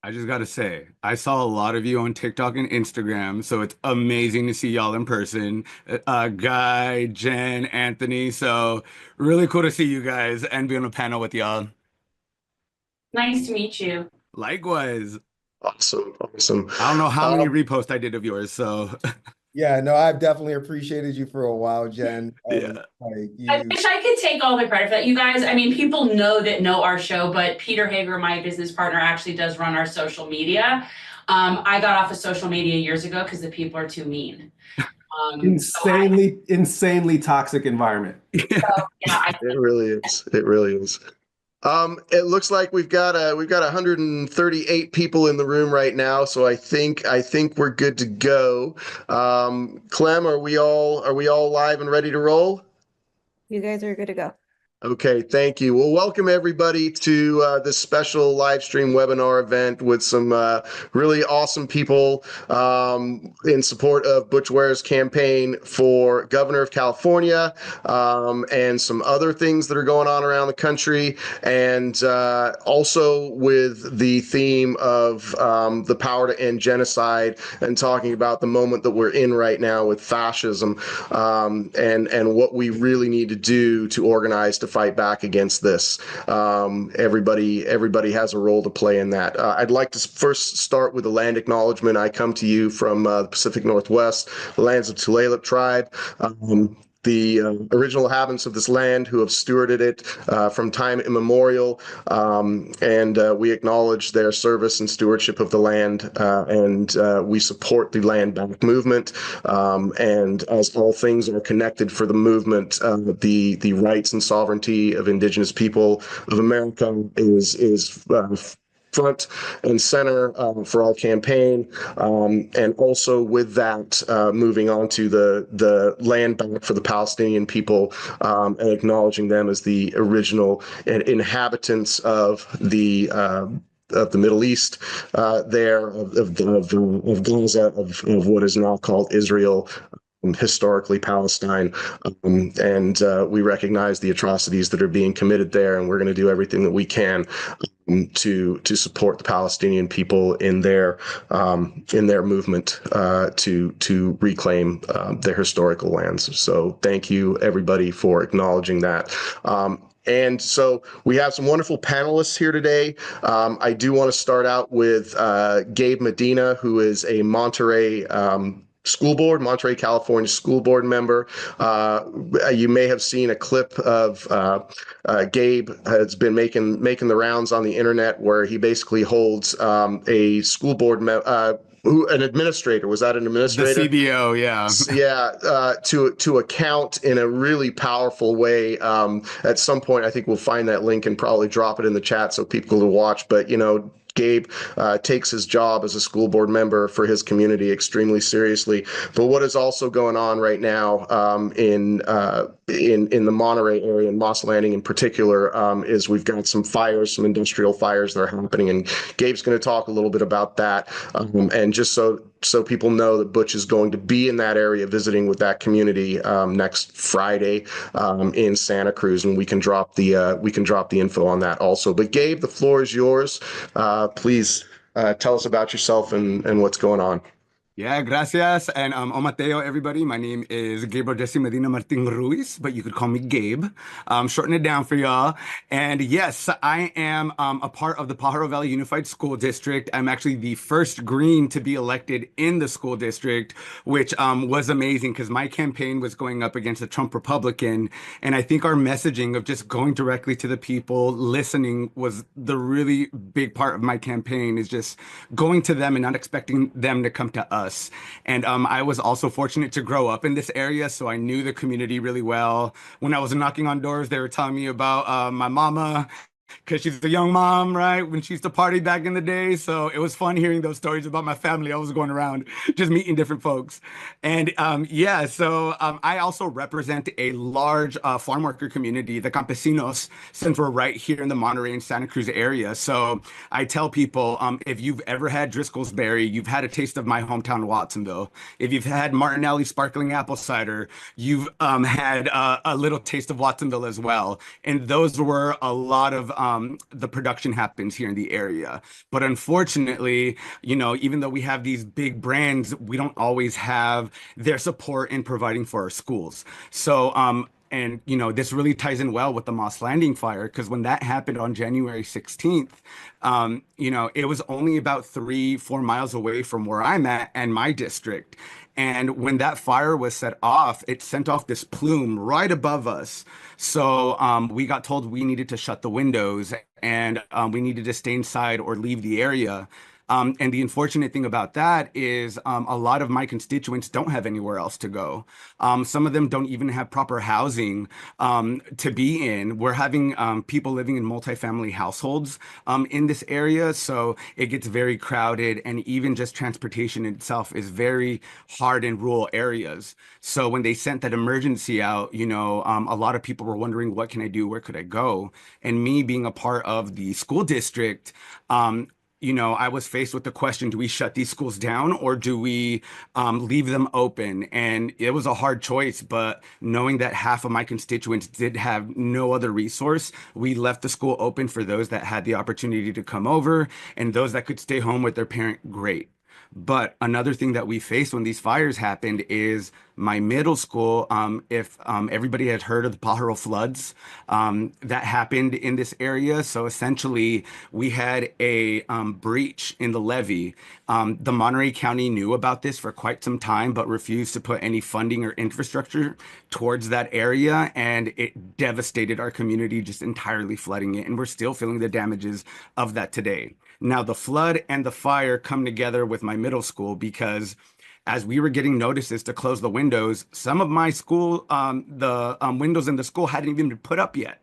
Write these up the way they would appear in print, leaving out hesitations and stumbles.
I just gotta say, I saw a lot of you on TikTok and Instagram, so it's amazing to see y'all in person. Guy, Jen, Anthony, so really cool to see you guys and be on a panel with y'all. Nice to meet you. Likewise, Awesome, awesome. I don't know how many Um, reposts I did of yours, so Yeah, no, I've definitely appreciated you for a while, Jen. yeah. Like I you, wish I could take all the credit for that. You guys, I mean, people know our show, but Peter Hager, my business partner, actually does run our social media. I got off of social media years ago because the people are too mean. Insanely toxic environment. Yeah. Yeah, it really is. It really is. It looks like we've got 138 people in the room right now, so I think we're good to go. Clem, are we all live and ready to roll? You guys are good to go. Okay, thank you. Well, welcome everybody to this special live stream webinar event with some really awesome people in support of Butch Ware's campaign for governor of California, and some other things that are going on around the country, and also with the theme of the power to end genocide and talking about the moment that we're in right now with fascism, and what we really need to do to organize to fight back against this. Everybody has a role to play in that. I'd like to first start with a land acknowledgement. I come to you from the Pacific Northwest, the lands of Tulalip tribe. The original inhabitants of this land who have stewarded it from time immemorial, and we acknowledge their service and stewardship of the land, and we support the land back movement, and as all things are connected for the movement, the rights and sovereignty of indigenous people of America is front and center for our campaign, and also with that, moving on to the land back for the Palestinian people, and acknowledging them as the original inhabitants of the Middle East, there of Gaza, of what is now called Israel, historically Palestine, and we recognize the atrocities that are being committed there, and we're going to do everything that we can to support the Palestinian people in their movement to reclaim their historical lands. So thank you everybody for acknowledging that. And so we have some wonderful panelists here today. I do want to start out with Gabe Medina, who is a Monterey, California school board member. You may have seen a clip of Gabe has been making the rounds on the internet, where he basically holds a school board an administrator. Was that an administrator? The CBO, yeah. Yeah, to account in a really powerful way. At some point, I think we'll find that link and probably drop it in the chat so people will watch. But Gabe takes his job as a school board member for his community extremely seriously. But what is also going on right now in the Monterey area, in Moss Landing in particular, is we've got some fires, some industrial fires that are happening, and Gabe's going to talk a little bit about that. And just so people know that Butch is going to be in that area visiting with that community next Friday in Santa Cruz, and we can drop the info on that also. But Gabe, the floor is yours. Please tell us about yourself and what's going on. Yeah, gracias. And Mateo, everybody. My name is Gabriel Jesse Medina Martin Ruiz, but you could call me Gabe. Shorten it down for y'all. And yes, I am a part of the Pajaro Valley Unified School District. I'm actually the first Green to be elected in the school district, which was amazing because my campaign was going up against a Trump Republican. And I think our messaging of just going directly to the people, listening, was the really big part of my campaign, is just going to them and not expecting them to come to us. And I was also fortunate to grow up in this area, so I knew the community really well. When I was knocking on doors, they were telling me about my mama, because she's a young mom, right? When she used to party back in the day. So it was fun hearing those stories about my family. I was going around just meeting different folks. And yeah, so I also represent a large farm worker community, the campesinos, since we're right here in the Monterey and Santa Cruz area. So I tell people, if you've ever had Driscoll's Berry, you've had a taste of my hometown, Watsonville. If you've had Martinelli sparkling apple cider, you've had a little taste of Watsonville as well. And those were a lot of the production happens here in the area. But unfortunately, even though we have these big brands, we don't always have their support in providing for our schools. So, and this really ties in well with the Moss Landing fire, because when that happened on January 16th, it was only about 3-4 miles away from where I'm at and my district. And when that fire was set off, it sent off this plume right above us. So we got told we needed to shut the windows and we needed to stay inside or leave the area. And the unfortunate thing about that is a lot of my constituents don't have anywhere else to go. Some of them don't even have proper housing to be in. We're having people living in multifamily households in this area, so it gets very crowded, and even just transportation itself is very hard in rural areas. So when they sent that emergency out, a lot of people were wondering, what can I do? Where could I go? And me being a part of the school district, I was faced with the question, do we shut these schools down or do we leave them open? And it was a hard choice, but knowing that half of my constituents did have no other resource, we left the school open for those that had the opportunity to come over, and those that could stay home with their parent, great. But another thing that we faced when these fires happened is my middle school. If everybody had heard of the Pajaro floods that happened in this area. So essentially, we had a breach in the levee. The Monterey County knew about this for quite some time, but refused to put any funding or infrastructure towards that area. And it devastated our community, just entirely flooding it. And we're still feeling the damages of that today. Now, the flood and the fire come together with my middle school because as we were getting notices to close the windows, some of my school, the windows in the school hadn't even been put up yet.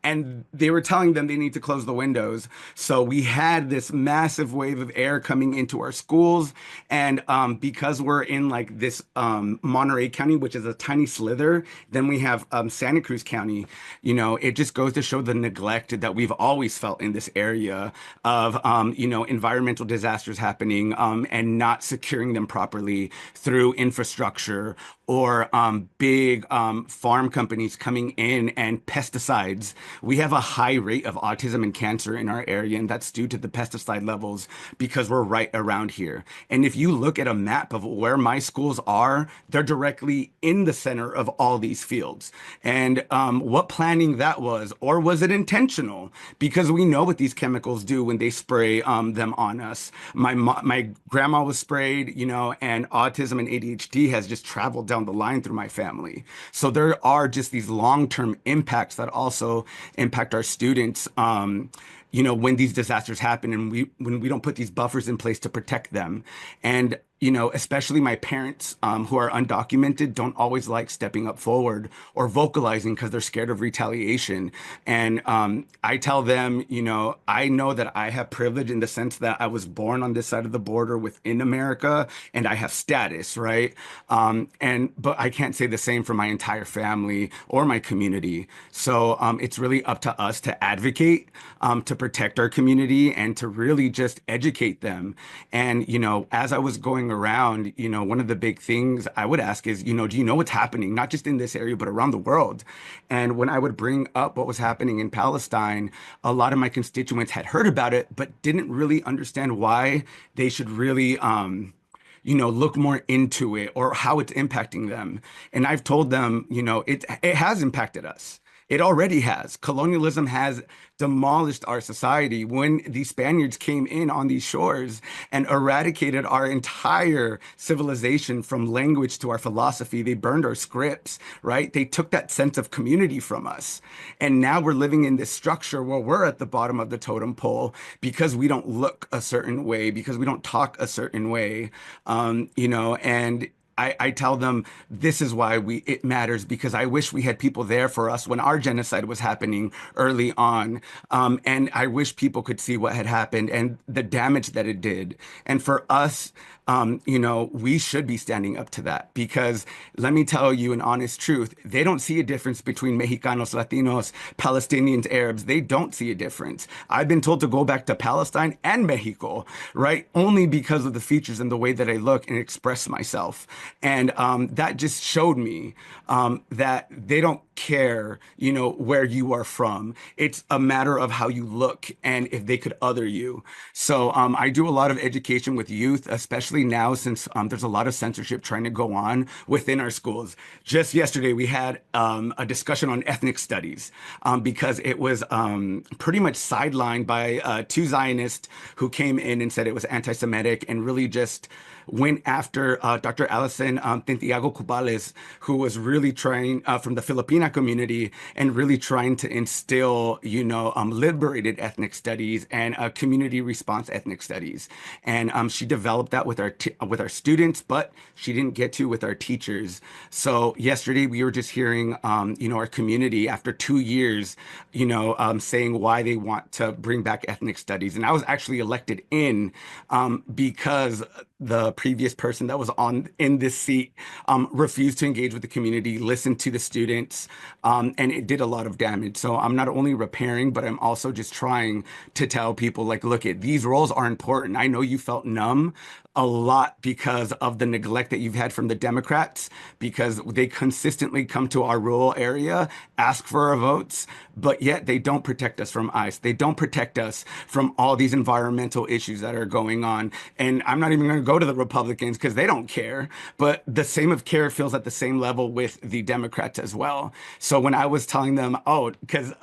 And they were telling them they need to close the windows. So we had this massive wave of air coming into our schools. And because we're in like this Monterey County, which is a tiny slither, then we have Santa Cruz County, it just goes to show the neglect that we've always felt in this area of, environmental disasters happening and not securing them properly through infrastructure or big farm companies coming in and pesticides. We have a high rate of autism and cancer in our area, and that's due to the pesticide levels because we're right around here. And if you look at a map of where my schools are, they're directly in the center of all these fields. And what planning that was, or was it intentional? Because we know what these chemicals do when they spray them on us. My grandma was sprayed, and autism and ADHD has just traveled down the line through my family. So there are just these long-term impacts that also impact our students, when these disasters happen and when we don't put these buffers in place to protect them. And especially my parents who are undocumented don't always like stepping up forward or vocalizing because they're scared of retaliation. And I tell them, I know that I have privilege in the sense that I was born on this side of the border within America and I have status, right? But I can't say the same for my entire family or my community. So it's really up to us to advocate, to protect our community and to really just educate them. And, as I was going around, one of the big things I would ask is, do you know what's happening, not just in this area, but around the world? And when I would bring up what was happening in Palestine, a lot of my constituents had heard about it, but didn't really understand why they should really, look more into it or how it's impacting them. And I've told them, it has impacted us. It already has. Colonialism has demolished our society. When the Spaniards came in on these shores and eradicated our entire civilization from language to our philosophy, they burned our scripts, right? They took that sense of community from us. And now we're living in this structure where we're at the bottom of the totem pole because we don't look a certain way, because we don't talk a certain way, and I tell them this is why it matters, because I wish we had people there for us when our genocide was happening early on. And I wish people could see what had happened and the damage that it did. And for us, we should be standing up to that, because let me tell you an honest truth. They don't see a difference between Mexicanos, Latinos, Palestinians, Arabs. They don't see a difference. I've been told to go back to Palestine and Mexico, right? Only because of the features and the way that I look and express myself. And that just showed me that they don't care, where you are from. It's a matter of how you look and if they could other you. So I do a lot of education with youth, especially now since there's a lot of censorship trying to go on within our schools. Just yesterday, we had a discussion on ethnic studies because it was pretty much sidelined by two Zionists who came in and said it was anti-Semitic and really just went after Dr. Alison Santiago Cubales, who was really trying from the Filipina community and really trying to instill, liberated ethnic studies and community response ethnic studies. And she developed that with our students, but she didn't get to with our teachers. So yesterday we were just hearing, our community after 2 years, saying why they want to bring back ethnic studies. And I was actually elected in because the previous person that was in this seat refused to engage with the community, listen to the students, and it did a lot of damage. So I'm not only repairing, but I'm also just trying to tell people, like, look, these roles are important. I know you felt numb a lot because of the neglect that you've had from the Democrats, because they consistently come to our rural area, ask for our votes, but yet they don't protect us from ICE. They don't protect us from all these environmental issues that are going on. And I'm not even going to go to the Republicans because they don't care, but the same of care feels at the same level with the Democrats as well. So when I was telling them, because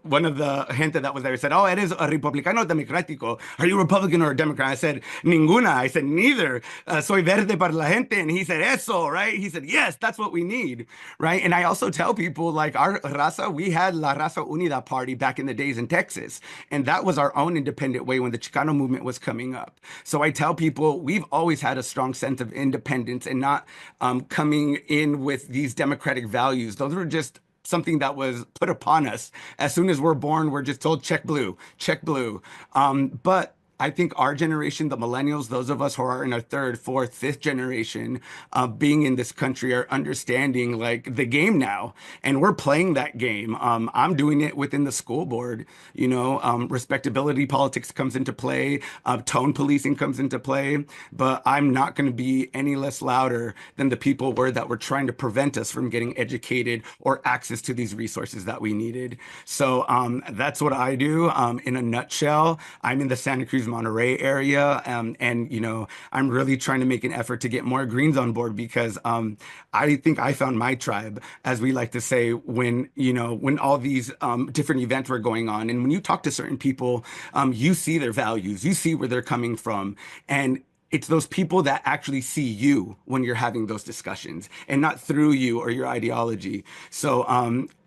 one of the gente that was there said, eres a Republicano Democrático. Are you Republican or a Democrat? I said, ninguna. I said, neither. Soy verde para la gente. And he said, eso, right? He said, yes, that's what we need, right? And I also tell people, like, our raza, we had La Raza Unida party back in the days in Texas. And that was our own independent way when the Chicano movement was coming up. So I tell people, we've always had a strong sense of independence and not coming in with these democratic values. Those were just something that was put upon us. As soon as we're born, we're just told, check blue, check blue. But I think our generation, the millennials, those of us who are in our third, fourth, fifth generation of being in this country are understanding, like, the game now. And we're playing that game. I'm doing it within the school board. Respectability politics comes into play. Tone policing comes into play. But I'm not going to be any less louder than the people that were trying to prevent us from getting educated or access to these resources that we needed. So that's what I do. In a nutshell, I'm in the Santa Cruz Monterey area. And I'm really trying to make an effort to get more Greens on board because I think I found my tribe, as we like to say, when all these different events were going on. And when you talk to certain people, you see their values, you see where they're coming from. And it's those people that actually see you when you're having those discussions and not through you or your ideology. So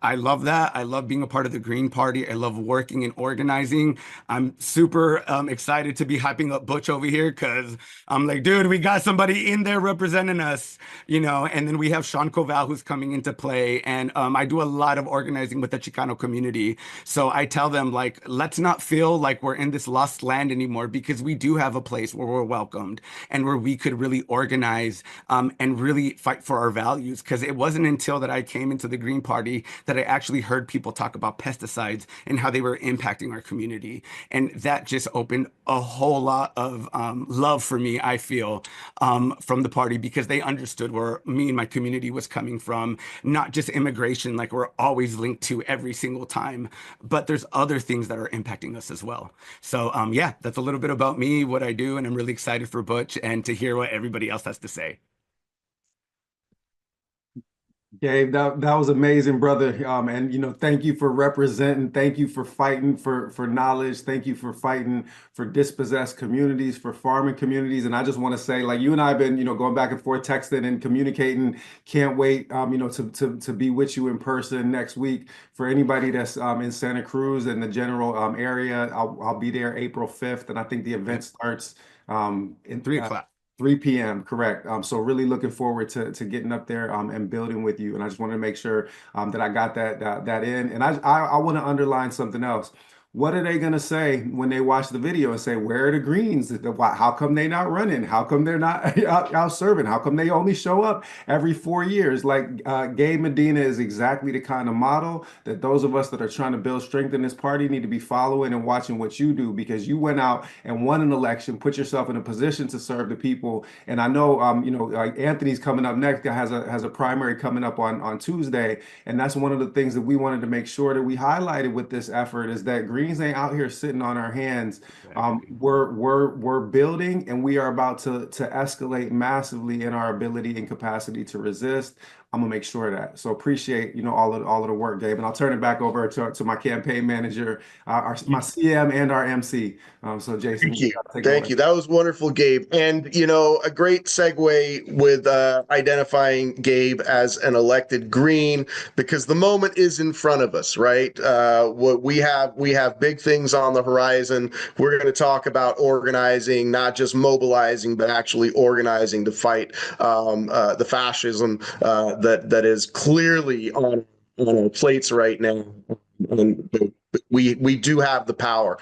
I love that. I love being a part of the Green Party. I love working and organizing. I'm super excited to be hyping up Butch over here because I'm like, dude, we got somebody in there representing us, and then we have Sean Koval who's coming into play. And I do a lot of organizing with the Chicano community. So I tell them, like, let's not feel like we're in this lost land anymore because we do have a place where we're welcomed and where we could really organize and really fight for our values. Because it wasn't until that I came into the Green Party that I actually heard people talk about pesticides and how they were impacting our community. And that just opened a whole lot of love for me, I feel, from the party because they understood where me and my community was coming from, not just immigration, like we're always linked to every single time, but there's other things that are impacting us as well. So yeah, that's a little bit about me, what I do, and I'm really excited for Butch and to hear what everybody else has to say. Gabe, that was amazing, brother. And thank you for representing. Thank you for fighting for knowledge. Thank you for fighting for dispossessed communities, for farming communities. And I just want to say, like, you and I have been, going back and forth, texting and communicating. Can't wait, to be with you in person next week. For anybody that's in Santa Cruz and the general area, I'll be there April 5th, and I think the event starts in 3 o'clock. 3 p.m. Correct. So really looking forward to getting up there and building with you. And I just want to make sure that I got that in. And I want to underline something else. what are they going to say when they watch the video and say, where are the Greens? How come they not running? How come they're not out serving? How come they only show up every 4 years? Like Gabe Medina is exactly the kind of model that those of us that are trying to build strength in this party need to be following and watching what you do, because you went out and won an election, put yourself in a position to serve the people. And I know, Anthony's coming up next, has a primary coming up on Tuesday. And that's one of the things that we wanted to make sure that we highlighted with this effort, is that Greens ain't out here sitting on our hands. We're building, and we are about to escalate massively in our ability and capacity to resist. I'm gonna make sure of that. So appreciate, all of the work, Gabe. And I'll turn it back over to my campaign manager, my CM and our MC. So Jason, Thank you. take it Thank away. you. That was wonderful, Gabe. And, a great segue with identifying Gabe as an elected Green, because the moment is in front of us, right? What we have big things on the horizon. We're going to talk about organizing, not just mobilizing, but actually organizing to fight the fascism that is clearly on our plates right now. And we do have the power.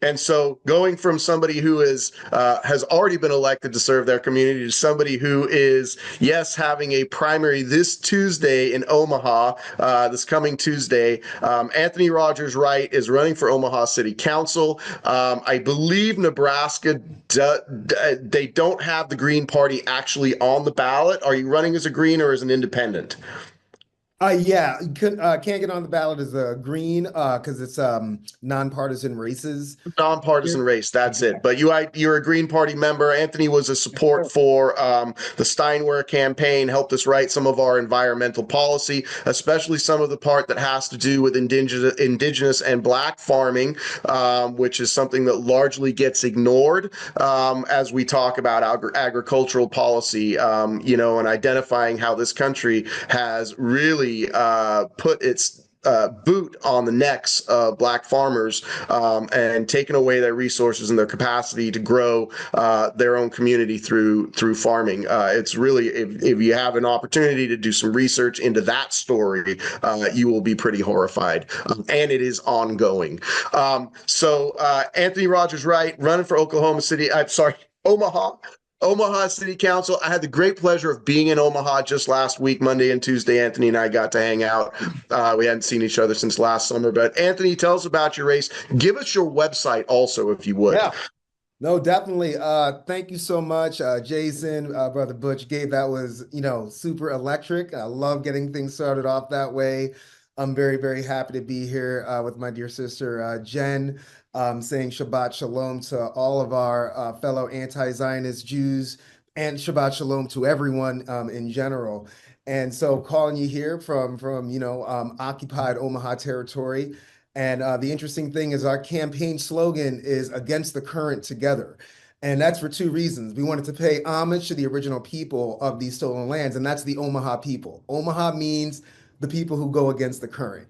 And so going from somebody who has already been elected to serve their community to somebody who is, yes, having a primary this Tuesday in Omaha, this coming Tuesday. Anthony Rogers-Wright is running for Omaha City Council. I believe Nebraska, they don't have the Green Party actually on the ballot. Are you running as a Green or as an independent? Yeah, you can't get on the ballot as a Green because it's nonpartisan races. Nonpartisan race, that's it. But you're a Green Party member. Anthony was a support for the Steinwehr campaign, helped us write some of our environmental policy, especially some of the part that has to do with indigenous and Black farming, which is something that largely gets ignored as we talk about agricultural policy, and identifying how this country has really put its boot on the necks of Black farmers and taken away their resources and their capacity to grow their own community through farming. It's really, if you have an opportunity to do some research into that story, you will be pretty horrified. And it is ongoing. So Anthony Rogers-Wright running for Omaha City Council. I had the great pleasure of being in Omaha just last week, Monday and Tuesday. Anthony and I got to hang out. We hadn't seen each other since last summer. But Anthony, tell us about your race. Give us your website also, if you would. Yeah. No, definitely. Thank you so much, Jason, Brother Butch, Gabe. That was, super electric. I love getting things started off that way. I'm very, very happy to be here with my dear sister, Jen, saying Shabbat Shalom to all of our fellow anti-Zionist Jews, and Shabbat Shalom to everyone in general. And so calling you here from occupied Omaha territory. And the interesting thing is our campaign slogan is against the current together. And that's for two reasons. We wanted to pay homage to the original people of these stolen lands, and that's the Omaha people. Omaha means the people who go against the current.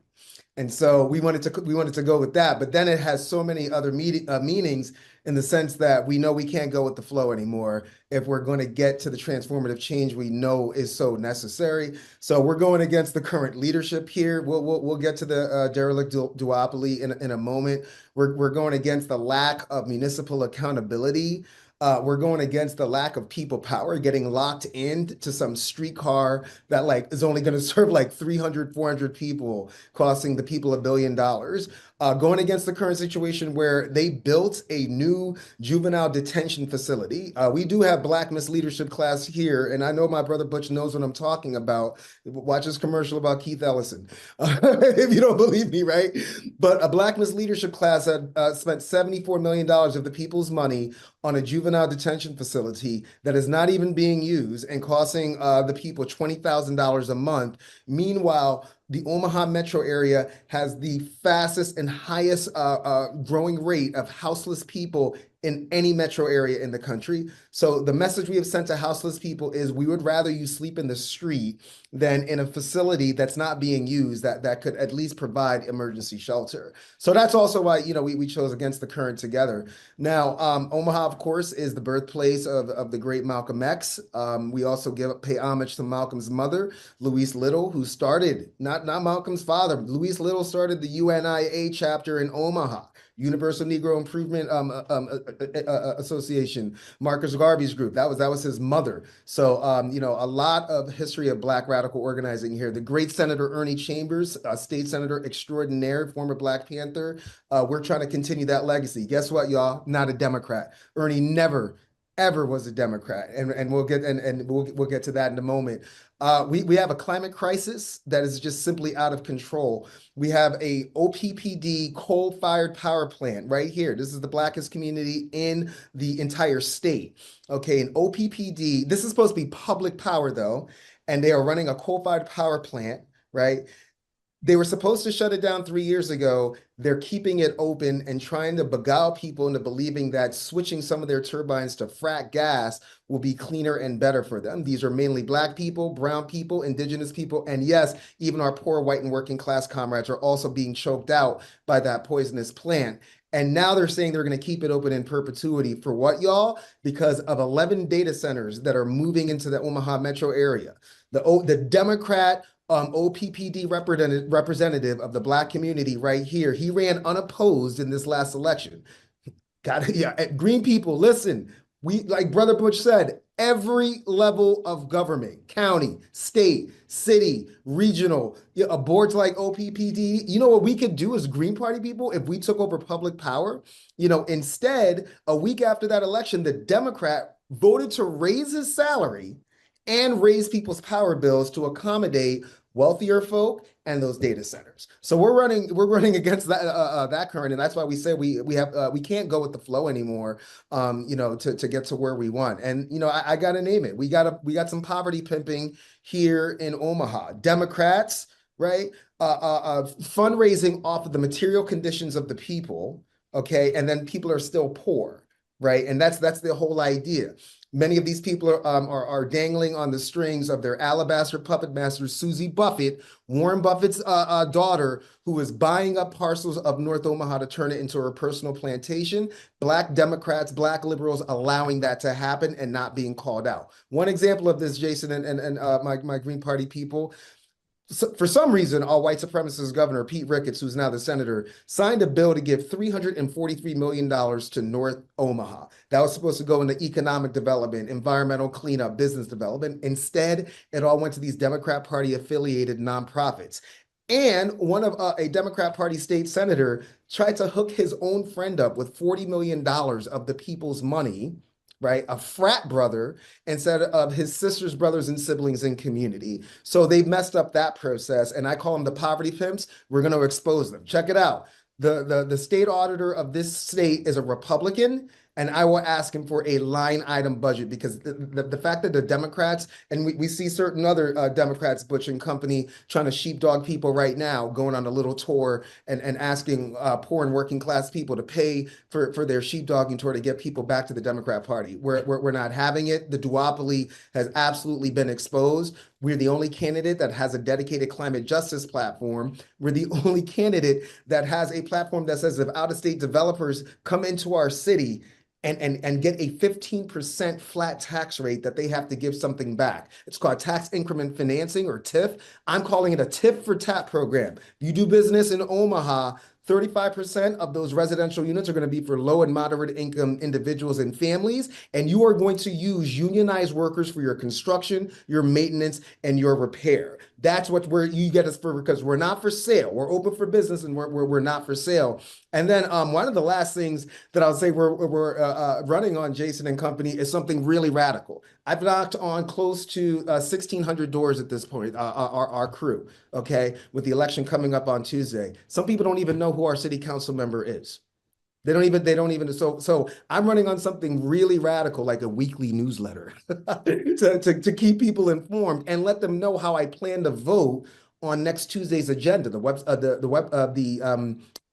And so we wanted to go with that, but then it has so many other meanings, in the sense that we know we can't go with the flow anymore if we're going to get to the transformative change we know is so necessary. So we're going against the current leadership here. We'll get to the derelict duopoly in a moment. We're going against the lack of municipal accountability. We're going against the lack of people power, getting locked into some streetcar that is only going to serve 300, 400 people, costing the people $1 billion. Going against the current situation where they built a new juvenile detention facility. We do have Black misleadership class here, and I know my brother Butch knows what I'm talking about. Watch this commercial about Keith Ellison, if you don't believe me, right? But a Black misleadership class had spent $74 million of the people's money on a juvenile detention facility that is not even being used and costing the people $20,000 a month. Meanwhile, the Omaha metro area has the fastest and highest growing rate of houseless people in any metro area in the country. So the message we have sent to houseless people is we would rather you sleep in the street than in a facility that's not being used that could at least provide emergency shelter. So that's also why, we chose Against the Current together. Now, Omaha, of course, is the birthplace of the great Malcolm X. We also pay homage to Malcolm's mother, Louise Little, who started, not Malcolm's father, Louise Little started the UNIA chapter in Omaha. Universal Negro Improvement Association, Marcus Garvey's group. That was his mother. So, a lot of history of Black radical organizing here. The great Senator Ernie Chambers, state senator extraordinaire, former Black Panther. We're trying to continue that legacy. Guess what, y'all? Not a Democrat. Ernie never, ever was a Democrat, and we'll get we'll get to that in a moment. We have a climate crisis that is just simply out of control. We have a OPPD coal-fired power plant right here. This is the Blackest community in the entire state. Okay, an OPPD. This is supposed to be public power though, and they are running a coal-fired power plant, right? They were supposed to shut it down 3 years ago. They're keeping it open and trying to beguile people into believing that switching some of their turbines to frack gas will be cleaner and better for them. These are mainly Black people, brown people, indigenous people, and yes, even our poor white and working class comrades are also being choked out by that poisonous plant. And now they're saying they're going to keep it open in perpetuity. For what, y'all? Because of 11 data centers that are moving into the Omaha metro area. The Democrat OPPD representative of the Black community right here, he ran unopposed in this last election. Green people, listen, we, like Brother Butch said, every level of government, county, state, city, regional, boards like OPPD, you know what we could do as Green Party people if we took over public power? Instead, a week after that election, the Democrat voted to raise his salary and raise people's power bills to accommodate wealthier folk and those data centers. So we're running against that current, and that's why we say we can't go with the flow anymore. To get to where we want. And I gotta name it. We got some poverty pimping here in Omaha. Democrats, right? Fundraising off of the material conditions of the people. Okay, and then people are still poor, right? And that's the whole idea. Many of these people are dangling on the strings of their alabaster puppet master, Susie Buffett, Warren Buffett's daughter, who is buying up parcels of North Omaha to turn it into her personal plantation. Black Democrats, Black liberals allowing that to happen and not being called out. One example of this, Jason and my Green Party people, so for some reason, our white supremacist governor, Pete Ricketts, who's now the senator, signed a bill to give $343 million to North Omaha. That was supposed to go into economic development, environmental cleanup, business development. Instead, it all went to these Democrat Party affiliated nonprofits. And one of a Democrat Party state senator tried to hook his own friend up with $40 million of the people's money, right? A frat brother instead of his sister's brothers and siblings in community. So they've messed up that process, and I call them the poverty pimps. We're going to expose them. Check it out. The state auditor of this state is a Republican, and I will ask him for a line item budget because the fact that the Democrats, and we see certain other Democrats, Butch and company, trying to sheepdog people right now, going on a little tour and asking poor and working class people to pay for their sheepdogging tour to get people back to the Democrat Party. We're not having it. The duopoly has absolutely been exposed. We're the only candidate that has a dedicated climate justice platform. We're the only candidate that has a platform that says if out-of-state developers come into our city and get a 15% flat tax rate, that they have to give something back. It's called tax increment financing, or TIF. I'm calling it a TIF for TAP program. You do business in Omaha, 35% of those residential units are going to be for low and moderate income individuals and families, and you are going to use unionized workers for your construction, your maintenance, and your repair. That's what you get us for, because we're not for sale. We're open for business, and we're not for sale. And then one of the last things that I'll say we're running on, Jason and company, is something really radical. I've knocked on close to 1,600 doors at this point, our crew, okay, with the election coming up on Tuesday. Some people don't even know who our city council member is. They don't even, so I'm running on something really radical, like a weekly newsletter to keep people informed and let them know how I plan to vote on next Tuesday's agenda.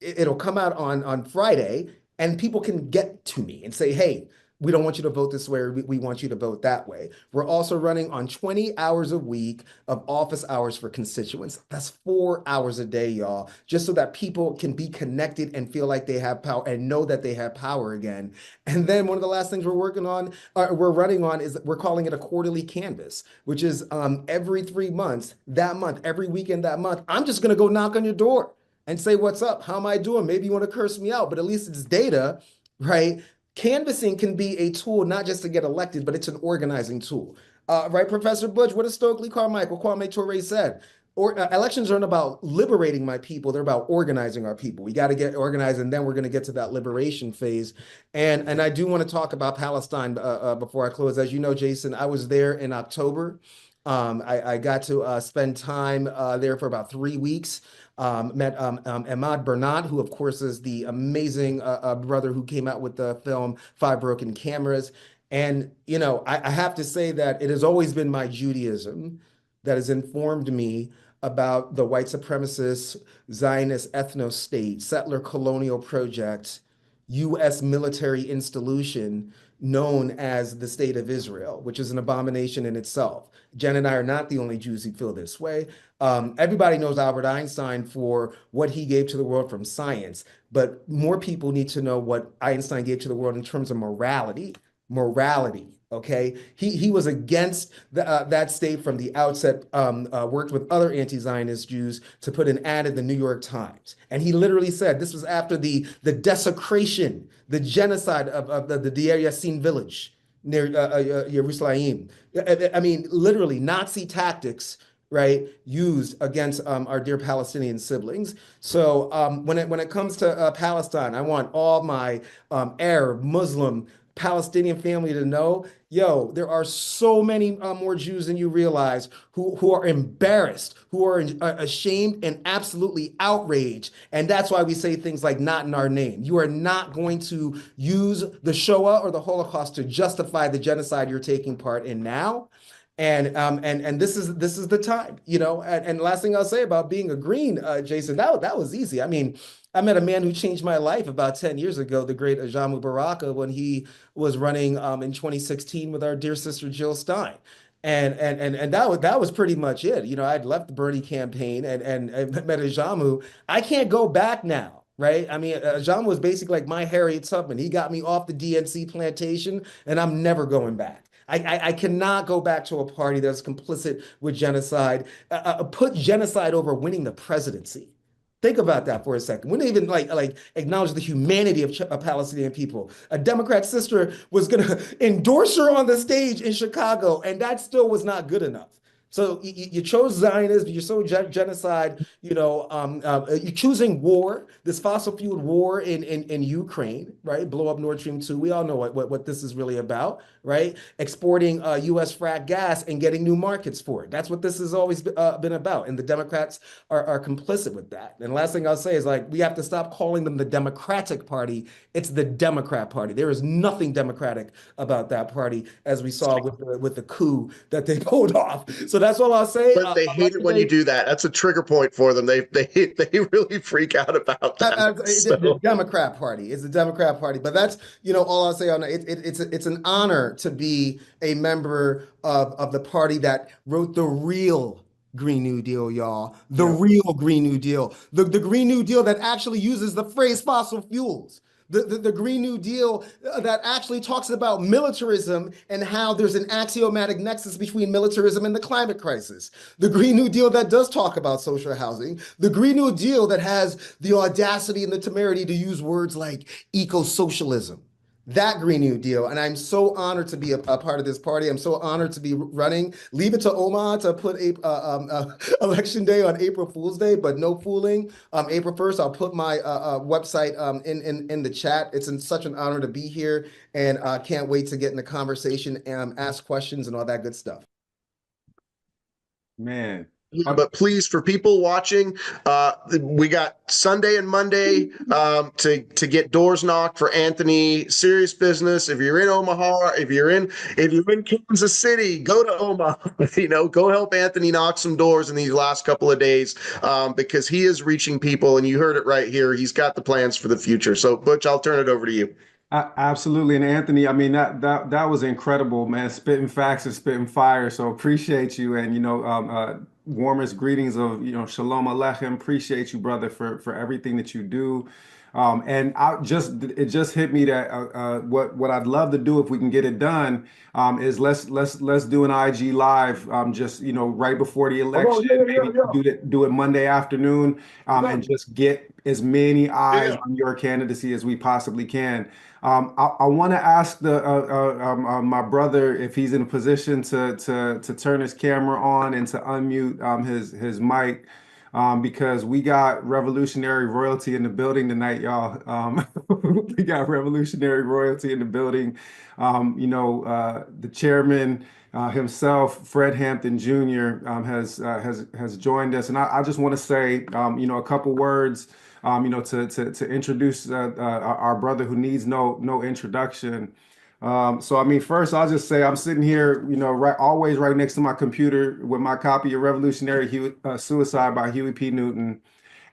It'll come out on Friday, and people can get to me and say, hey, we don't want you to vote this way, or we want you to vote that way. We're also running on 20 hours a week of office hours for constituents. That's 4 hours a day, y'all, just so that people can be connected and feel like they have power and know that they have power again. And then one of the last things we're running on is we're calling it a quarterly canvas, which is every 3 months, that month, every weekend that month, I'm just going to go knock on your door and say, what's up? How am I doing? Maybe you want to curse me out, but at least it's data, right? Canvassing can be a tool, not just to get elected, but it's an organizing tool. Right, Professor Butch, what does Stokely Carmichael, Kwame Ture said? Elections aren't about liberating my people, they're about organizing our people. We got to get organized, and then we're going to get to that liberation phase. And I do want to talk about Palestine before I close. As you know, Jason, I was there in October. I got to spend time there for about 3 weeks. Met Ahmad Bernat, who of course is the amazing brother who came out with the film Five Broken Cameras. And, you know, I have to say that it has always been my Judaism that has informed me about the white supremacist Zionist ethno-state, settler colonial project, U.S. military installation known as the State of Israel, which is an abomination in itself. Jen and I are not the only Jews who feel this way. Everybody knows Albert Einstein for what he gave to the world from science, but more people need to know what Einstein gave to the world in terms of morality. Okay? He was against that state from the outset, worked with other anti-Zionist Jews to put an ad in the New York Times. And he literally said, this was after the desecration, the genocide of the Deir Yassin village near Jerusalem. I mean, literally Nazi tactics, right, used against our dear Palestinian siblings. So when it comes to Palestine, I want all my Arab, Muslim, Palestinian family to know, yo, there are so many more Jews than you realize who are embarrassed, who are ashamed and absolutely outraged. And that's why we say things like not in our name. You are not going to use the Shoah or the Holocaust to justify the genocide you're taking part in now. And this is the time, you know. And last thing I'll say about being a Green, Jason, that was easy. I mean, I met a man who changed my life about 10 years ago, the great Ajamu Baraka, when he was running in 2016 with our dear sister Jill Stein. And that was pretty much it. You know, I'd left the Bernie campaign and met Ajamu. I can't go back now. Right. I mean, Ajamu was basically like my Harriet Tubman. He got me off the DNC plantation, and I'm never going back. I cannot go back to a party that's complicit with genocide, put genocide over winning the presidency. Think about that for a second. We didn't even like acknowledge the humanity of Palestinian people. A Democrat sister was going to endorse her on the stage in Chicago, and that still was not good enough. So you chose Zionism, you chose genocide, you know, you're choosing war, this fossil fueled war in Ukraine, right? Blow up Nord Stream 2. We all know what this is really about, right? Exporting US frack gas and getting new markets for it. That's what this has always been about. And the Democrats are complicit with that. And last thing I'll say is, like, we have to stop calling them the Democratic Party. It's the Democrat Party. There is nothing democratic about that party, as we saw with the coup that they pulled off. So that's all I'll say. But they hate it when you do that. That's a trigger point for them. They really freak out about that. The Democrat Party is the Democrat Party. But that's, you know, all I'll say on it. It's an honor to be a member of the party that wrote the real Green New Deal, y'all. The real Green New Deal. The Green New Deal that actually uses the phrase fossil fuels. The Green New Deal that actually talks about militarism and how there's an axiomatic nexus between militarism and the climate crisis. The Green New Deal that does talk about social housing. The Green New Deal that has the audacity and the temerity to use words like eco-socialism. That Green New Deal. And I'm so honored to be a part of this party. I'm so honored to be running. Leave it to Omar to put election day on April Fool's Day, but no fooling. April 1st, I'll put my website in the chat. It's such an honor to be here, and can't wait to get in the conversation and ask questions and all that good stuff. Man, But please, for people watching, we got Sunday and Monday to get doors knocked for Anthony. Serious business. If you're in Omaha, if you're in Kansas City, go to Omaha. Go help Anthony knock some doors in these last couple of days, because he is reaching people, and you heard it right here. He's got the plans for the future. So, Butch, I'll turn it over to you. Absolutely. And Anthony, I mean, that was incredible, man. Spitting facts and spitting fire. So appreciate you. And, warmest greetings of, Shalom Aleichem. Appreciate you, brother, for everything that you do. And it just hit me that what I'd love to do if we can get it done is let's do an IG live just right before the election. Maybe do it Monday afternoon and just get as many eyes on your candidacy as we possibly can. I want to ask my brother if he's in a position to turn his camera on and to unmute his mic. Because we got revolutionary royalty in the building tonight, y'all. We got revolutionary royalty in the building. The chairman himself, Fred Hampton Jr., has joined us, and I just want to say, a couple words, to introduce our brother who needs no introduction. So I mean, first I'll just say I'm sitting here, always right next to my computer with my copy of Revolutionary Suicide by Huey P. Newton.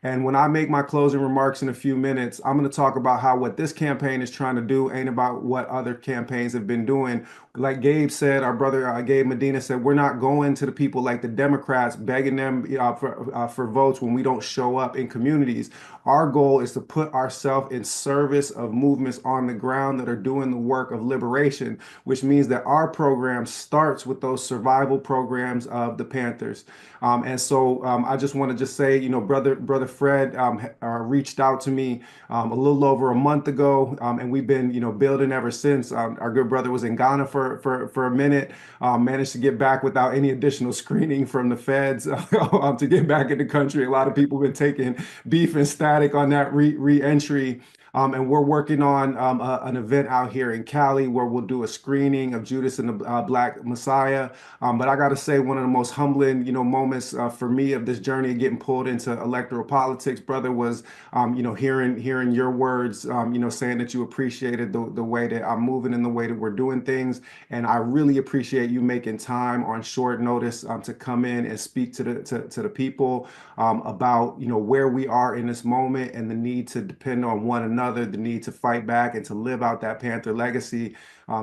And when I make my closing remarks in a few minutes, I'm going to talk about how what this campaign is trying to do ain't about what other campaigns have been doing. Like Gabe said, our brother Gabe Medina said, we're not going to the people like the Democrats, begging them for votes when we don't show up in communities. Our goal is to put ourselves in service of movements on the ground that are doing the work of liberation, which means that our program starts with those survival programs of the Panthers. And so I just want to just say, brother Fred reached out to me a little over a month ago, and we've been, building ever since. Our good brother was in Ghana for a minute, managed to get back without any additional screening from the feds to get back in the country. A lot of people have been taking beef and static on that re-entry. And we're working on an event out here in Cali where we'll do a screening of Judas and the Black Messiah. But I got to say, one of the most humbling, moments for me of this journey of getting pulled into electoral politics, brother, was, hearing your words, saying that you appreciated the way that I'm moving and the way that we're doing things. And I really appreciate you making time on short notice to come in and speak to the people about, where we are in this moment and the need to depend on one another, the need to fight back and to live out that Panther legacy.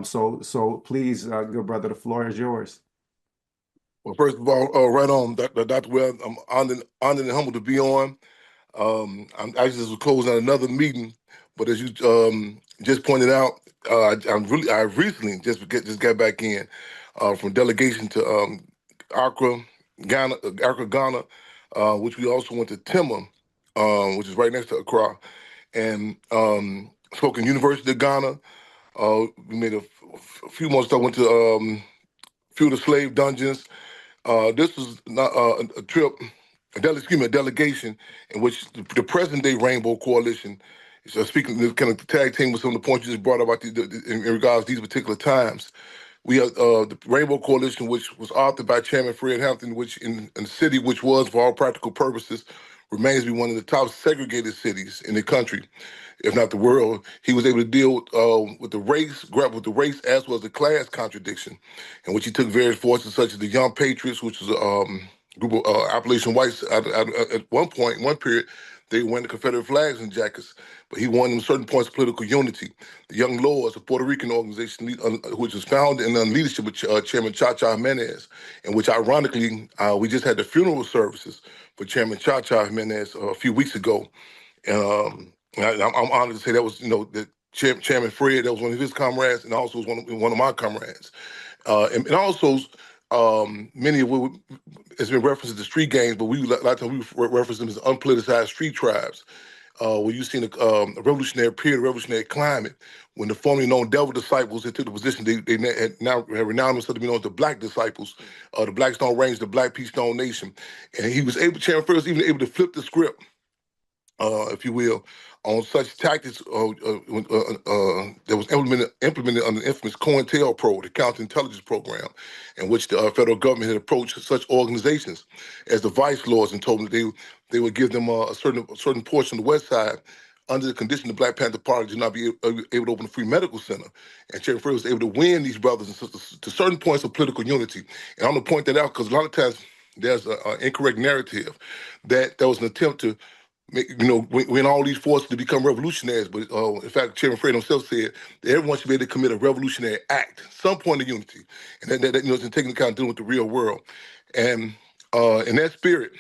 So please, good brother, the floor is yours. Well, first of all, right on, Dr. Ware, I'm honored and humbled to be on. I just was closing out another meeting, but as you just pointed out, I recently just got back in from delegation to Accra, Ghana, which we also went to Tema, which is right next to Accra, and spoke in University of Ghana. We made a few more stuff. Went to a few of the slave dungeons. This was not a trip, a delegation in which the present day Rainbow Coalition is speaking, kind of tag team with some of the points you just brought up in regards to these particular times. We have the Rainbow Coalition, which was authored by Chairman Fred Hampton, which in the city, which was, for all practical purposes, remains to be one of the top segregated cities in the country, if not the world. He was able to deal with the race, grapple with the race as well as the class contradiction, in which he took various forces such as the Young Patriots, which was a group of Appalachian whites. At one period, they wore the Confederate flags and jackets, but he won them certain points of political unity. The Young Lords, a Puerto Rican organization which was founded in the leadership of Chairman Cha-Cha Jimenez, in which ironically, we just had the funeral services for Chairman Cha-Cha Jimenez a few weeks ago. And I'm honored to say that was, that Chairman Fred, that was one of his comrades, and also was one of my comrades. And also, many of what has been referenced to street gangs, but a lot of times we reference them as unpoliticized street tribes. Where you've seen a revolutionary period, a revolutionary climate, when the formerly known devil disciples that took the position, they now have renowned themselves to be known as the Black disciples, the Blackstone Range, the Black Peace Stone Nation. And he was able, Chairman Fred was even able to flip the script, if you will, on such tactics that was implemented under the infamous COINTELPRO, the counterintelligence program, in which the federal government had approached such organizations as the vice lords and told them that they would give them a certain portion of the West Side under the condition the Black Panther Party did not be able to open a free medical center. And Cherry Freeman was able to win these brothers and sisters to certain points of political unity. And I'm going to point that out because a lot of times there's an incorrect narrative that there was an attempt to win all these forces to become revolutionaries. But in fact, Chairman Freeman himself said that everyone should be able to commit a revolutionary act, some point of unity. And that is taking account dealing with the real world. And in that spirit,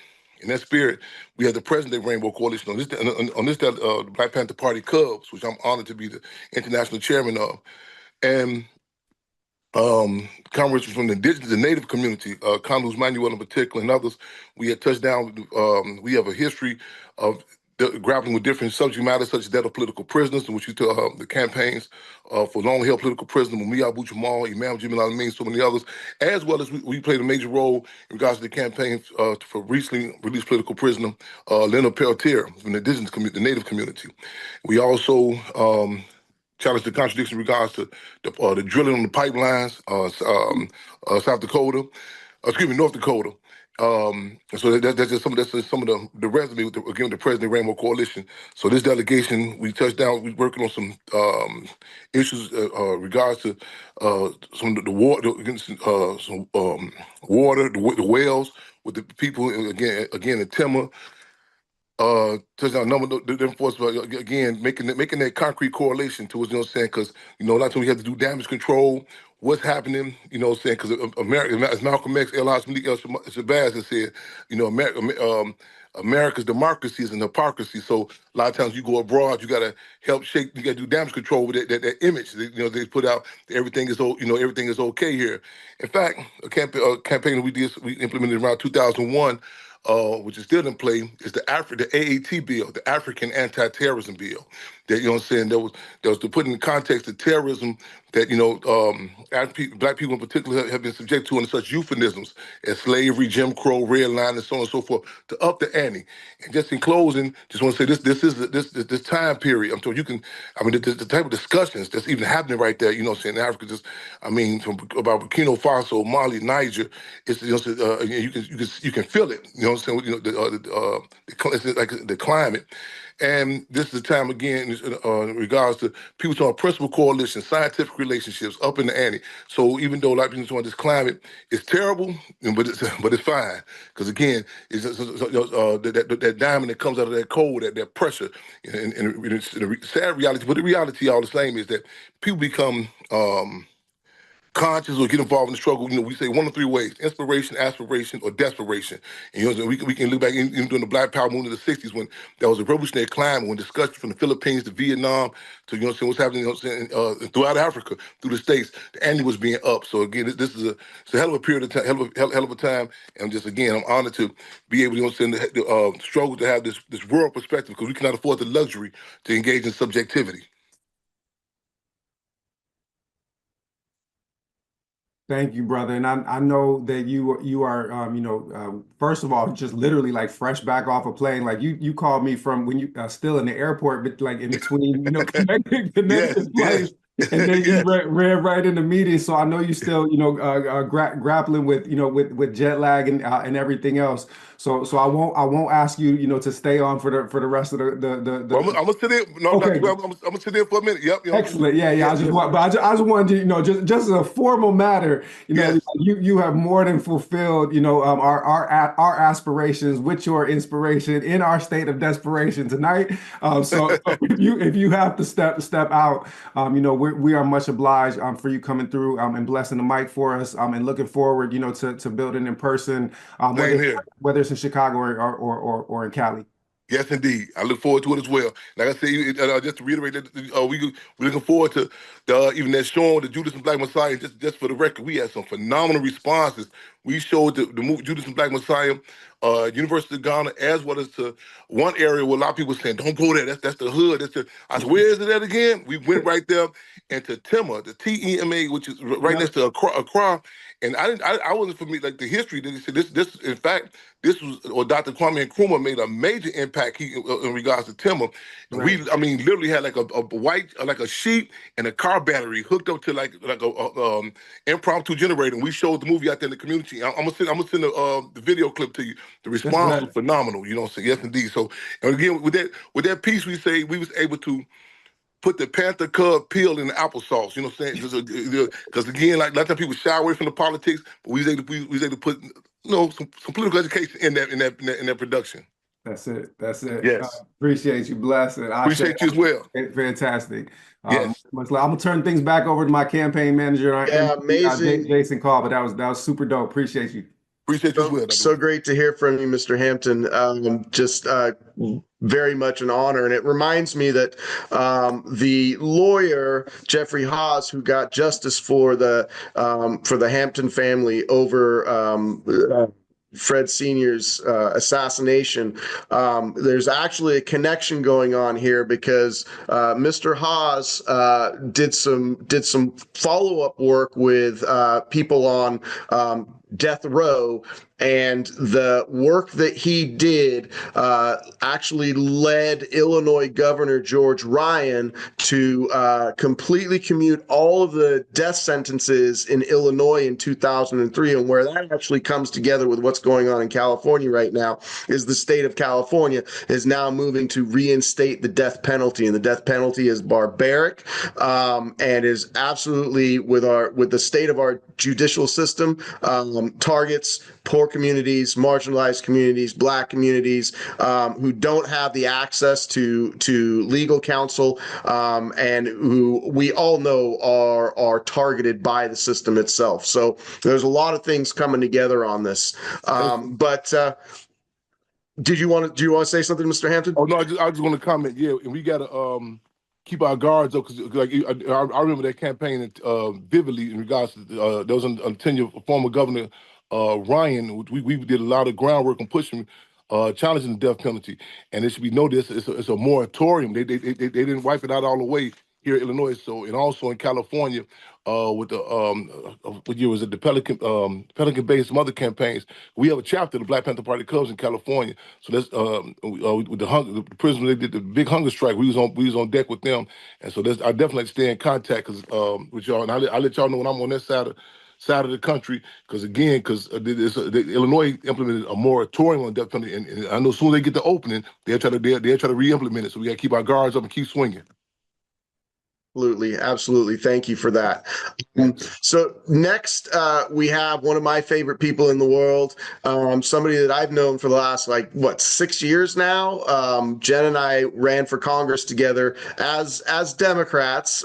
we have the present-day Rainbow Coalition. On this, the Black Panther Party Cubs, which I'm honored to be the international chairman of, and comrades from the indigenous and native community, Conus Manuel in particular, and others. We had touched down. We have a history of grappling with different subject matters, such as that of political prisoners, in which we took the campaigns for long-held political prisoners, Mumia Abu Jamal, Imam Jimmy Al-Amin, so many others, as well as we played a major role in regards to the campaign for recently released political prisoner Leonard Peltier from the indigenous community, the native community. We also challenged the contradiction in regards to the drilling on the pipelines, South Dakota, North Dakota. So that's just some of the resume with the President Rainbow Coalition. So this delegation, we touched down. We're working on some issues regards to some of the water, water, the wells with the people again in Timor. Touching on a number of different forces, but again, making that concrete correlation to what, because, a lot of times we have to do damage control, what's happening, because America, as Malcolm X, Elias Malik Shabazz has said, America's democracy is an hypocrisy. So a lot of times you go abroad, you got to help shape, you got to do damage control with that image. They put out that everything is okay here. In fact, a campaign that we implemented around 2001. Which is still in play, is the AAT bill, the African Anti-Terrorism Bill. That that was to put in context the terrorism that Black people in particular have been subject to, under such euphemisms as slavery, Jim Crow, redlining, and so on and so forth, to up the ante. And just in closing, just want to say this time period. I'm told the type of discussions that's even happening right there. In Africa, about Burkina Faso, Mali, Niger, it's you can feel it. It's like the climate. And this is the time again in regards to people talking principal coalition, scientific relationships, up in the ante. So even though a lot of people talking this climate is terrible, but it's fine, because again, it's that diamond that comes out of that coal, that pressure, and it's the sad reality. But the reality, all the same, is that people become conscious or get involved in the struggle. We say one of three ways: inspiration, aspiration, or desperation. And we can look back even during the Black Power movement of the '60s, when there was a revolutionary climate, when discussion from the Philippines to Vietnam to what's happening throughout Africa, through the states, the ante was being up. So again, this is it's a hell of a period of time, hell of a time. And just again, I'm honored to be able to struggle to have this world perspective, because we cannot afford the luxury to engage in subjectivity. Thank you, brother. And I know that you are, first of all, just literally like fresh back off a plane. Like you called me from when you still in the airport, but like in between, connecting flights. And then you ran right in the meeting. So I know you still, grappling with, with jet lag and everything else. So I won't ask you, to stay on for the rest of the. Well, I'm gonna sit there. No, okay. I'm gonna sit there for a minute. Yep. Excellent. Yeah. I just wanted to, just as a formal matter, you have more than fulfilled, our aspirations with your inspiration in our state of desperation tonight. So if you have to step out, we are much obliged for you coming through and blessing the mic for us, and looking forward, to building in person, whether it's in Chicago or in Cali. Yes, indeed. I look forward to it as well. Like I said, just to reiterate that we're looking forward to even that showing the Judas and Black Messiah. Just for the record, we had some phenomenal responses. We showed the movie Judas and Black Messiah University of Ghana, as well as to one area where a lot of people were saying, don't go there, that's the hood. I said, where is it at again? We went right there into Tema, the Tema, which is right next to Accra. And I wasn't familiar, like the history, this in fact, this was, or Dr. Kwame Nkrumah made a major impact in regards to Tema. And we, I mean, literally had like a white, like a sheep and a car battery hooked up to like a impromptu generator. And we showed the movie out there in the community. I'm gonna send the video clip to you. The response was phenomenal. You know what I'm saying? Yes, indeed. So, and again, with that piece, we say we was able to put the Panther Cub peel in the applesauce. You know what I'm saying? Because again, like a lot of people shy away from the politics, but we was able to put some political education in that production. That's it. That's it. Yes. Appreciate you. Bless it. Appreciate you as well. Fantastic. Yes. I'm gonna turn things back over to my campaign manager. Amazing. Jason Call, but that was super dope. Appreciate you. Appreciate you as well. So great to hear from you, Mr. Hampton. Just very much an honor. And it reminds me that the lawyer, Jeffrey Haas, who got justice for the Hampton family over Fred Sr.'s assassination, there's actually a connection going on here because Mr. Haas did some follow-up work with people on death row, and the work that he did actually led Illinois Governor George Ryan to completely commute all of the death sentences in Illinois in 2003. And where that actually comes together with what's going on in California right now is the state of California is now moving to reinstate the death penalty, and the death penalty is barbaric and is absolutely with the state of our judicial system targets poor communities, marginalized communities, Black communities who don't have the access to legal counsel and who we all know are targeted by the system itself. So there's a lot of things coming together on this. But do you want to say something, Mr. Hampton? Oh no, I just want to comment. Yeah, and we got to keep our guards up because, like, I remember that campaign vividly in regards to there was a tenure former governor Ryan. We did a lot of groundwork on pushing, challenging the death penalty, and it should be noted it's a moratorium. They didn't wipe it out all the way here in Illinois. So, and also in California, with the what year was it? The Pelican Bay, some other campaigns. We have a chapter, the Black Panther Party Cubs in California. So that's with the prisoners, they did the big hunger strike. We was on deck with them, and so I definitely stay in contact with y'all, and I let y'all know when I'm on that side of the country, because Illinois implemented a moratorium on death penalty, and I know as soon as they get the opening, they'll try to re-implement it. So we got to keep our guards up and keep swinging. Absolutely. Thank you for that. So next, we have one of my favorite people in the world, somebody that I've known for the last 6 years now. Jen and I ran for Congress together as Democrats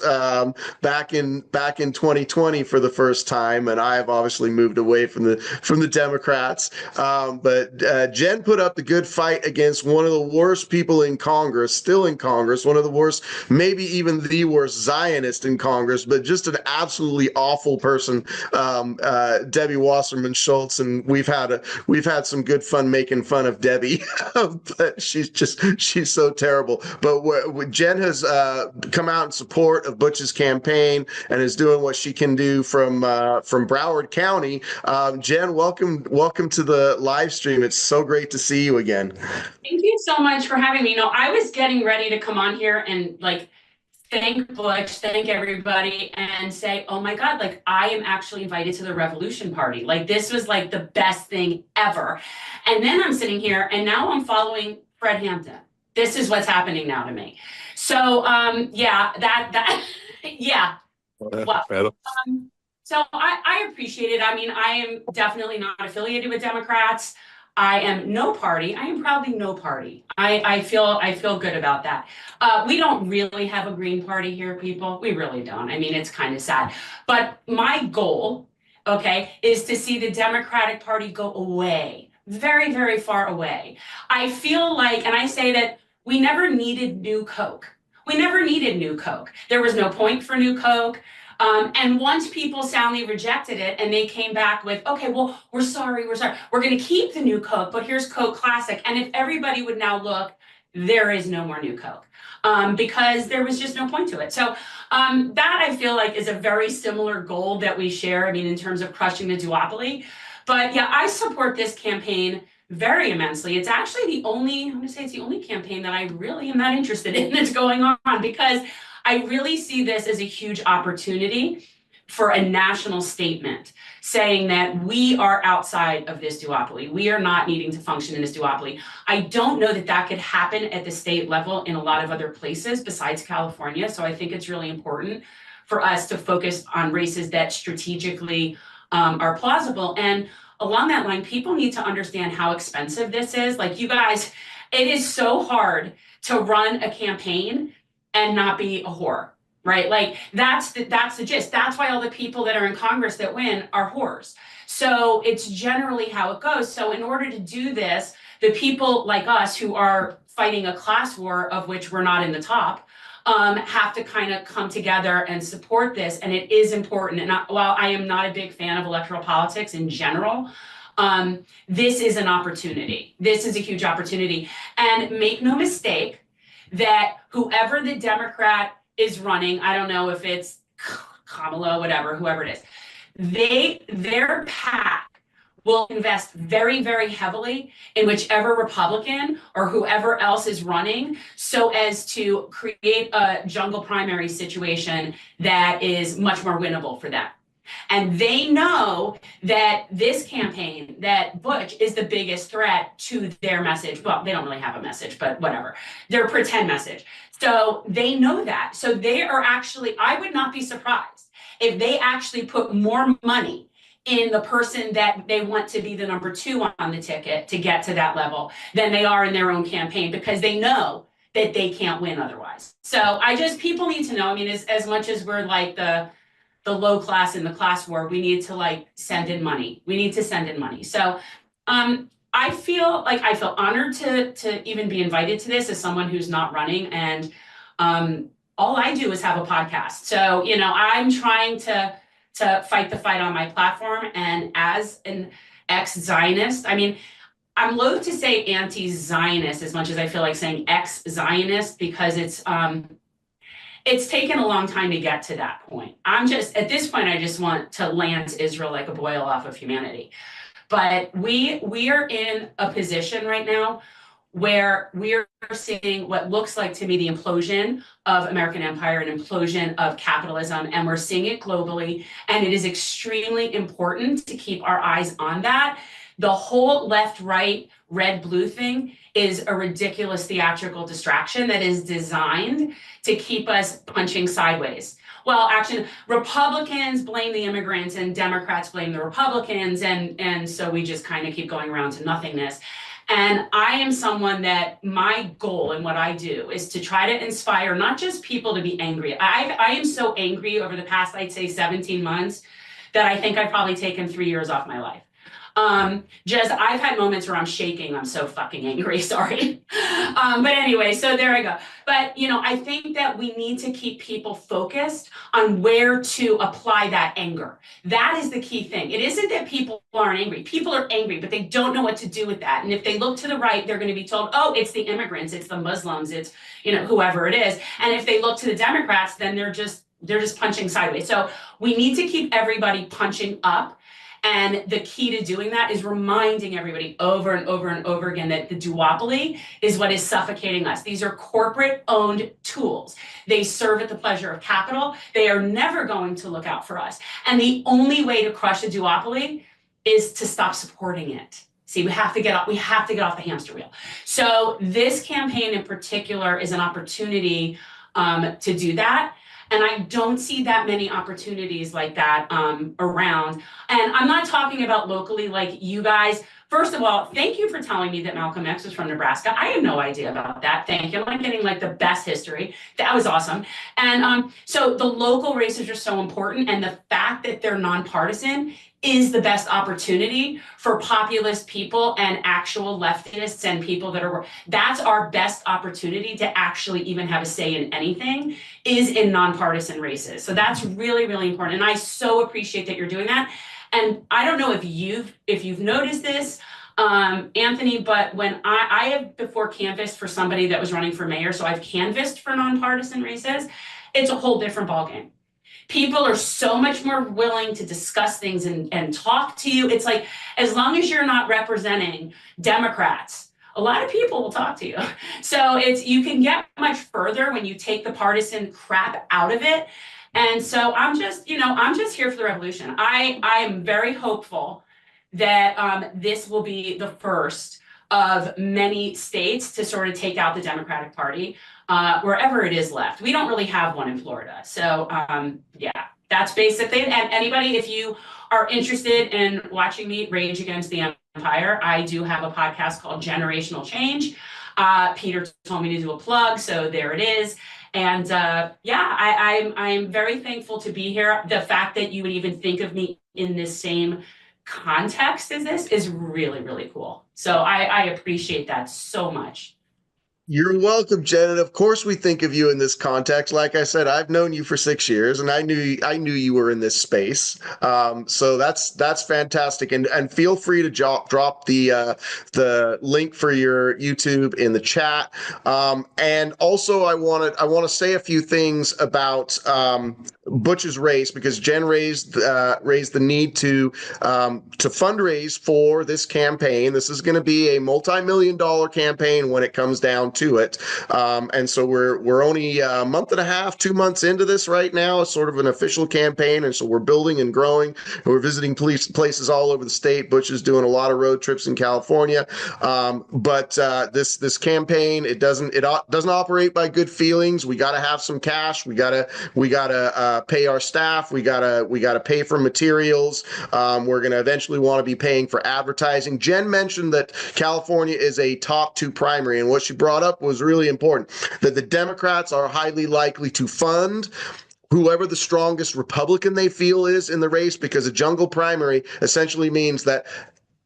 back in 2020 for the first time, and I have obviously moved away from the Democrats. But Jen put up the good fight against one of the worst people in Congress, still in Congress, one of the worst, maybe even the worst Zionist in Congress, but just an absolutely awful person, Debbie Wasserman Schultz, and we've had some good fun making fun of Debbie, but she's so terrible. But Jen has come out in support of Butch's campaign and is doing what she can do from Broward County. Jen, welcome to the live stream. It's so great to see you again. Thank you so much for having me. I was getting ready to come on here and thank Butch, thank everybody, and say, oh my God, I am actually invited to the Revolution Party. This was the best thing ever. And then I'm sitting here and now I'm following Fred Hampton. This is what's happening now to me. So yeah. Well, so I appreciate it. I mean, I am definitely not affiliated with Democrats. I am no party. I am proudly no party. I feel good about that. We don't really have a Green Party here, people. We really don't. I mean, it's kind of sad. But my goal, is to see the Democratic Party go away, very, very far away. I feel and I say that we never needed new Coke. We never needed new Coke. There was no point for new Coke. And once people soundly rejected it and they came back with, okay, well, we're sorry, we're going to keep the new Coke, but here's Coke Classic. And if everybody would now look, there is no more new Coke, because there was just no point to it. So that I feel like is a very similar goal that we share, I mean, in terms of crushing the duopoly. But yeah, I support this campaign very immensely. It's actually the only, I'm going to say it's the only campaign that I really am not interested in that's going on, because I really see this as a huge opportunity for a national statement saying that we are outside of this duopoly. We are not needing to function in this duopoly. I don't know that that could happen at the state level in a lot of other places besides California. So I think it's really important for us to focus on races that strategically are plausible. And along that line, people need to understand how expensive this is. Like, you guys, it is so hard to run a campaign and not be a whore, right? Like, that's the gist. That's why all the people that are in Congress that win are whores. So it's generally how it goes. So in order to do this, the people like us who are fighting a class war of which we're not in the top, have to kind of come together and support this. And it is important. And while I am not a big fan of electoral politics in general, this is an opportunity. This is a huge opportunity. And make no mistake that whoever the Democrat is running, I don't know if it's Kamala, whatever, whoever it is, their PAC will invest very, very heavily in whichever Republican or whoever else is running, so as to create a jungle primary situation that is much more winnable for them. And they know that this campaign, that Butch is the biggest threat to their message. Well, they don't really have a message, but whatever, their pretend message. So they know that. So they are actually, I would not be surprised if they actually put more money in the person that they want to be the number 2 on the ticket to get to that level than they are in their own campaign, because they know that they can't win otherwise. So people need to know, I mean, as much as we're like the low class in the class war, we need to like send in money. We need to send in money. So I feel honored to even be invited to this as someone who's not running. And all I do is have a podcast. So, you know, I'm trying to fight the fight on my platform. And as an ex-Zionist, I mean, I'm loath to say anti-Zionist as much as I feel like saying ex-Zionist, because it's taken a long time to get to that point. At this point, I just want to land Israel like a boil off of humanity. But we are in a position right now where we are seeing what looks like to me the implosion of American empire, an implosion of capitalism, and we're seeing it globally. And it is extremely important to keep our eyes on that. The whole left, right, red, blue thing is a ridiculous theatrical distraction that is designed to keep us punching sideways. Well, actually, Republicans blame the immigrants and Democrats blame the Republicans. And so we just kind of keep going around to nothingness. And I am someone that my goal and what I do is to try to inspire not just people to be angry. I am so angry over the past, I'd say 17 months, that I think I've probably taken 3 years off my life. I've had moments where I'm shaking. I'm so fucking angry, sorry. But anyway, so there I go. But, you know, I think that we need to keep people focused on where to apply that anger. That is the key thing. It isn't that people aren't angry. People are angry, but they don't know what to do with that. And if they look to the right, they're going to be told, oh, it's the immigrants, it's the Muslims, it's, you know, whoever it is. And if they look to the Democrats, then they're just punching sideways. So we need to keep everybody punching up. And the key to doing that is reminding everybody over and over and over again that the duopoly is what is suffocating us. These are corporate-owned tools. They serve at the pleasure of capital. They are never going to look out for us. And the only way to crush a duopoly is to stop supporting it. See, we have to get off the hamster wheel. So this campaign in particular is an opportunity to do that. And I don't see that many opportunities like that around. And I'm not talking about locally like you guys, First of all, thank you for telling me that Malcolm X was from Nebraska. I had no idea about that. Thank you. I'm getting like the best history. That was awesome. And so the local races are so important, and the fact that they're nonpartisan is the best opportunity for populist people and actual leftists and people that are, that's our best opportunity to actually even have a say in anything, is in nonpartisan races. So that's really, really important. And I so appreciate that you're doing that. And I don't know if you've noticed this, Anthony, but when I have before canvassed for somebody that was running for mayor, so I've canvassed for nonpartisan races, it's a whole different ballgame. People are so much more willing to discuss things and talk to you. It's like, as long as you're not representing Democrats, a lot of people will talk to you. So you can get much further when you take the partisan crap out of it. And so I'm just here for the revolution. I am very hopeful that this will be the first of many states to sort of take out the Democratic Party, wherever it is left. We don't really have one in Florida. So yeah, that's basically it. And anybody, if you are interested in watching me rage against the empire, I do have a podcast called Generational Change. Peter told me to do a plug, so there it is. And yeah, I'm very thankful to be here. The fact that you would even think of me in this same context as this is really, really cool. So I appreciate that so much. You're welcome, Jen. And of course, we think of you in this context. Like I said, I've known you for 6 years, and I knew you were in this space. So that's fantastic. And feel free to drop the link for your YouTube in the chat. And also, I want to say a few things about Butch's race, because Jen raised the need to fundraise for this campaign. This is going to be a multi-million-dollar campaign when it comes down to it. And so we're only a month and a half, 2 months into this right now. It's sort of an official campaign. And so we're building and growing. And we're visiting places all over the state. Butch is doing a lot of road trips in California. But this campaign, it doesn't operate by good feelings. We got to have some cash. We gotta pay our staff. We gotta pay for materials. We're gonna eventually want to be paying for advertising. Jen mentioned that California is a top 2 primary, and what she brought up was really important, that the Democrats are highly likely to fund whoever the strongest Republican they feel is in the race, because a jungle primary essentially means that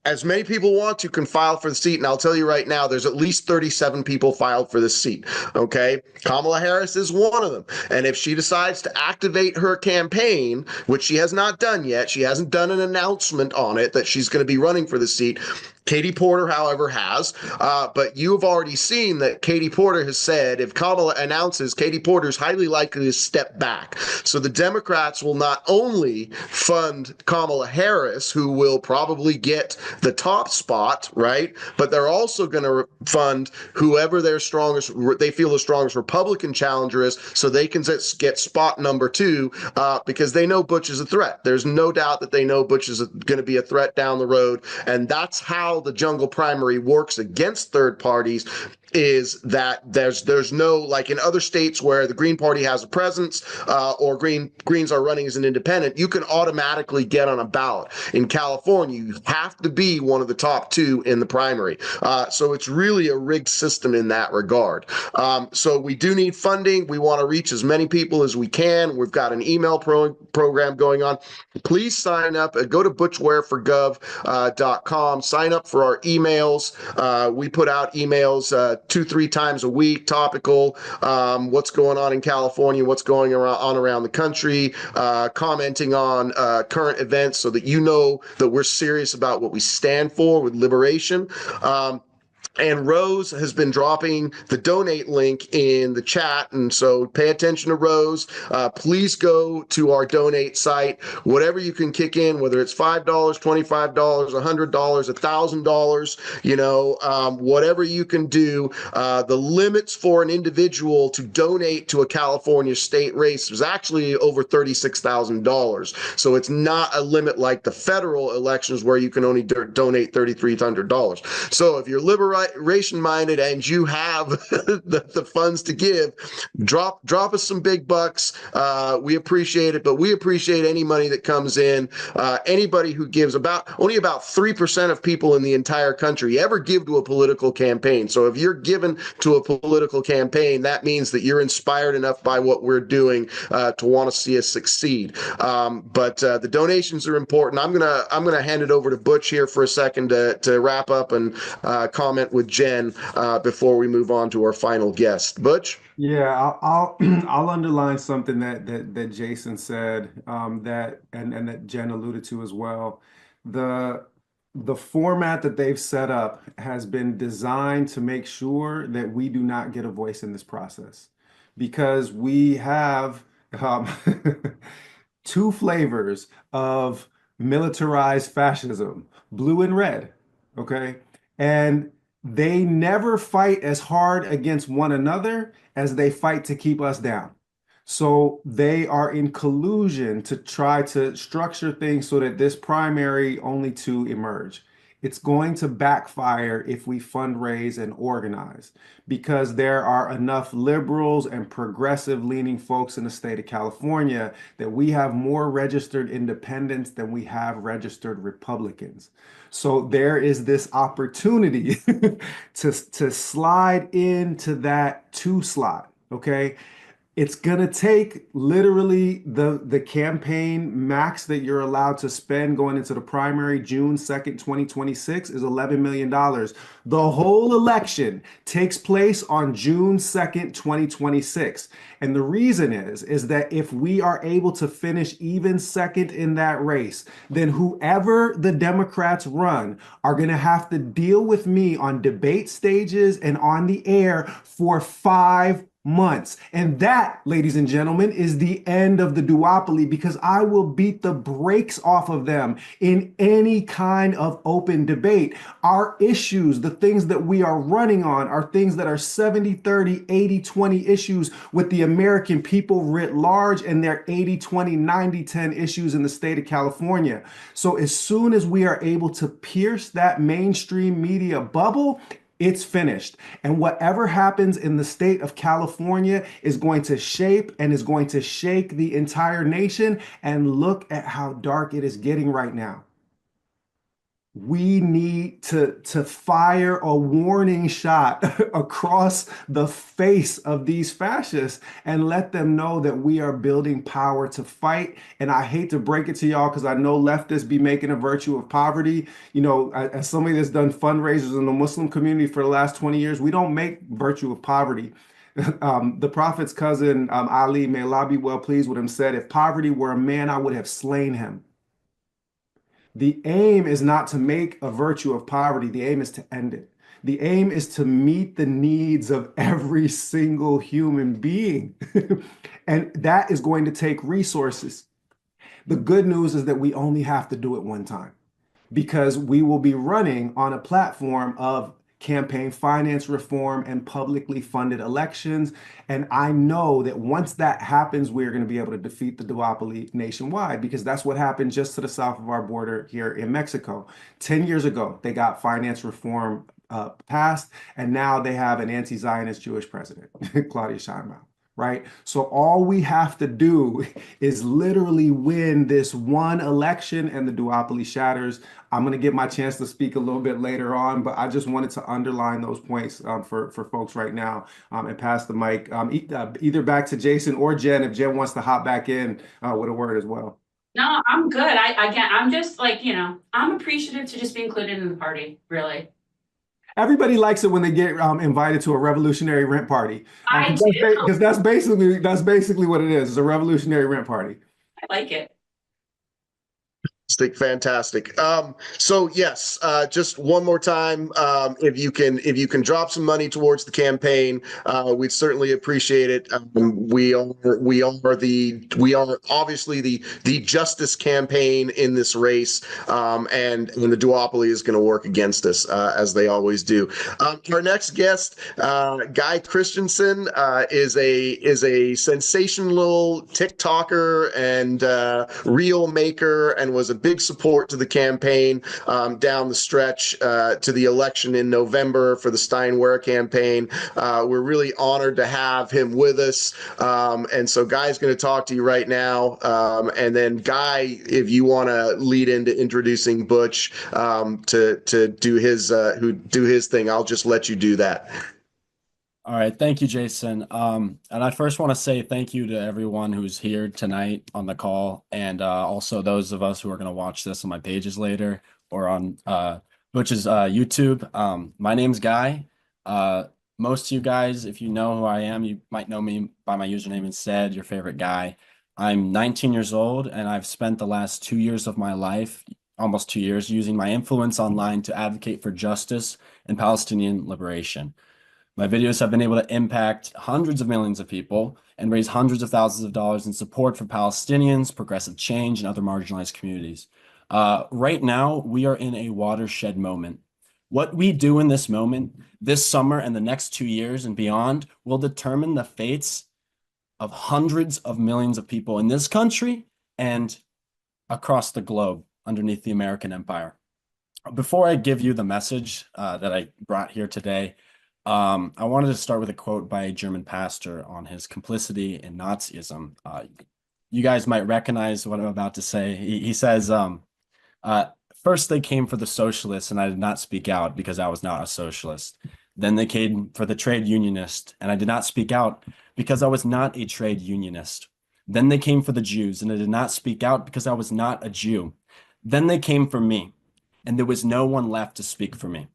as many people want to can file for the seat. And I'll tell you right now, there's at least 37 people filed for this seat. Okay. Kamala Harris is one of them. And if she decides to activate her campaign, which she has not done yet, she hasn't done an announcement on it that she's going to be running for the seat. Katie Porter, however, has. But you've already seen that Katie Porter has said if Kamala announces, Katie Porter is highly likely to step back. So the Democrats will not only fund Kamala Harris, who will probably get the top spot, right? But they're also going to fund whoever they feel the strongest Republican challenger is, so they can get spot number 2, because they know Butch is a threat. There's no doubt that they know Butch is going to be a threat down the road. And that's how the jungle primary works against third parties, is that there's no, like in other states where the Green Party has a presence, or Greens are running as an independent, you can automatically get on a ballot. In California, you have to be one of the top 2 in the primary. So it's really a rigged system in that regard. So we do need funding. We want to reach as many people as we can. We've got an email program going on. Please sign up. Go to butchwareforgov.com. Sign up for our emails. We put out emails 2-3 times a week, topical, what's going on in California, what's going on around the country, commenting on current events, so that you know that we're serious about what we stand for with liberation. And Rose has been dropping the donate link in the chat. And so pay attention to Rose. Please go to our donate site. Whatever you can kick in, whether it's $5, $25, $100, $1,000, whatever you can do. The limits for an individual to donate to a California state race is actually over $36,000. So it's not a limit like the federal elections where you can only donate $3,300. So if you're minded and you have the funds to give, drop us some big bucks. We appreciate it, but we appreciate any money that comes in. Anybody who gives, only about 3% of people in the entire country ever give to a political campaign. So if you're given to a political campaign, that means that you're inspired enough by what we're doing to want to see us succeed. But the donations are important. I'm gonna hand it over to Butch here for a second to wrap up and comment with Jen before we move on to our final guest. Butch? Yeah, I'll underline something that Jason said, that and that Jen alluded to as well. The format that they've set up has been designed to make sure that we do not get a voice in this process, because we have two flavors of militarized fascism, blue and red, okay? And they never fight as hard against one another as they fight to keep us down. So they are in collusion to try to structure things so that this primary only two emerge. It's going to backfire if we fundraise and organize, because there are enough liberals and progressive leaning folks in the state of California that we have more registered independents than we have registered Republicans. So there is this opportunity to slide into that two slot, okay? It's gonna take literally the campaign max that you're allowed to spend going into the primary June 2nd, 2026 is $11 million. The whole election takes place on June 2nd, 2026. And the reason is that if we are able to finish even second in that race, then whoever the Democrats run are gonna have to deal with me on debate stages and on the air for 5 months. And that, ladies and gentlemen, is the end of the duopoly, because I will beat the brakes off of them in any kind of open debate. Our issues, the things that we are running on, are things that are 70-30, 80-20 issues with the American people writ large, and they're 80-20, 90-10 issues in the state of California. So as soon as we are able to pierce that mainstream media bubble, it's finished. And whatever happens in the state of California is going to shape and is going to shake the entire nation. And look at how dark it is getting right now. We need to fire a warning shot across the face of these fascists and let them know that we are building power to fight. And I hate to break it to y'all, because I know leftists be making a virtue of poverty. You know, as somebody that's done fundraisers in the Muslim community for the last 20 years, we don't make virtue of poverty. The Prophet's cousin, Ali, may Allah be well pleased with him, said, if poverty were a man, I would have slain him. The aim is not to make a virtue of poverty. The aim is to end it. The aim is to meet the needs of every single human being. And that is going to take resources. The good news is that we only have to do it one time, because we will be running on a platform of campaign finance reform and publicly funded elections. And I know that once that happens, we're going to be able to defeat the duopoly nationwide, because that's what happened just to the south of our border here in Mexico. 10 years ago, they got finance reform passed, and now they have an anti-Zionist Jewish president, Claudia Sheinbaum. Right? So all we have to do is literally win this one election and the duopoly shatters. I'm going to get my chance to speak a little bit later on, but I just wanted to underline those points for folks right now, and pass the mic either back to Jason or Jen, if Jen wants to hop back in with a word as well. No, I'm good. I'm just like, I'm appreciative to just be included in the party, really. Everybody likes it when they get invited to a revolutionary rent party. I do. Because that's basically what it is. It's a revolutionary rent party. I like it. Fantastic. So yes, just one more time, if you can drop some money towards the campaign, we'd certainly appreciate it. We are obviously the justice campaign in this race, and the duopoly is going to work against us, as they always do. Our next guest, Guy Christensen, is a sensational TikToker and reel maker, and was a big support to the campaign down the stretch to the election in November for the Steinwehr campaign. We're really honored to have him with us. And so Guy's going to talk to you right now. And then Guy, if you want to lead into introducing Butch to do his thing, I'll just let you do that. All right, thank you, Jason. And I first want to say thank you to everyone who's here tonight on the call, and also those of us who are going to watch this on my pages later or on Butch's YouTube. My name's Guy. Most of you guys, if you know who I am, you might know me by my username instead, your favorite guy. I'm 19 years old, and I've spent the last 2 years of my life, almost 2 years, using my influence online to advocate for justice and Palestinian liberation. My videos have been able to impact hundreds of millions of people and raise hundreds of thousands of dollars in support for Palestinians, progressive change, and other marginalized communities. Right now, we are in a watershed moment. What we do in this moment, this summer and the next 2 years and beyond, will determine the fates of hundreds of millions of people in this country and across the globe underneath the American empire. Before I give you the message that I brought here today, I wanted to start with a quote by a German pastor on his complicity in Nazism. You guys might recognize what I'm about to say. He says, first they came for the socialists and I did not speak out because I was not a socialist. Then they came for the trade unionist and I did not speak out because I was not a trade unionist. Then they came for the Jews and I did not speak out because I was not a Jew. Then they came for me and there was no one left to speak for me.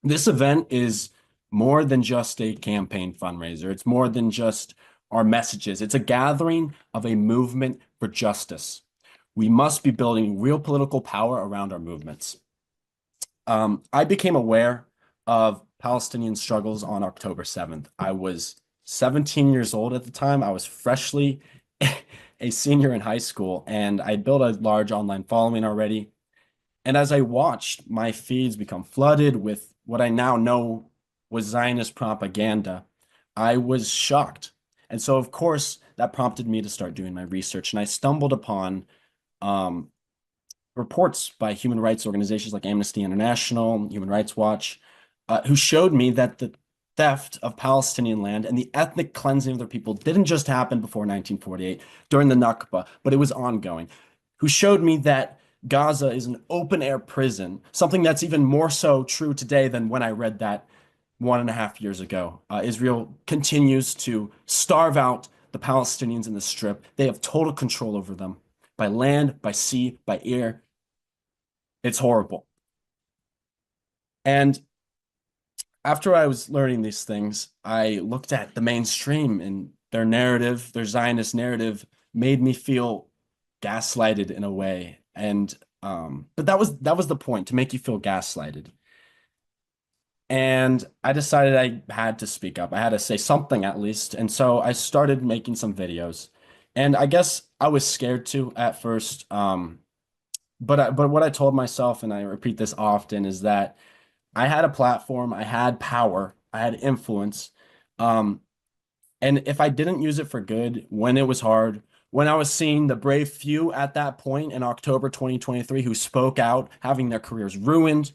This event is more than just a campaign fundraiser. It's more than just our messages. It's a gathering of a movement for justice. We must be building real political power around our movements. I became aware of Palestinian struggles on October 7th. I was 17 years old at the time. I was freshly a senior in high school, and I built a large online following already. And as I watched my feeds become flooded with what I now know was Zionist propaganda, I was shocked. And so, of course, that prompted me to start doing my research. And I stumbled upon reports by human rights organizations like Amnesty International, Human Rights Watch, who showed me that the theft of Palestinian land and the ethnic cleansing of their people didn't just happen before 1948 during the Nakba, but it was ongoing, who showed me that Gaza is an open-air prison, something that's even more so true today than when I read that 1.5 years ago. Israel continues to starve out the Palestinians in the Strip. They have total control over them by land, by sea, by air. It's horrible. And after I was learning these things, I looked at the mainstream, and their narrative, their Zionist narrative, made me feel gaslighted in a way. And but that was the point, to make you feel gaslighted. And I decided I had to speak up. I had to say something at least. And so I started making some videos. And I guess I was scared to at first. But what I told myself, and I repeat this often, is that I had a platform, I had power, I had influence. And if I didn't use it for good, when it was hard, when I was seeing the brave few at that point in October 2023 who spoke out, having their careers ruined,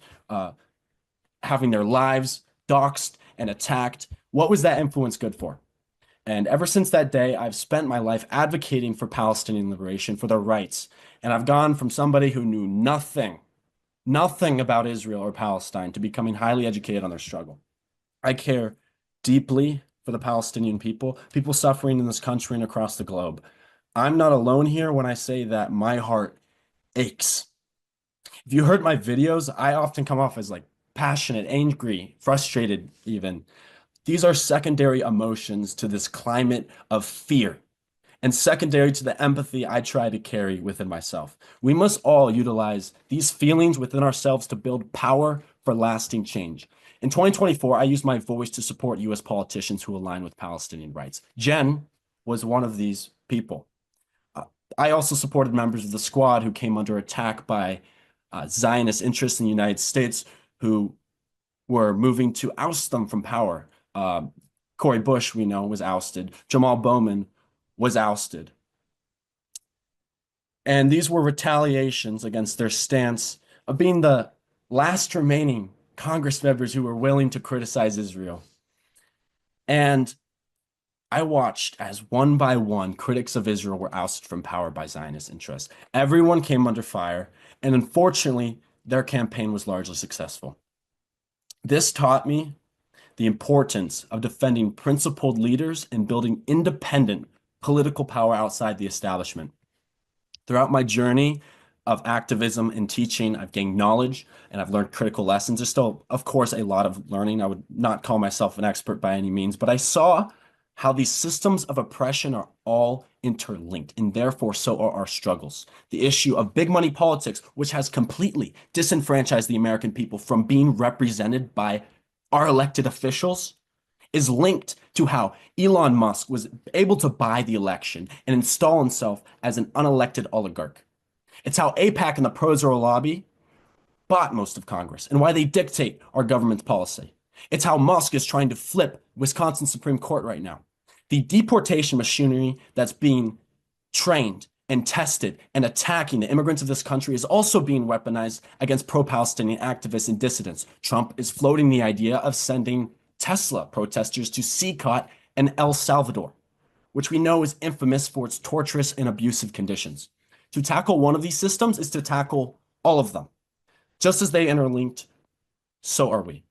having their lives doxxed and attacked, what was that influence good for? And ever since that day, I've spent my life advocating for Palestinian liberation, for their rights. And I've gone from somebody who knew nothing about Israel or Palestine to becoming highly educated on their struggle. I care deeply for the Palestinian people suffering in this country and across the globe. I'm not alone here when I say that my heart aches. If you heard my videos, I often come off as like passionate, angry, frustrated even. These are secondary emotions to this climate of fear, and secondary to the empathy I try to carry within myself. We must all utilize these feelings within ourselves to build power for lasting change. In 2024, I used my voice to support US politicians who align with Palestinian rights. Jen was one of these people. I also supported members of the squad who came under attack by Zionist interests in the United States who were moving to oust them from power. Cori Bush, we know, was ousted. Jamal Bowman was ousted. And these were retaliations against their stance of being the last remaining Congress members who were willing to criticize Israel. And I watched as one by one critics of Israel were ousted from power by Zionist interests. Everyone came under fire, and unfortunately, their campaign was largely successful. This taught me the importance of defending principled leaders and building independent political power outside the establishment. Throughout my journey of activism and teaching, I've gained knowledge and I've learned critical lessons. There's still, of course, a lot of learning. I would not call myself an expert by any means, but I saw how these systems of oppression are all interlinked, and therefore so are our struggles. The issue of big money politics, which has completely disenfranchised the American people from being represented by our elected officials, is linked to how Elon Musk was able to buy the election and install himself as an unelected oligarch. It's how AIPAC and the pro-Israel lobby bought most of Congress and why they dictate our government's policy. It's how Musk is trying to flip Wisconsin Supreme Court right now. The deportation machinery that's being trained and tested and attacking the immigrants of this country is also being weaponized against pro-Palestinian activists and dissidents. Trump is floating the idea of sending Tesla protesters to CCOT and El Salvador, which we know is infamous for its torturous and abusive conditions. To tackle one of these systems is to tackle all of them. Just as they interlinked, so are we.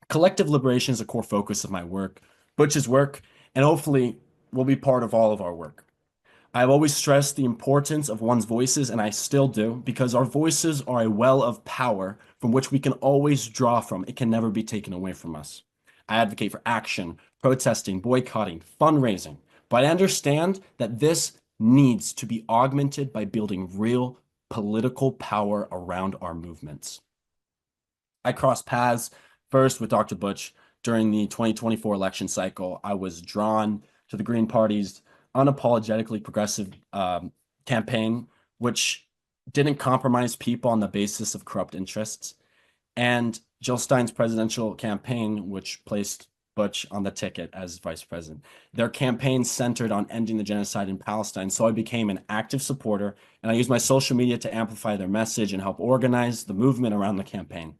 Collective liberation is a core focus of my work, Butch's work, and hopefully will be part of all of our work. I've always stressed the importance of one's voices, and I still do, because our voices are a well of power from which we can always draw from. It can never be taken away from us. I advocate for action, protesting, boycotting, fundraising, but I understand that this needs to be augmented by building real political power around our movements. I crossed paths first with Dr. Butch during the 2024 election cycle. I was drawn to the Green Party's unapologetically progressive campaign, which didn't compromise people on the basis of corrupt interests, and Jill Stein's presidential campaign, which placed Butch on the ticket as vice president. Their campaign centered on ending the genocide in Palestine, so I became an active supporter, and I used my social media to amplify their message and help organize the movement around the campaign.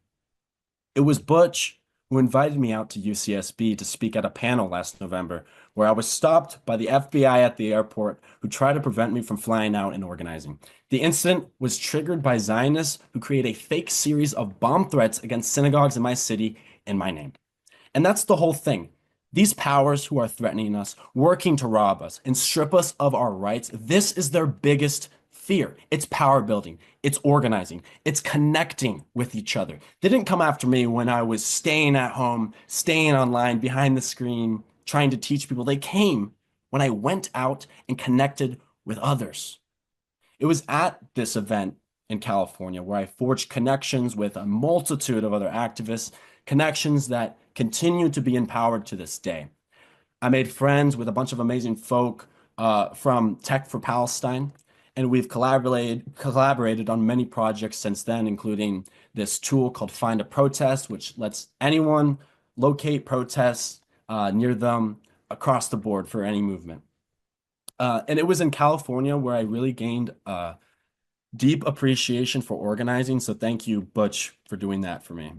It was Butch who invited me out to UCSB to speak at a panel last November, where I was stopped by the FBI at the airport who tried to prevent me from flying out and organizing. The incident was triggered by Zionists who created a fake series of bomb threats against synagogues in my city in my name. And that's the whole thing. These powers who are threatening us, working to rob us and strip us of our rights, this is their biggest fear. It's power building, it's organizing, it's connecting with each other. They didn't come after me when I was staying at home, staying online behind the screen, trying to teach people. They came when I went out and connected with others. It was at this event in California where I forged connections with a multitude of other activists, connections that continue to be empowered to this day. I made friends with a bunch of amazing folk from Tech for Palestine, and we've collaborated on many projects since then, including this tool called Find a Protest, which lets anyone locate protests near them across the board for any movement. And it was in California where I really gained a deep appreciation for organizing. So thank you, Butch, for doing that for me.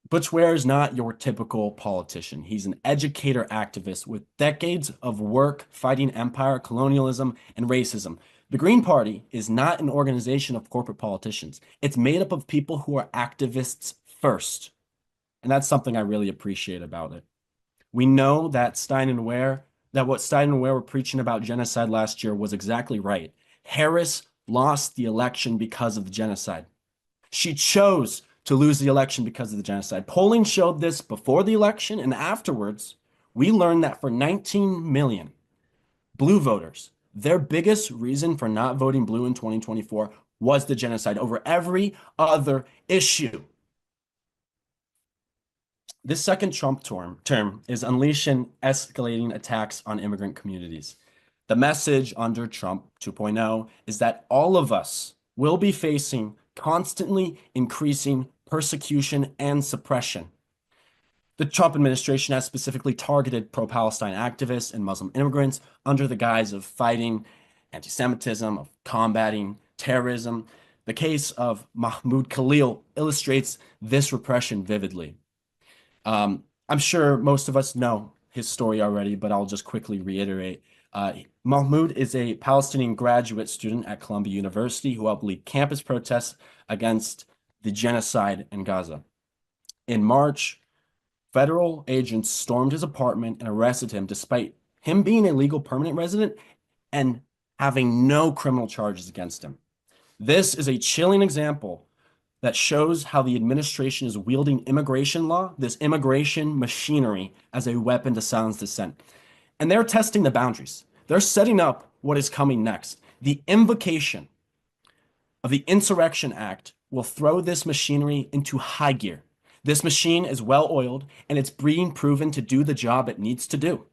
Butch Ware is not your typical politician. He's an educator activist with decades of work fighting empire, colonialism, and racism. The Green Party is not an organization of corporate politicians. It's made up of people who are activists first. And that's something I really appreciate about it. We know that what Stein and Ware were preaching about genocide last year was exactly right. Harris lost the election because of the genocide. She chose to lose the election because of the genocide. Polling showed this before the election, and afterwards, we learned that for 19 million blue voters, their biggest reason for not voting blue in 2024 was the genocide over every other issue. This second Trump term is unleashing escalating attacks on immigrant communities. The message under Trump 2.0 is that all of us will be facing constantly increasing persecution and suppression. The Trump administration has specifically targeted pro-Palestine activists and Muslim immigrants under the guise of fighting anti-Semitism, of combating terrorism. The case of Mahmoud Khalil illustrates this repression vividly. I'm sure most of us know his story already, but I'll just quickly reiterate. Mahmoud is a Palestinian graduate student at Columbia University who helped lead campus protests against the genocide in Gaza. In March, federal agents stormed his apartment and arrested him despite him being a legal permanent resident and having no criminal charges against him. This is a chilling example that shows how the administration is wielding immigration law, this immigration machinery, as a weapon to silence dissent. And they're testing the boundaries. They're setting up what is coming next. The invocation of the Insurrection Act will throw this machinery into high gear. This machine is well-oiled, and it's being proven to do the job it needs to do.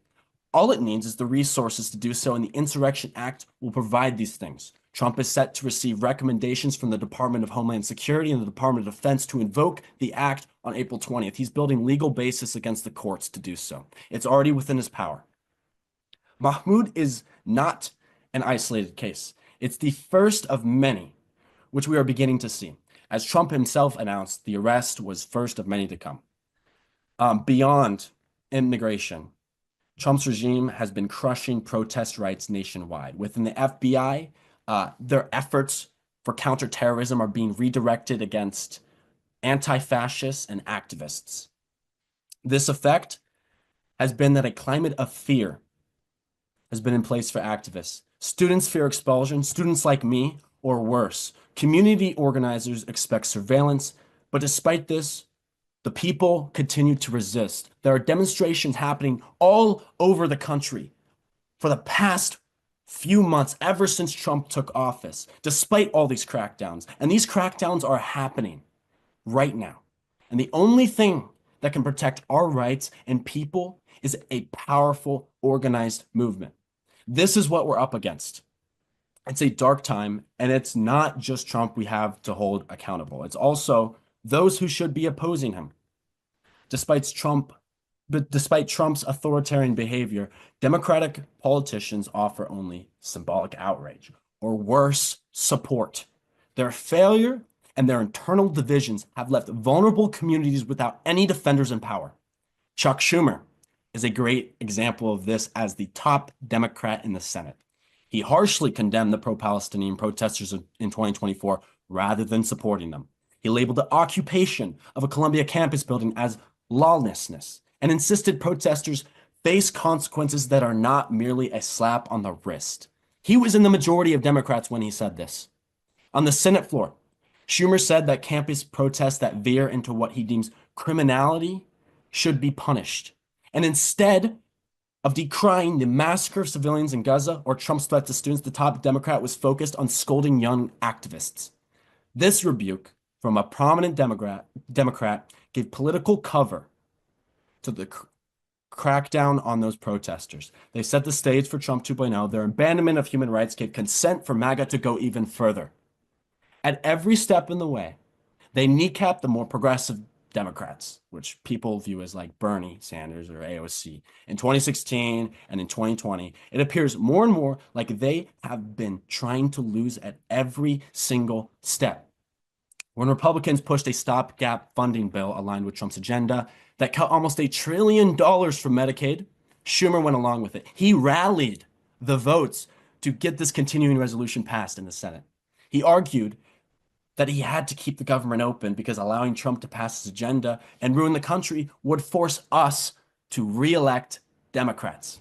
All it needs is the resources to do so, and the Insurrection Act will provide these things. Trump is set to receive recommendations from the Department of Homeland Security and the Department of Defense to invoke the act on April 20th. He's building legal basis against the courts to do so. It's already within his power. Mahmoud is not an isolated case. It's the first of many, which we are beginning to see. As Trump himself announced, the arrest was first of many to come. Beyond immigration, Trump's regime has been crushing protest rights nationwide. Within the FBI, their efforts for counterterrorism are being redirected against anti-fascists and activists. This effect has been that a climate of fear has been in place for activists. Students fear expulsion, students like me, or worse. Community organizers expect surveillance, but despite this, the people continue to resist. There are demonstrations happening all over the country for the past few months, ever since Trump took office, despite all these crackdowns. And these crackdowns are happening right now. And the only thing that can protect our rights and people is a powerful, organized movement. This is what we're up against. It's a dark time, and it's not just Trump we have to hold accountable. It's also those who should be opposing him. Despite Trump's authoritarian behavior, Democratic politicians offer only symbolic outrage, or worse, support. Their failure and their internal divisions have left vulnerable communities without any defenders in power. Chuck Schumer is a great example of this as the top Democrat in the Senate. He harshly condemned the pro-Palestinian protesters in 2024 rather than supporting them. He labeled the occupation of a Columbia campus building as lawlessness and insisted protesters face consequences that are not merely a slap on the wrist. He was in the majority of Democrats when he said this. On the Senate floor, Schumer said that campus protests that veer into what he deems criminality should be punished. And instead of decrying the massacre of civilians in Gaza or Trump's threat to students, the top Democrat was focused on scolding young activists. This rebuke from a prominent Democrat gave political cover to the crackdown on those protesters. They set the stage for Trump 2.0. Their abandonment of human rights gave consent for MAGA to go even further. At every step in the way, they kneecapped the more progressive Democrats, which people view as like Bernie Sanders or AOC. In 2016 and in 2020, it appears more and more like they have been trying to lose at every single step. When Republicans pushed a stopgap funding bill aligned with Trump's agenda that cut almost $1 trillion from Medicaid, Schumer went along with it. He rallied the votes to get this continuing resolution passed in the Senate. He argued that he had to keep the government open because allowing Trump to pass his agenda and ruin the country would force us to re-elect Democrats.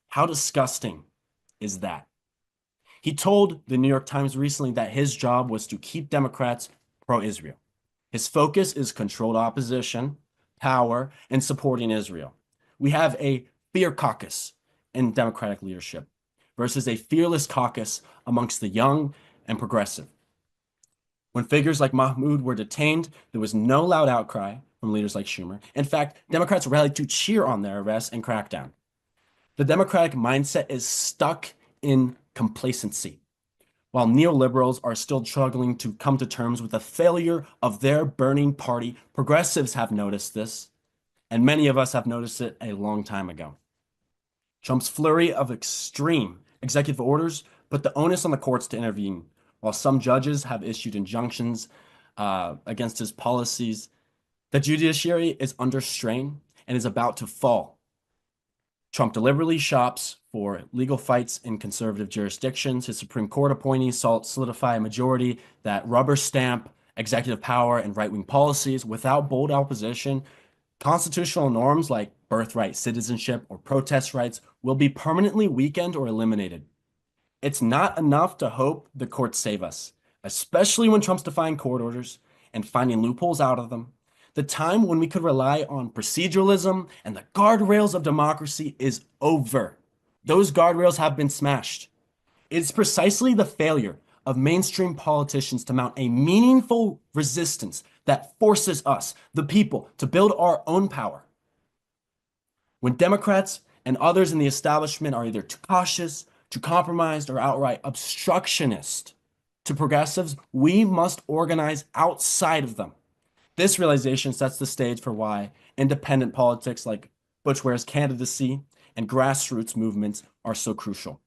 How disgusting is that? He told the New York Times recently that his job was to keep Democrats pro-Israel. His focus is controlled opposition, power, and supporting Israel. We have a fear caucus in Democratic leadership versus a fearless caucus amongst the young and progressive. When figures like Mahmoud were detained, there was no loud outcry from leaders like Schumer. In fact, Democrats rallied to cheer on their arrests and crackdown. The Democratic mindset is stuck in complacency, while neoliberals are still struggling to come to terms with the failure of their burning party. Progressives have noticed this, and many of us have noticed it a long time ago. Trump's flurry of extreme executive orders put the onus on the courts to intervene. While some judges have issued injunctions against his policies, the judiciary is under strain and is about to fall. Trump deliberately shops for legal fights in conservative jurisdictions. His Supreme Court appointees solidify a majority that rubber stamp executive power and right-wing policies without bold opposition. Constitutional norms like birthright citizenship or protest rights will be permanently weakened or eliminated. It's not enough to hope the courts save us, especially when Trump's defying court orders and finding loopholes out of them. The time when we could rely on proceduralism and the guardrails of democracy is over. Those guardrails have been smashed. It's precisely the failure of mainstream politicians to mount a meaningful resistance that forces us, the people, to build our own power. When Democrats and others in the establishment are either too cautious, too compromised, or outright obstructionist to progressives, we must organize outside of them. This realization sets the stage for why independent politics like Butch Ware's candidacy and grassroots movements are so crucial.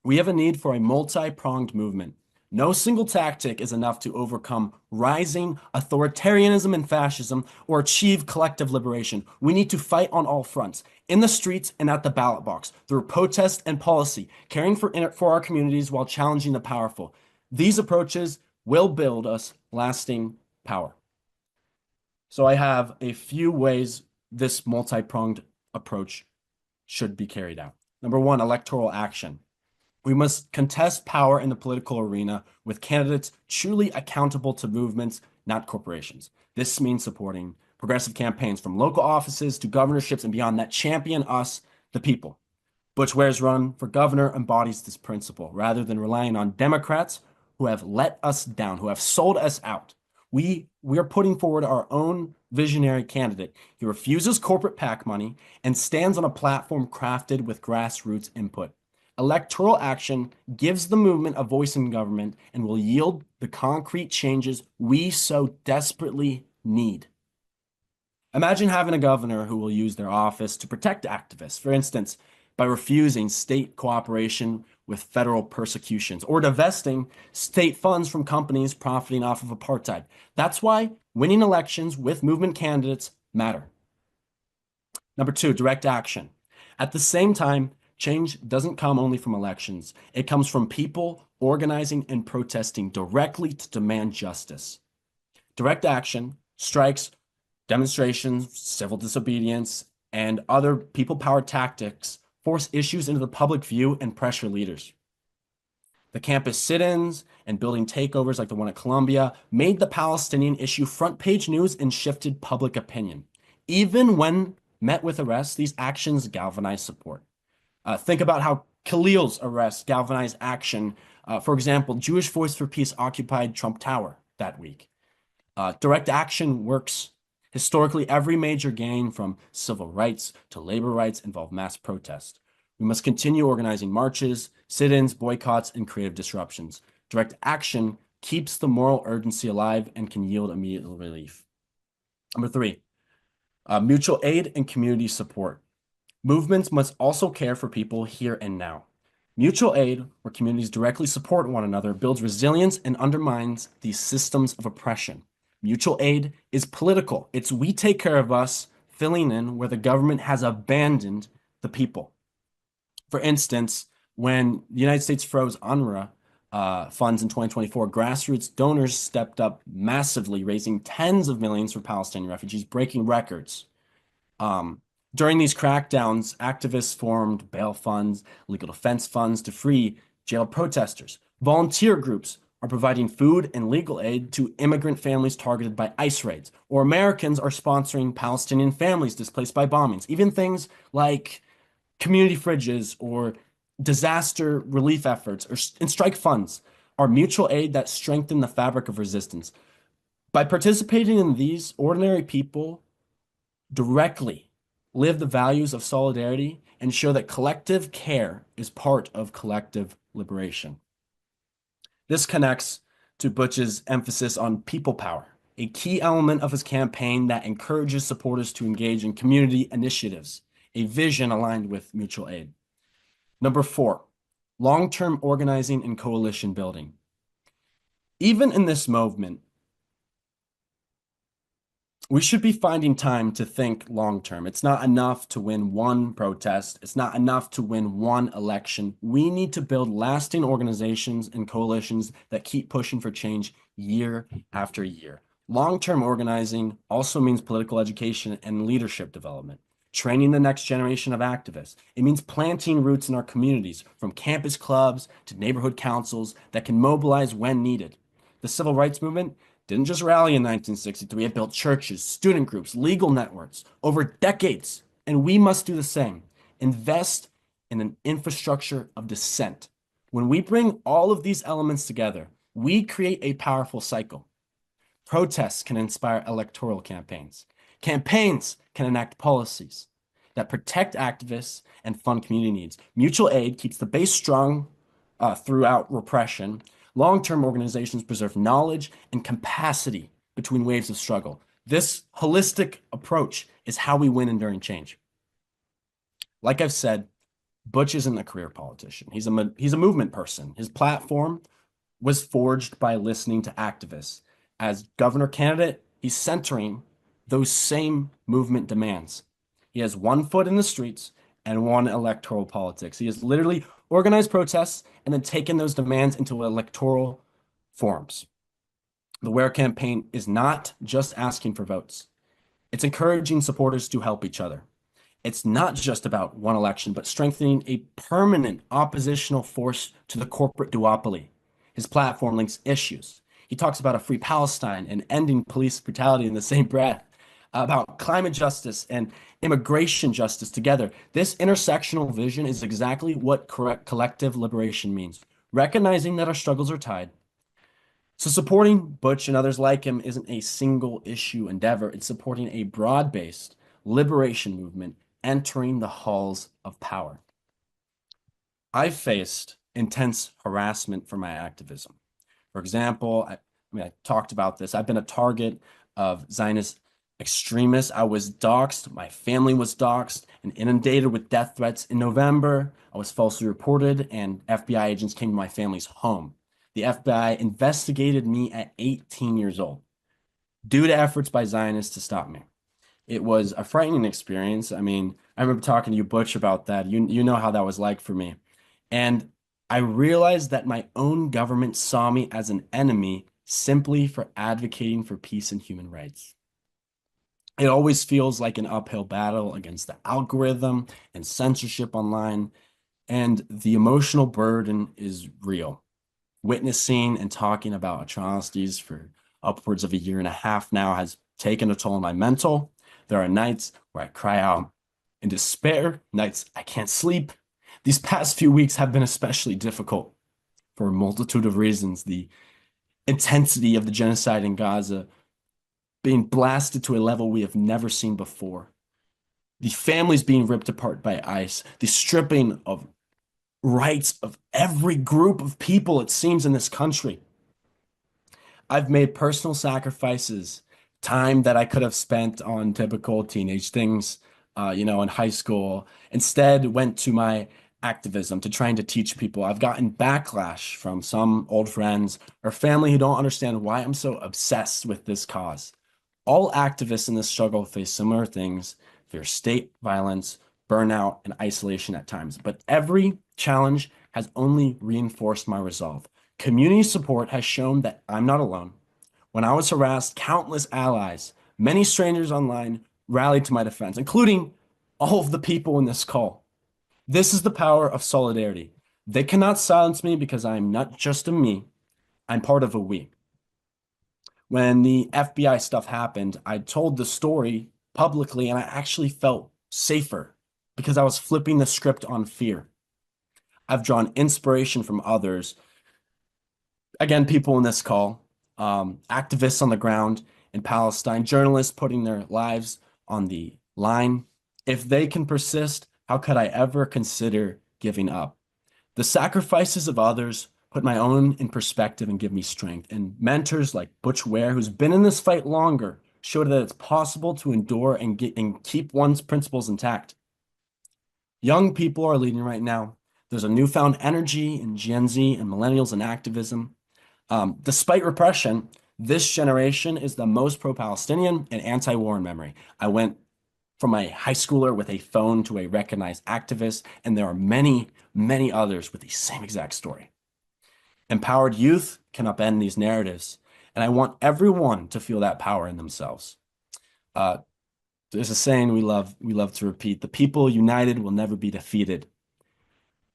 We have a need for a multi-pronged movement. No single tactic is enough to overcome rising authoritarianism and fascism or achieve collective liberation. We need to fight on all fronts, in the streets and at the ballot box, through protest and policy, caring for our communities while challenging the powerful. These approaches will build us lasting power. So I have a few ways this multi-pronged approach should be carried out. Number one, electoral action. We must contest power in the political arena with candidates truly accountable to movements, not corporations. This means supporting progressive campaigns from local offices to governorships and beyond that champion us, the people. Butch Ware's run for governor embodies this principle. Rather than relying on Democrats who have let us down, who have sold us out, we are putting forward our own visionary candidate. He refuses corporate PAC money and stands on a platform crafted with grassroots input. Electoral action gives the movement a voice in government and will yield the concrete changes we so desperately need. Imagine having a governor who will use their office to protect activists, for instance, by refusing state cooperation with federal persecutions or divesting state funds from companies profiting off of apartheid. That's why winning elections with movement candidates matter. Number two, direct action. At the same time, change doesn't come only from elections. It comes from people organizing and protesting directly to demand justice. Direct action, strikes, demonstrations, civil disobedience, and other people-powered tactics force issues into the public view and pressure leaders. The campus sit-ins and building takeovers like the one at Columbia made the Palestinian issue front-page news and shifted public opinion. Even when met with arrests, these actions galvanized support. Think about how Khalil's arrest galvanized action. For example, Jewish Voice for Peace occupied Trump Tower that week. Direct action works. Historically, every major gain from civil rights to labor rights involved mass protest. We must continue organizing marches, sit-ins, boycotts, and creative disruptions. Direct action keeps the moral urgency alive and can yield immediate relief. Number three, mutual aid and community support. Movements must also care for people here and now. Mutual aid, where communities directly support one another, builds resilience and undermines these systems of oppression. Mutual aid is political. It's we take care of us, filling in where the government has abandoned the people. For instance, when the United States froze UNRWA funds in 2024, grassroots donors stepped up massively, raising tens of millions for Palestinian refugees, breaking records. During these crackdowns, activists formed bail funds, legal defense funds to free jailed protesters. Volunteer groups are providing food and legal aid to immigrant families targeted by ICE raids, or Americans are sponsoring Palestinian families displaced by bombings. Even things like community fridges or disaster relief efforts and strike funds are mutual aid that strengthen the fabric of resistance. By participating in these, ordinary people directly live the values of solidarity and show that collective care is part of collective liberation. This connects to Butch's emphasis on people power, a key element of his campaign that encourages supporters to engage in community initiatives, a vision aligned with mutual aid. Number four, long-term organizing and coalition building. Even in this movement, we should be finding time to think long-term. It's not enough to win one protest. It's not enough to win one election. We need to build lasting organizations and coalitions that keep pushing for change year after year. Long-term organizing also means political education and leadership development, training the next generation of activists. It means planting roots in our communities, from campus clubs to neighborhood councils that can mobilize when needed. The civil rights movement didn't just rally in 1963, it built churches, student groups, legal networks over decades. And we must do the same. Invest in an infrastructure of dissent. When we bring all of these elements together, we create a powerful cycle. Protests can inspire electoral campaigns. Campaigns can enact policies that protect activists and fund community needs. Mutual aid keeps the base strong throughout repression. Long-term organizations preserve knowledge and capacity between waves of struggle. This holistic approach is how we win enduring change. Like I've said, Butch isn't a career politician. He's a movement person. His platform was forged by listening to activists. As governor candidate, he's centering those same movement demands. He has one foot in the streets and one electoral politics. He has literally organized protests and then taken those demands into electoral forms. The Ware campaign is not just asking for votes. It's encouraging supporters to help each other. It's not just about one election, but strengthening a permanent oppositional force to the corporate duopoly. His platform links issues. He talks about a free Palestine and ending police brutality in the same breath, about climate justice and immigration justice together. This intersectional vision is exactly what collective liberation means, recognizing that our struggles are tied. So supporting Butch and others like him isn't a single issue endeavor. It's supporting a broad-based liberation movement entering the halls of power. I've faced intense harassment for my activism. For example, I talked about this. I've been a target of Zionist extremists. I was doxxed. My family was doxxed and inundated with death threats. In November, I was falsely reported, and FBI agents came to my family's home. The FBI investigated me at 18 years old due to efforts by Zionists to stop me. It was a frightening experience. I mean, I remember talking to you, Butch, about that. You know how that was like for me. And I realized that my own government saw me as an enemy simply for advocating for peace and human rights. It always feels like an uphill battle against the algorithm and censorship online, and the emotional burden is real. Witnessing and talking about atrocities for upwards of a year and a half now has taken a toll on my mental. There are nights where I cry out in despair, nights I can't sleep. These past few weeks have been especially difficult for a multitude of reasons. The intensity of the genocide in Gaza being blasted to a level we have never seen before. The families being ripped apart by ICE, the stripping of rights of every group of people, it seems, in this country. I've made personal sacrifices, time that I could have spent on typical teenage things, in high school, instead went to my activism, to trying to teach people. I've gotten backlash from some old friends or family who don't understand why I'm so obsessed with this cause. All activists in this struggle face similar things: fear state violence, burnout, and isolation at times. But every challenge has only reinforced my resolve. Community support has shown that I'm not alone. When I was harassed, countless allies, many strangers online, rallied to my defense, including all of the people in this call. This is the power of solidarity. They cannot silence me because I am not just a me, I'm part of a we. When the FBI stuff happened, I told the story publicly, and I actually felt safer because I was flipping the script on fear. I've drawn inspiration from others. Again, people in this call, activists on the ground in Palestine, journalists putting their lives on the line. If they can persist, how could I ever consider giving up? The sacrifices of others put my own in perspective and give me strength. And mentors like Butch Ware, who's been in this fight longer, showed that it's possible to endure and keep one's principles intact. Young people are leading right now. There's a newfound energy in Gen Z and millennials in activism. Despite repression, this generation is the most pro-Palestinian and anti-war in memory. I went from a high schooler with a phone to a recognized activist, and there are many, many others with the same exact story. Empowered youth can upend these narratives, and I want everyone to feel that power in themselves. There's a saying we love to repeat: the people united will never be defeated.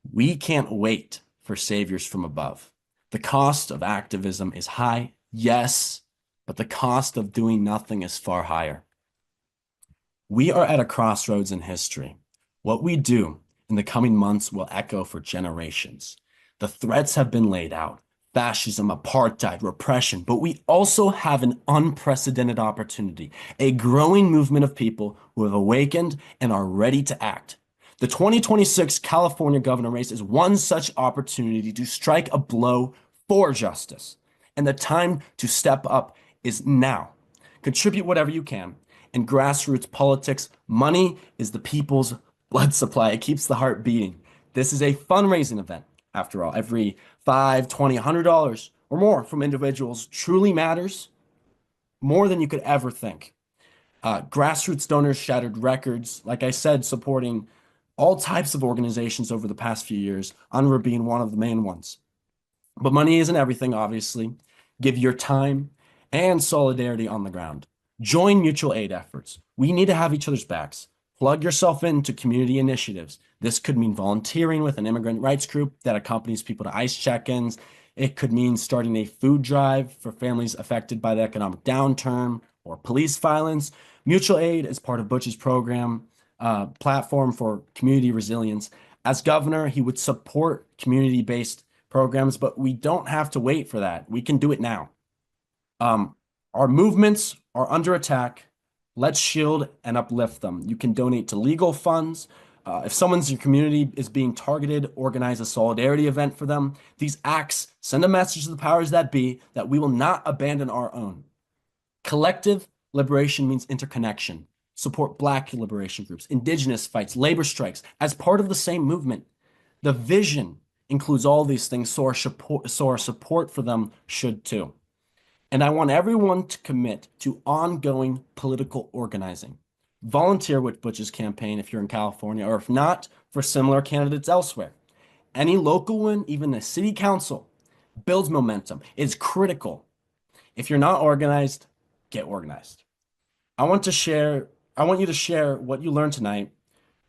We can't wait for saviors from above. The cost of activism is high, yes, but the cost of doing nothing is far higher. We are at a crossroads in history. What we do in the coming months will echo for generations. The threats have been laid out: fascism, apartheid, repression, but we also have an unprecedented opportunity, a growing movement of people who have awakened and are ready to act. The 2026 California governor race is one such opportunity to strike a blow for justice. And the time to step up is now. Contribute whatever you can. In grassroots politics, money is the people's blood supply. It keeps the heart beating. This is a fundraising event. After all, every $5, $20, $100 or more from individuals truly matters, more than you could ever think. Grassroots donors shattered records, like I said, supporting all types of organizations over the past few years, UNRWA being one of the main ones. But money isn't everything, obviously. Give your time and solidarity on the ground. Join mutual aid efforts. We need to have each other's backs. Plug yourself into community initiatives. This could mean volunteering with an immigrant rights group that accompanies people to ICE check-ins. It could mean starting a food drive for families affected by the economic downturn or police violence. Mutual aid is part of Butch's program, platform for community resilience. As governor, he would support community-based programs, but we don't have to wait for that. We can do it now. Our movements are under attack. Let's shield and uplift them. You can donate to legal funds. If someone's in your community is being targeted, organize a solidarity event for them. These acts send a message to the powers that be that we will not abandon our own. Collective liberation means interconnection. Support Black liberation groups, indigenous fights, labor strikes as part of the same movement. The vision includes all these things, so our support for them should too. And I want everyone to commit to ongoing political organizing. Volunteer with Butch's campaign if you're in California, or if not, for similar candidates elsewhere. Any local win, even a city council, builds momentum. It's critical. If you're not organized, get organized. I want you to share what you learned tonight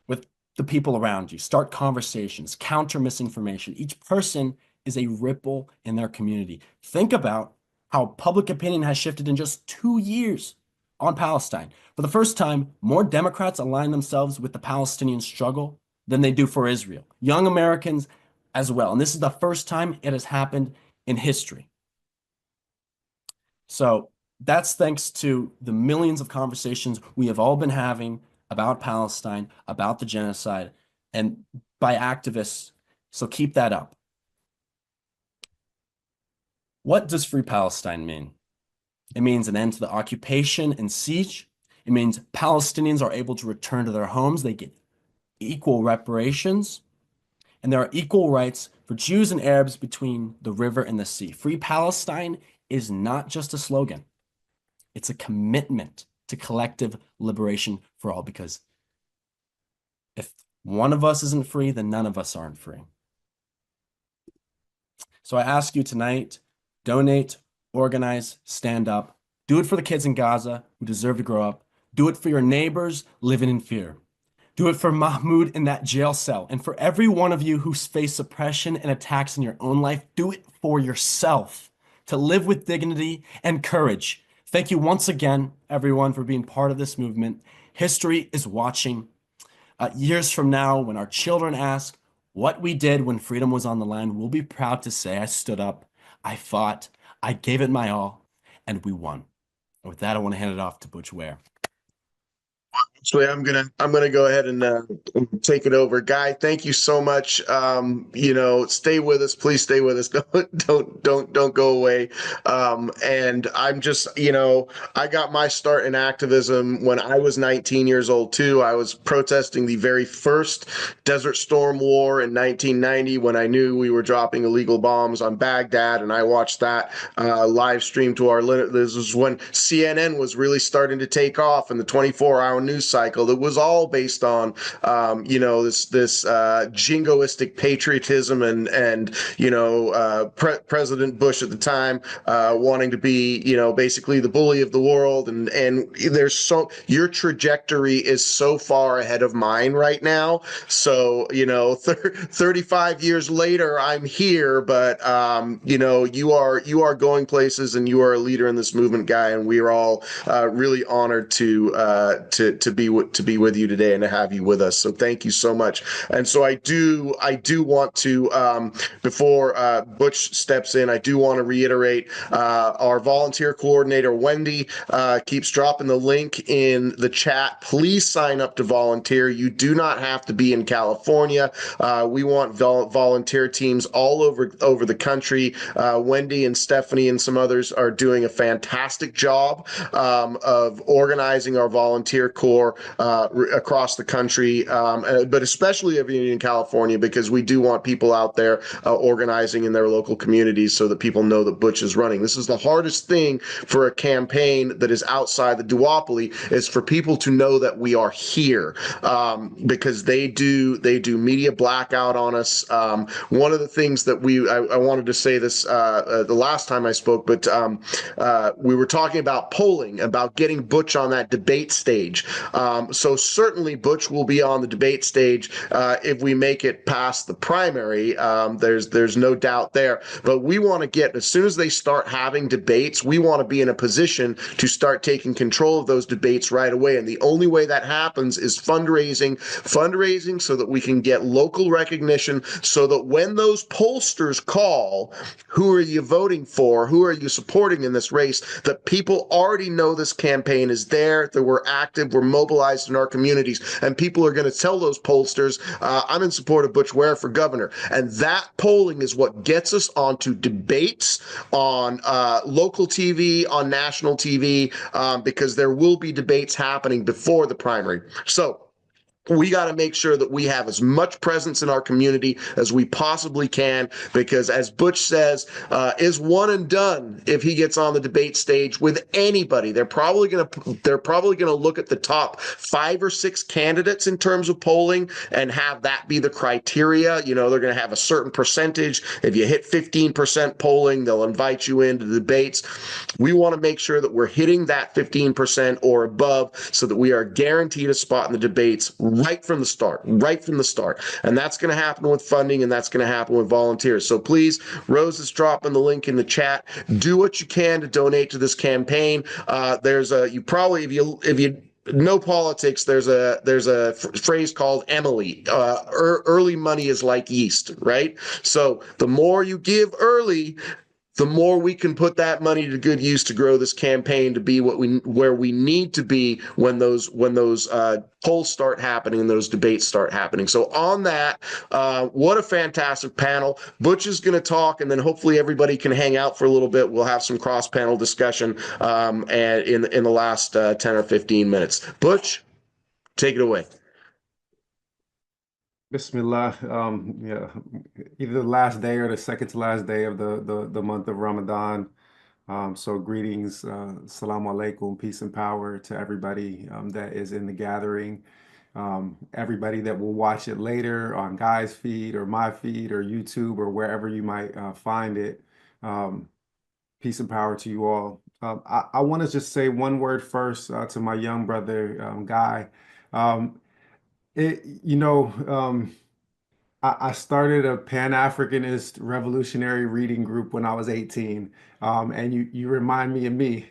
with the people around you. Start conversations, counter misinformation. Each person is a ripple in their community. Think about how public opinion has shifted in just 2 years on Palestine. For the first time, more Democrats align themselves with the Palestinian struggle than they do for Israel. Young Americans as well. And this is the first time it has happened in history. So that's thanks to the millions of conversations we have all been having about Palestine, about the genocide, and by activists. So keep that up. What does Free Palestine mean? It means an end to the occupation and siege. It means Palestinians are able to return to their homes. They get equal reparations. And there are equal rights for Jews and Arabs between the river and the sea. Free Palestine is not just a slogan. It's a commitment to collective liberation for all, because if one of us isn't free, then none of us aren't free. So I ask you tonight, donate, organize, stand up. Do it for the kids in Gaza who deserve to grow up. Do it for your neighbors living in fear. Do it for Mahmoud in that jail cell. And for every one of you who's faced suppression and attacks in your own life, do it for yourself, to live with dignity and courage. Thank you once again, everyone, for being part of this movement. History is watching. Years from now, when our children ask what we did when freedom was on the line, we'll be proud to say, I stood up, I fought, I gave it my all, and we won. And with that, I want to hand it off to Butch Ware. Actually, I'm gonna go ahead and take it over. Guy, thank you so much. Stay with us, please stay with us. Don't go away. And I'm just, I got my start in activism when I was 19 years old too. I was protesting the very first Desert Storm War in 1990 when I knew we were dropping illegal bombs on Baghdad, and I watched that live stream to our. This was when CNN was really starting to take off in the 24-hour news cycle that was all based on this jingoistic patriotism and President Bush at the time wanting to be basically the bully of the world, and your trajectory is so far ahead of mine right now. So 35 years later I'm here, but you are going places, and you are a leader in this movement, Guy, and we are all really honored to be with you today and to have you with us. So thank you so much. And so I do want to before Butch steps in, I do want to reiterate our volunteer coordinator Wendy keeps dropping the link in the chat. Please sign up to volunteer. You do not have to be in California. We want volunteer teams all over the country. Wendy and Stephanie and some others are doing a fantastic job of organizing our volunteer corps across the country, but especially in California, because we do want people out there organizing in their local communities so that people know that Butch is running. This is the hardest thing for a campaign that is outside the duopoly, is for people to know that we are here, because they do media blackout on us. One of the things that I wanted to say this the last time I spoke, but we were talking about polling, about getting Butch on that debate stage. So certainly Butch will be on the debate stage if we make it past the primary. There's no doubt there. But we want to get, as soon as they start having debates, we want to be in a position to start taking control of those debates right away. And the only way that happens is fundraising so that we can get local recognition, so that when those pollsters call, who are you voting for? Who are you supporting in this race? That people already know this campaign is there, that we're active, we're mobilized in our communities, and people are going to tell those pollsters, I'm in support of Butch Ware for governor. And that polling is what gets us onto debates on local TV, on national TV, because there will be debates happening before the primary. So we got to make sure that we have as much presence in our community as we possibly can, because as Butch says, is one and done if he gets on the debate stage with anybody. They're probably going to look at the top 5 or 6 candidates in terms of polling and have that be the criteria. They're going to have a certain percentage. If you hit 15% polling, they'll invite you into the debates. We want to make sure that we're hitting that 15% or above, so that we are guaranteed a spot in the debates right from the start. And that's going to happen with funding, and that's going to happen with volunteers. So please, Rose is dropping the link in the chat. Do what you can to donate to this campaign. If you know politics, there's a phrase called Emily. Early money is like yeast, right? So the more you give early, the more we can put that money to good use to grow this campaign to be where we need to be when those polls start happening and those debates start happening. So on that, what a fantastic panel. Butch is going to talk, and then hopefully everybody can hang out for a little bit. We'll have some cross-panel discussion and in the last 10 or 15 minutes. Butch, take it away. Bismillah. Yeah, either the last day or the second to last day of the month of Ramadan. So greetings, assalamu alaikum, peace and power to everybody that is in the gathering. Everybody that will watch it later on Guy's feed or my feed or YouTube or wherever you might find it. Peace and power to you all. I want to just say one word first to my young brother, Guy. I started a Pan-Africanist revolutionary reading group when I was 18. And you remind me of me,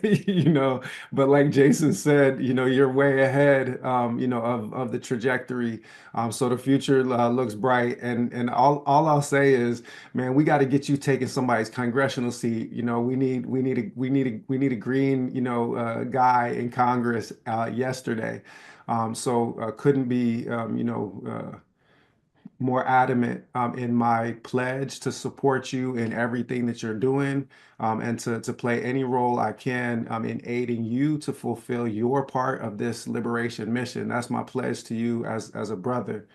you know, but like Jason said, you know, you're way ahead, you know, of the trajectory. So the future looks bright. And all I'll say is, man, we got to get you taking somebody's congressional seat. You know, we need a green, you know, guy in Congress yesterday. So couldn't be, you know, more adamant in my pledge to support you in everything that you're doing, and to play any role I can in aiding you to fulfill your part of this liberation mission. That's my pledge to you as a brother.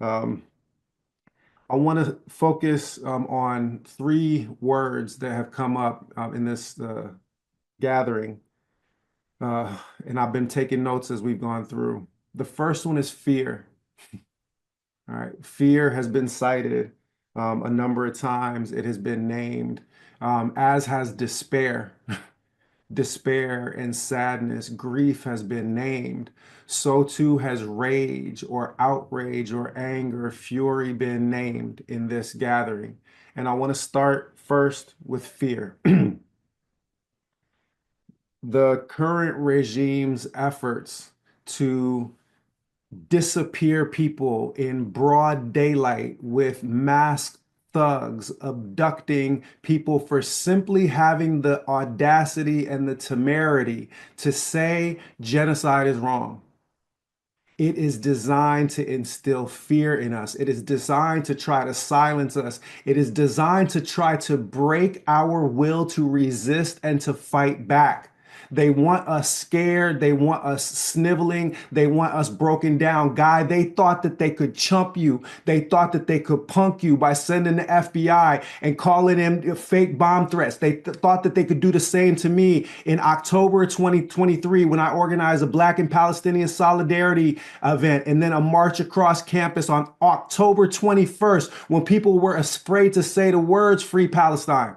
Um, I want to focus on three words that have come up in this gathering, and I've been taking notes as we've gone through. The first one is fear. All right, fear has been cited a number of times. It has been named, as has despair. Despair and sadness, grief has been named. So too has rage or outrage or anger, fury been named in this gathering. And I want to start first with fear. The current regime's efforts to disappear people in broad daylight with masked thugs abducting people for simply having the audacity and the temerity to say genocide is wrong. It is designed to instill fear in us. It is designed to try to silence us. It is designed to try to break our will to resist and to fight back. They want us scared. They want us sniveling. They want us broken down. Guy, they thought that they could chump you. They thought that they could punk you by sending the FBI and calling in fake bomb threats. They thought that they could do the same to me in October 2023 when I organized a Black and Palestinian solidarity event and then a march across campus on October 21st when people were afraid to say the words Free Palestine.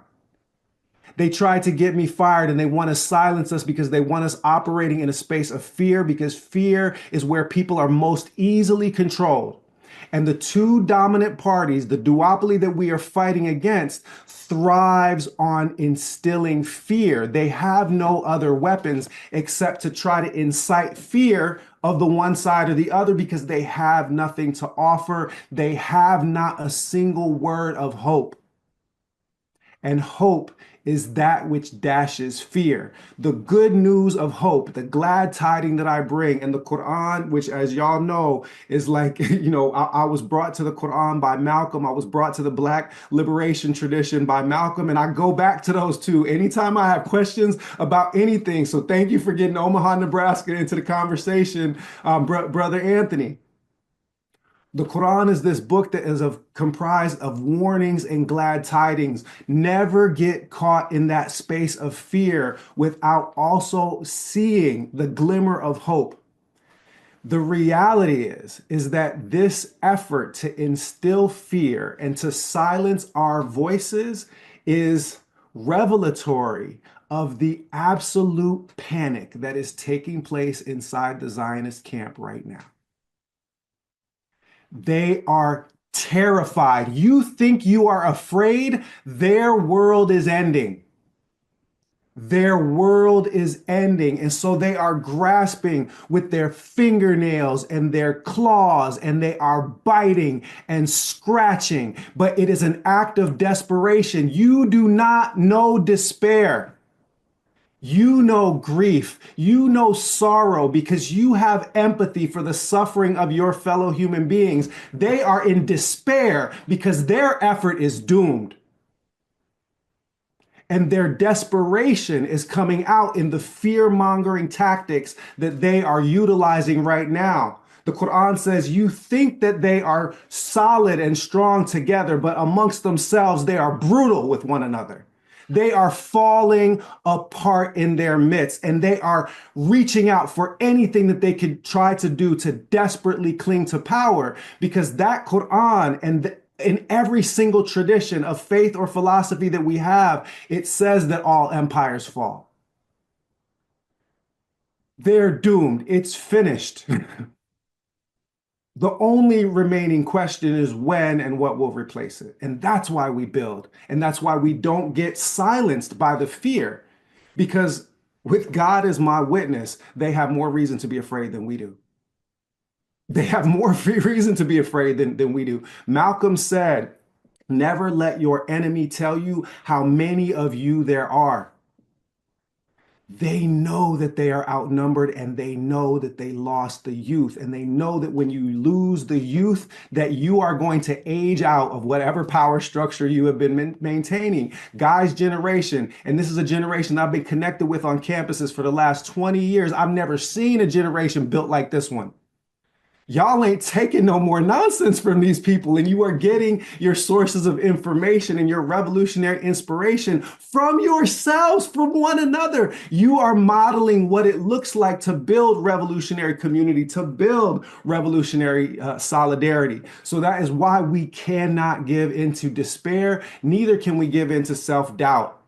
They tried to get me fired and they want to silence us because they want us operating in a space of fear, because fear is where people are most easily controlled. And the two dominant parties, the duopoly that we are fighting against, thrives on instilling fear. They have no other weapons except to try to incite fear of the one side or the other because they have nothing to offer. They have not a single word of hope. And hope is that which dashes fear. The good news of hope, the glad tiding that I bring, and the Quran, which, as y'all know, is like, you know, I was brought to the Quran by Malcolm. I was brought to the Black liberation tradition by Malcolm, and I go back to those two anytime I have questions about anything. So thank you for getting Omaha, Nebraska into the conversation, Brother Anthony. The Quran is this book that is comprised of warnings and glad tidings. Never get caught in that space of fear without also seeing the glimmer of hope. The reality is that this effort to instill fear and to silence our voices is revelatory of the absolute panic that is taking place inside the Zionist camp right now. They are terrified. You think you are afraid? Their world is ending. Their world is ending. And so they are grasping with their fingernails and their claws, and they are biting and scratching. But it is an act of desperation. You do not know despair. You know grief, you know sorrow because you have empathy for the suffering of your fellow human beings. They are in despair because their effort is doomed. And their desperation is coming out in the fear-mongering tactics that they are utilizing right now. The Quran says you think that they are solid and strong together, but amongst themselves, they are brutal with one another. They are falling apart in their midst, and they are reaching out for anything that they could try to do to desperately cling to power, because that Quran and in every single tradition of faith or philosophy that we have, it says that all empires fall. They're doomed. It's finished. The only remaining question is when and what will replace it. And that's why we build. And that's why we don't get silenced by the fear. Because with God as my witness, they have more reason to be afraid than we do. They have more reason to be afraid than we do. Malcolm said, never let your enemy tell you how many of you there are. They know that they are outnumbered, and they know that they lost the youth, and they know that when you lose the youth, that you are going to age out of whatever power structure you have been maintaining. Guy's generation, and this is a generation I've been connected with on campuses for the last 20 years. I've never seen a generation built like this one. Y'all ain't taking no more nonsense from these people, and you are getting your sources of information and your revolutionary inspiration from yourselves, from one another. You are modeling what it looks like to build revolutionary community, to build revolutionary solidarity. So that is why we cannot give into despair, neither can we give into self-doubt.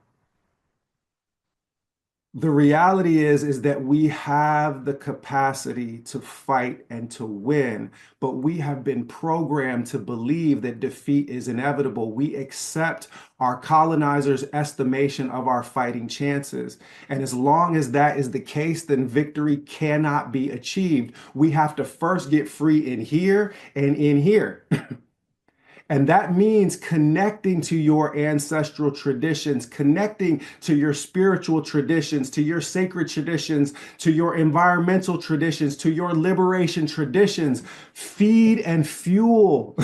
The reality is that we have the capacity to fight and to win, but we have been programmed to believe that defeat is inevitable. We accept our colonizers' estimation of our fighting chances. And as long as that is the case, then victory cannot be achieved. We have to first get free in here and in here. And that means connecting to your ancestral traditions, connecting to your spiritual traditions, to your sacred traditions, to your environmental traditions, to your liberation traditions. Feed and fuel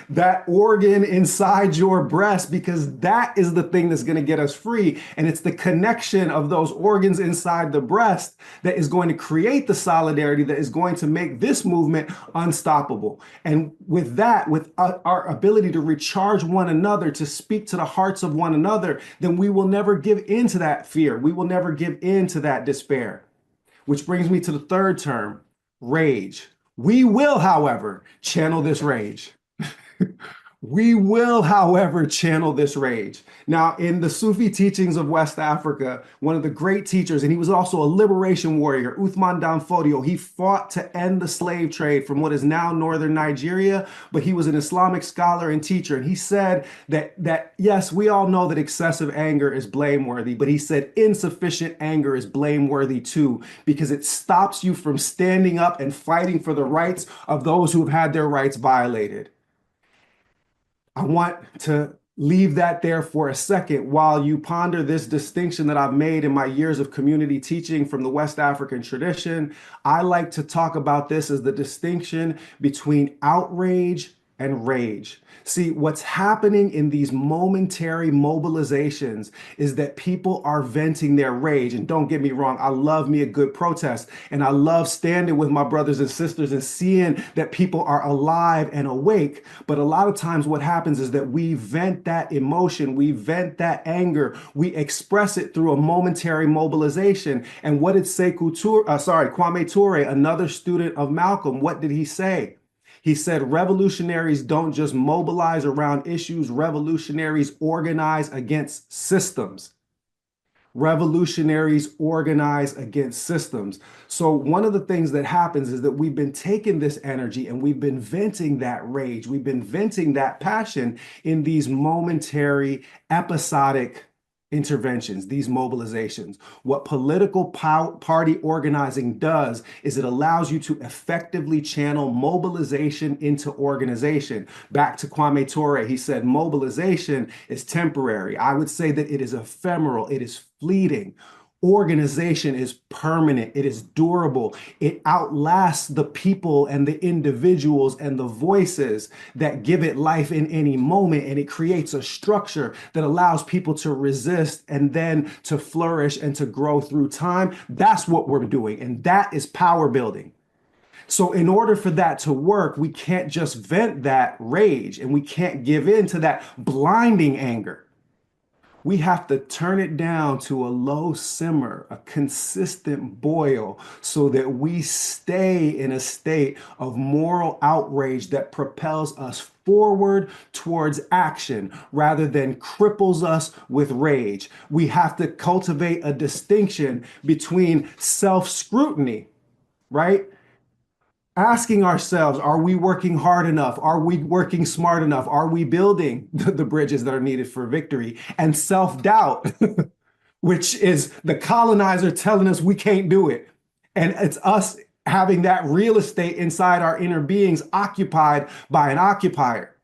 that organ inside your breast, because that is the thing that's going to get us free. And it's the connection of those organs inside the breast that is going to create the solidarity that is going to make this movement unstoppable. And with that, with our ability to recharge one another, to speak to the hearts of one another, then we will never give in to that fear. We will never give in to that despair. Which brings me to the third term, rage. We will, however, channel this rage. We will, however, channel this rage. Now, in the Sufi teachings of West Africa, one of the great teachers, and he was also a liberation warrior, Uthman Dan Fodio, he fought to end the slave trade from what is now northern Nigeria, but he was an Islamic scholar and teacher. And he said that yes, we all know that excessive anger is blameworthy, but he said insufficient anger is blameworthy too, because it stops you from standing up and fighting for the rights of those who have had their rights violated. I want to leave that there for a second while you ponder this distinction that I've made in my years of community teaching from the West African tradition. I like to talk about this as the distinction between outrage and rage. See, what's happening in these momentary mobilizations is that people are venting their rage. And don't get me wrong, I love me a good protest. And I love standing with my brothers and sisters and seeing that people are alive and awake. But a lot of times what happens is that we vent that emotion, we vent that anger, we express it through a momentary mobilization. And what did Kwame Ture, another student of Malcolm, what did he say? He said, revolutionaries don't just mobilize around issues, revolutionaries organize against systems. Revolutionaries organize against systems. So one of the things that happens is that we've been taking this energy and we've been venting that rage. We've been venting that passion in these momentary, episodic interventions, these mobilizations. What political party organizing does is it allows you to effectively channel mobilization into organization. Back to Kwame Ture, he said mobilization is temporary. I would say that it is ephemeral, it is fleeting. Organization is permanent, it is durable, it outlasts the people and the individuals and the voices that give it life in any moment, and it creates a structure that allows people to resist and then to flourish and to grow through time. That's what we're doing, and that is power building. So in order for that to work, we can't just vent that rage and we can't give in to that blinding anger. We have to turn it down to a low simmer, a consistent boil, so that we stay in a state of moral outrage that propels us forward towards action rather than cripples us with rage. We have to cultivate a distinction between self-scrutiny, right? asking ourselves, are we working hard enough? Are we working smart enough? Are we building the bridges that are needed for victory? And self-doubt, which is the colonizer telling us we can't do it. And it's us having that real estate inside our inner beings occupied by an occupier.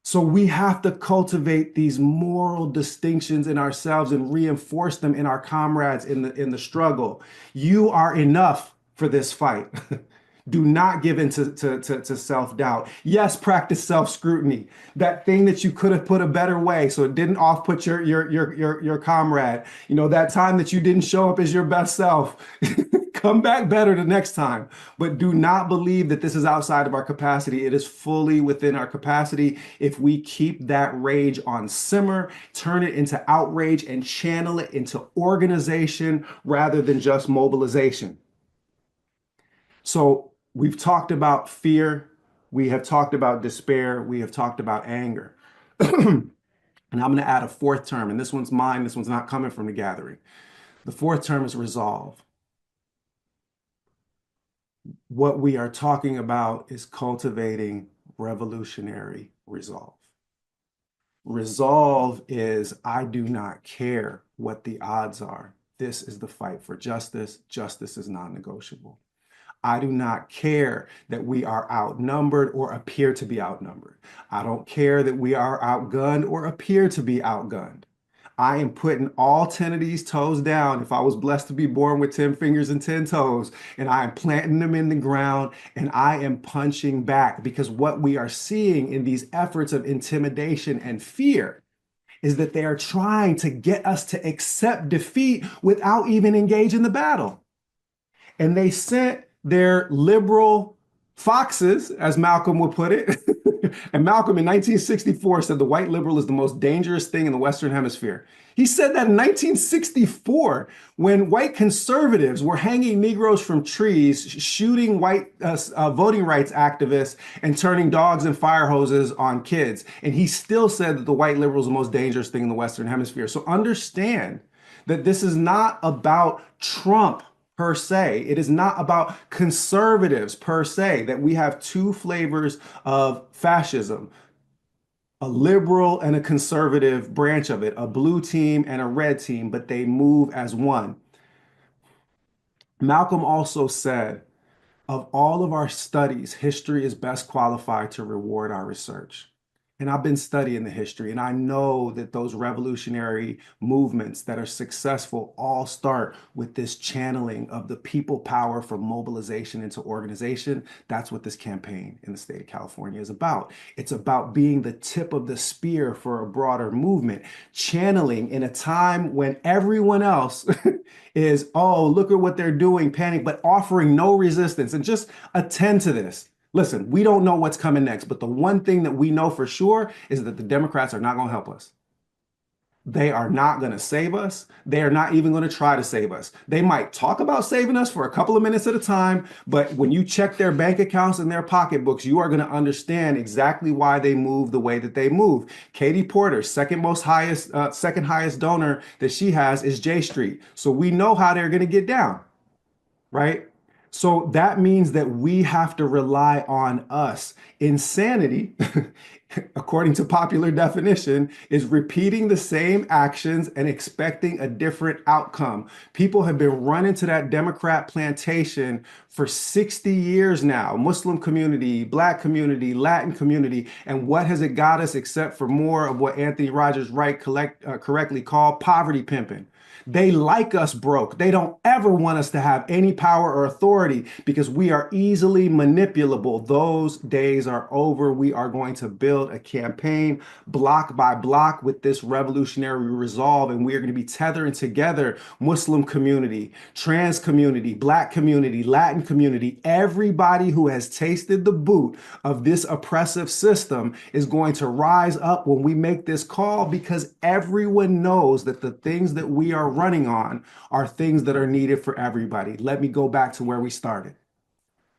So we have to cultivate these moral distinctions in ourselves and reinforce them in our comrades in the struggle. You are enough for this fight. Do not give in to self-doubt. Yes, practice self-scrutiny. That thing that you could have put a better way so it didn't off-put your comrade. You know, that time that you didn't show up as your best self. Come back better the next time. But do not believe that this is outside of our capacity. It is fully within our capacity if we keep that rage on simmer, turn it into outrage, and channel it into organization rather than just mobilization. So we've talked about fear. We have talked about despair. We have talked about anger. And I'm going to add a fourth term, and this one's mine. This one's not coming from the gathering. The fourth term is resolve. What we are talking about is cultivating revolutionary resolve. Resolve is, I do not care what the odds are. This is the fight for justice. Justice is non-negotiable. I do not care that we are outnumbered or appear to be outnumbered. I don't care that we are outgunned or appear to be outgunned. I am putting all 10 of these toes down if I was blessed to be born with 10 fingers and 10 toes, and I am planting them in the ground and I am punching back, because what we are seeing in these efforts of intimidation and fear is that they are trying to get us to accept defeat without even engaging the battle. And they sent their liberal foxes, as Malcolm would put it. And Malcolm in 1964 said the white liberal is the most dangerous thing in the Western Hemisphere. He said that in 1964, when white conservatives were hanging Negroes from trees, shooting white voting rights activists, and turning dogs and fire hoses on kids. And he still said that the white liberal is the most dangerous thing in the Western Hemisphere. So understand that this is not about Trump per se. It is not about conservatives per se, that we have two flavors of fascism, a liberal and a conservative branch of it, a blue team and a red team, but they move as one. Malcolm also said, of all of our studies, history is best qualified to reward our research. And I've been studying the history, and I know that those revolutionary movements that are successful all start with this channeling of the people power from mobilization into organization. That's what this campaign in the state of California is about. It's about being the tip of the spear for a broader movement, channeling in a time when everyone else is, oh, look at what they're doing, panic, but offering no resistance. And just attend to this. Listen, we don't know what's coming next, but the one thing that we know for sure is that the Democrats are not going to help us. They are not going to save us. They are not even going to try to save us. They might talk about saving us for a couple of minutes at a time, but when you check their bank accounts and their pocketbooks, you are going to understand exactly why they move the way that they move. Katie Porter, second highest donor that she has is J Street. So we know how they're going to get down, right? So that means that we have to rely on us. Insanity, according to popular definition, is repeating the same actions and expecting a different outcome. People have been running to that Democrat plantation for 60 years now. Muslim community, Black community, Latin community. And what has it got us except for more of what Anthony Rogers-Wright correctly called poverty pimping? They like us broke. They don't ever want us to have any power or authority because we are easily manipulable. Those days are over. We are going to build a campaign block by block with this revolutionary resolve, and we are going to be tethering together Muslim community, trans community, Black community, Latin community. Everybody who has tasted the boot of this oppressive system is going to rise up when we make this call, because everyone knows that the things that we are running on are things that are needed for everybody. Let me go back to where we started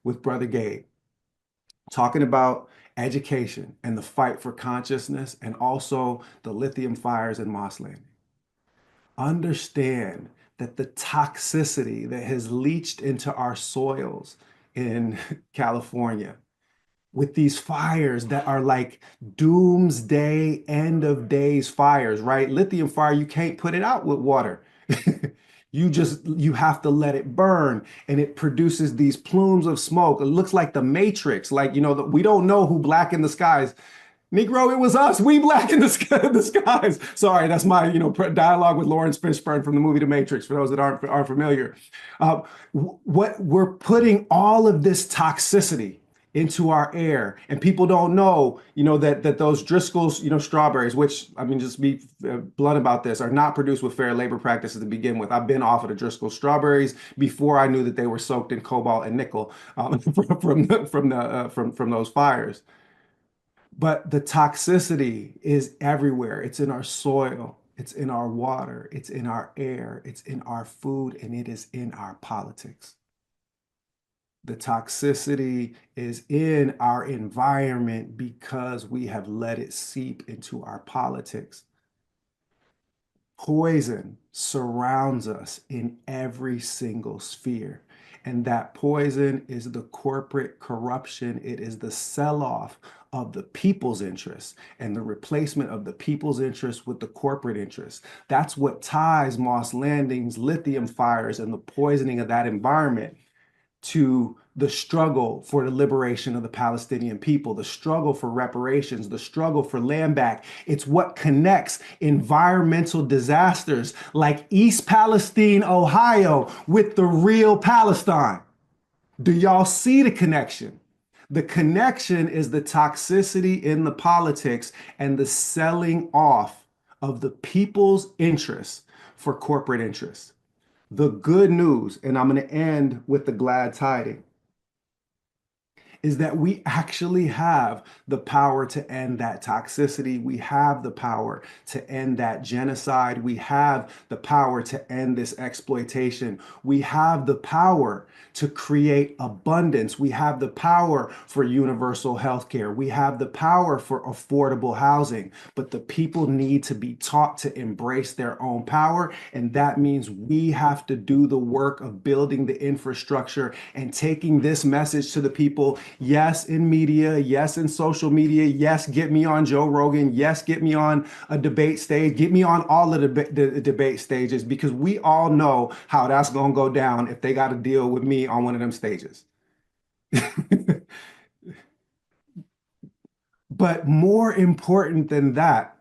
with Brother Gabe, talking about education and the fight for consciousness, and also the lithium fires in Moss Landing. Understand that the toxicity that has leached into our soils in California with these fires that are like doomsday, end of days fires, right? Lithium fire, you can't put it out with water. You have to let it burn, and it produces these plumes of smoke. It looks like the Matrix, like, we don't know who blackened the skies. Negro, it was us. We blackened the skies. Sorry, that's my dialogue with Lawrence Fishburne from the movie The Matrix. For those that aren't familiar, what we're putting all of this toxicity into our air, and people don't know, that those Driscoll's, strawberries, which, I mean, just be blunt about this, are not produced with fair labor practices to begin with. I've been off of the Driscoll strawberries before I knew that they were soaked in cobalt and nickel from those fires. But the toxicity is everywhere. It's in our soil, it's in our water, it's in our air, it's in our food, and it is in our politics. The toxicity is in our environment because we have let it seep into our politics. Poison surrounds us in every single sphere. And that poison is the corporate corruption. It is the sell-off of the people's interests and the replacement of the people's interests with the corporate interests. That's what ties Moss Landing's lithium fires and the poisoning of that environment to the struggle for the liberation of the Palestinian people, the struggle for reparations, the struggle for land back. It's what connects environmental disasters like East Palestine, Ohio, with the real Palestine. Do y'all see the connection? The connection is the toxicity in the politics and the selling off of the people's interests for corporate interests. The good news, and I'm going to end with the glad tidings, is that we actually have the power to end that toxicity. We have the power to end that genocide. We have the power to end this exploitation. We have the power to create abundance. We have the power for universal health care. We have the power for affordable housing. But the people need to be taught to embrace their own power. And that means we have to do the work of building the infrastructure and taking this message to the people. Yes, in media. Yes, in social media. Yes, get me on Joe Rogan. Yes, get me on a debate stage. Get me on all of the debate stages, because we all know how that's going to go down if they got to deal with me on one of them stages. But more important than that,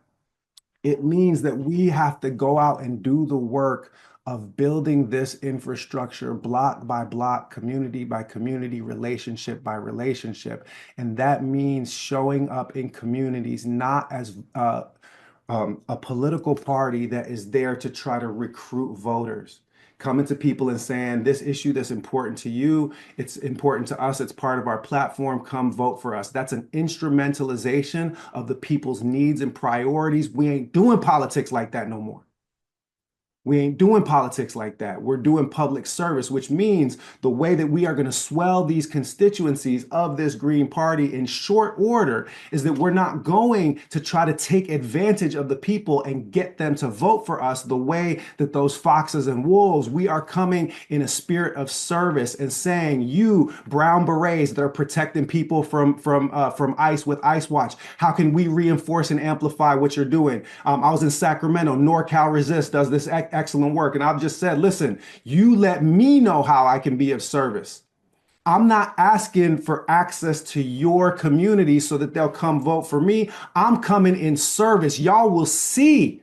it means that we have to go out and do the work of building this infrastructure block by block, community by community, relationship by relationship. And that means showing up in communities not as a political party that is there to try to recruit voters. Coming to people and saying, this issue that's important to you, it's important to us, it's part of our platform, come vote for us. That's an instrumentalization of the people's needs and priorities. We ain't doing politics like that no more. We ain't doing politics like that. We're doing public service, which means the way that we are going to swell these constituencies of this Green Party in short order is that we're not going to try to take advantage of the people and get them to vote for us the way that those foxes and wolves. We are coming in a spirit of service and saying, you brown berets that are protecting people from ICE with ICE Watch, how can we reinforce and amplify what you're doing? I was in Sacramento. NorCal Resist does this excellent work. And I've just said, listen, you let me know how I can be of service. I'm not asking for access to your community so that they'll come vote for me. I'm coming in service. Y'all will see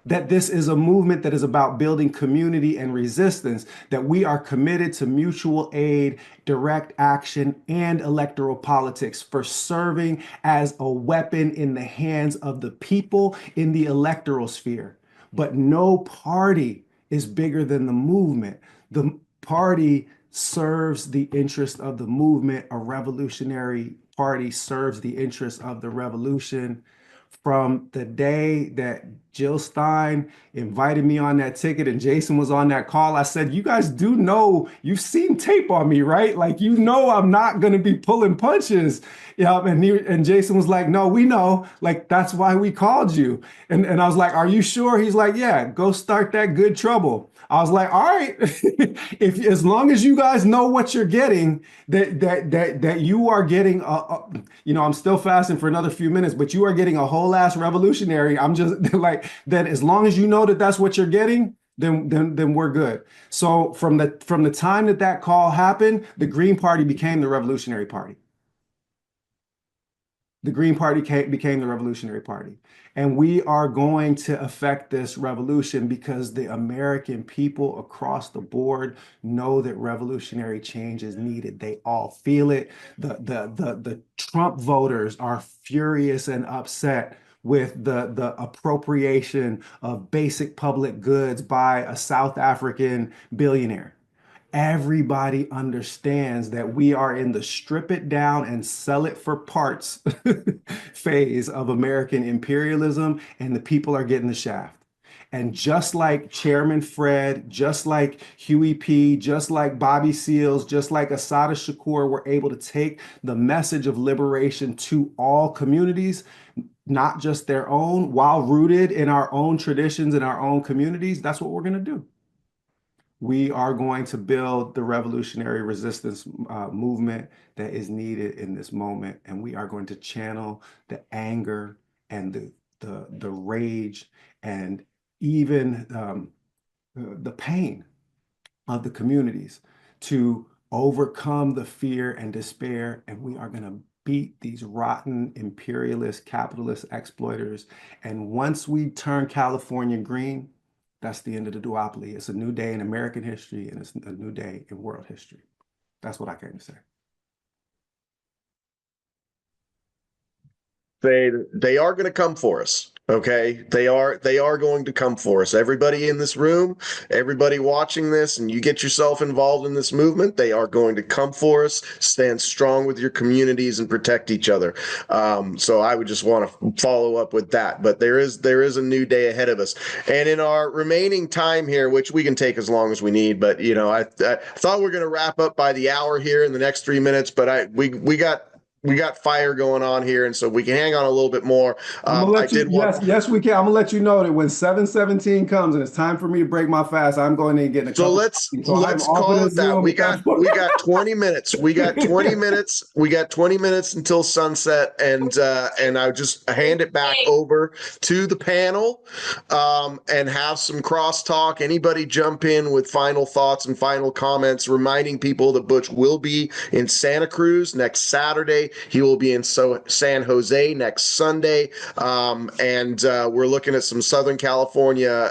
that this is a movement that is about building community and resistance, that we are committed to mutual aid, direct action, and electoral politics for serving as a weapon in the hands of the people in the electoral sphere. But no party is bigger than the movement. The party serves the interest of the movement. A revolutionary party serves the interest of the revolution. From the day that Jill Stein invited me on that ticket and Jason was on that call, I said, you guys do know, you've seen tape on me, right? Like, you know, I'm not going to be pulling punches. Yeah. And Jason was like, no, we know, like, that's why we called you. And I was like, are you sure? He's like, yeah, go start that good trouble. I was like, all right, if as long as you guys know what you're getting, that you are getting I'm still fasting for another few minutes, but you are getting a whole ass revolutionary. I'm just like that. As long as you know that that's what you're getting, then we're good. So from the time that call happened, the Green Party became the Revolutionary Party. The Green Party became the Revolutionary Party. And we are going to affect this revolution because the American people across the board know that revolutionary change is needed. They all feel it. The Trump voters are furious and upset with the appropriation of basic public goods by a South African billionaire. Everybody understands that we are in the strip it down and sell it for parts phase of American imperialism, and the people are getting the shaft. And just like Chairman Fred, just like Huey P., just like Bobby Seals, just like Assata Shakur were able to take the message of liberation to all communities, not just their own, while rooted in our own traditions and our own communities, that's what we're going to do. We are going to build the revolutionary resistance movement that is needed in this moment, and we are going to channel the anger and the rage and even the pain of the communities to overcome the fear and despair, and we are going to beat these rotten imperialist capitalist exploiters. And once we turn California green, that's the end of the duopoly. It's a new day in American history, and it's a new day in world history. That's what I came to say. They are going to come for us. Okay, they are going to come for us. Everybody in this room, everybody watching this, and you get yourself involved in this movement, they are going to come for us. Stand strong with your communities and protect each other. So I would just want to follow up with that. But there is a new day ahead of us, and in our remaining time here, which we can take as long as we need, but I thought we are going to wrap up by the hour here in the next 3 minutes, but we got fire going on here, and so we can hang on a little bit more. I'm gonna let yes, we can. I'm gonna let you know that when 7:17 comes and it's time for me to break my fast, I'm going in and getting a so couple. Let's call it that. We got 20 minutes. We got 20 minutes. We got 20 minutes until sunset, and I just hand it back over to the panel, and have some crosstalk. Anybody jump in with final thoughts and final comments, reminding people that Butch will be in Santa Cruz next Saturday. He will be in San Jose next Sunday, and we're looking at some Southern California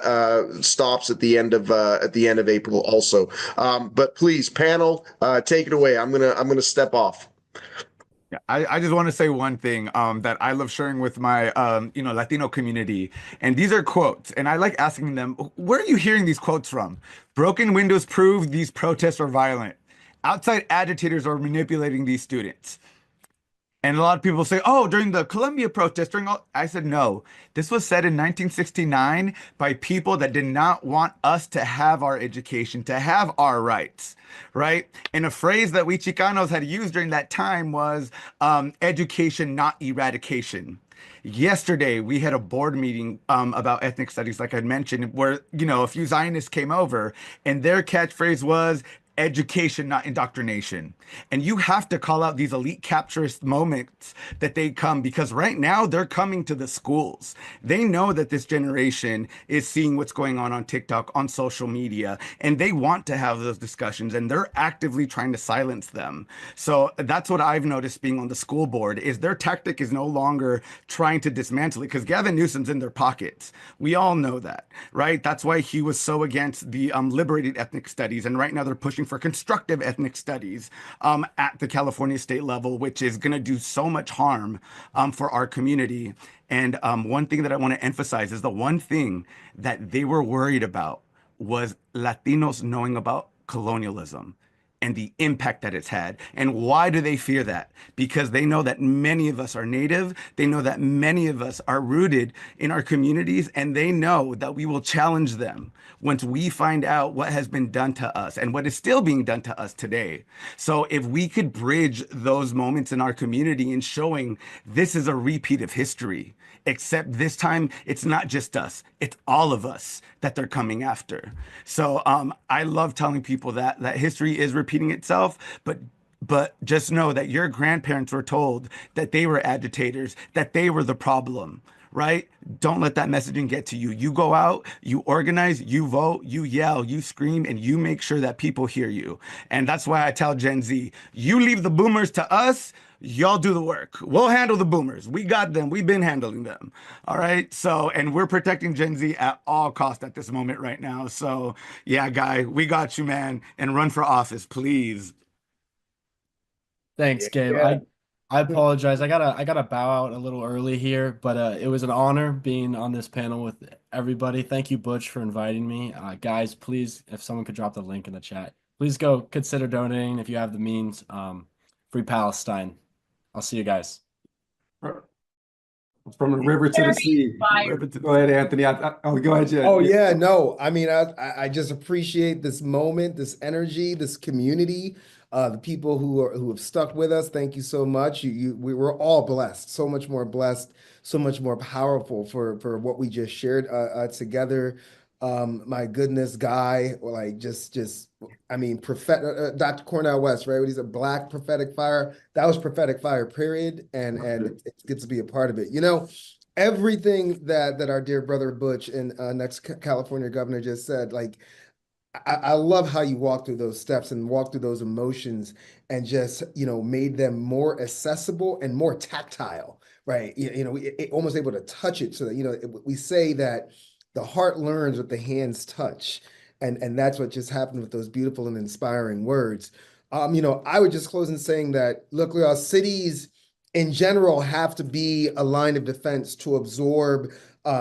stops at the end of April also. But please, panel, take it away. I'm gonna step off. Yeah, I just want to say one thing that I love sharing with my Latino community, and these are quotes, and I like asking them, where are you hearing these quotes from? Broken windows prove these protests are violent. Outside agitators are manipulating these students. And a lot of people say, oh, during the Columbia protest, I said, no, this was said in 1969 by people that did not want us to have our education, to have our rights, right? And a phrase that we Chicanos had used during that time was education, not eradication. Yesterday, we had a board meeting about ethnic studies, like I mentioned, where, a few Zionists came over, and their catchphrase was, education, not indoctrination. And you have to call out these elite capturist moments that they come, because right now they're coming to the schools. They know that this generation is seeing what's going on TikTok, on social media, and they want to have those discussions, and they're actively trying to silence them. So that's what I've noticed being on the school board, is their tactic is no longer trying to dismantle it, because Gavin Newsom's in their pockets. We all know that, right? That's why he was so against the liberated ethnic studies, and right now they're pushing for constructive ethnic studies at the California state level, which is going to do so much harm for our community. And one thing that I want to emphasize is the one thing that they were worried about was Latinos knowing about colonialism. and the impact that it's had. And why do they fear that? Because they know that many of us are Native. They know that many of us are rooted in our communities, and they know that we will challenge them once we find out what has been done to us and what is still being done to us today. So if we could bridge those moments in our community and showing this is a repeat of history, except this time it's not just us, it's all of us that they're coming after. So I love telling people that history is repeating itself, but just know that your grandparents were told that they were agitators, that they were the problem, right? Don't let that messaging get to you. You go out, you organize, you vote, you yell, you scream, and you make sure that people hear you. And that's why I tell Gen Z, you leave the boomers to us, y'all do the work. We'll handle the boomers. We got them. We've been handling them. All right. So, and we're protecting Gen Z at all costs at this moment right now. So yeah, Guy, we got you, man. And run for office, please. Thanks, Gabe. Yeah. I apologize. I gotta bow out a little early here, but it was an honor being on this panel with everybody. Thank you, Butch, for inviting me. Guys, please, if someone could drop the link in the chat, please go consider donating if you have the means. Free Palestine. I'll see you guys. From the river to the sea. Go ahead, Anthony. Go ahead, Jen. Oh yeah, no. I mean, I just appreciate this moment, this energy, this community, the people who have stuck with us. Thank you so much. We were all blessed, so much more blessed, so much more powerful for what we just shared together. My goodness, Guy, like I mean, Dr. Cornel West, right? He's a Black prophetic fire. That was prophetic fire, period. And it's good to be a part of it. You know, everything that our dear brother Butch and next California governor just said, like, I love how you walk through those steps and walk through those emotions and just, you know, made them more accessible and more tactile, right? You know, almost able to touch it so that, you know, we say that the heart learns what the hands touch. And that's what just happened with those beautiful and inspiring words. You know, I would just close in saying that, look, our cities in general have to be a line of defense to absorb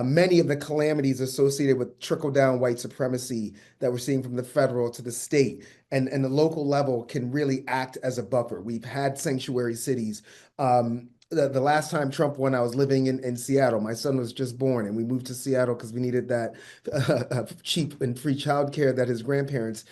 many of the calamities associated with trickle-down white supremacy that we're seeing from the federal to the state. And the local level can really act as a buffer. We've had sanctuary cities. The last time Trump won, I was living in Seattle. My son was just born, and we moved to Seattle because we needed that cheap and free childcare that his grandparents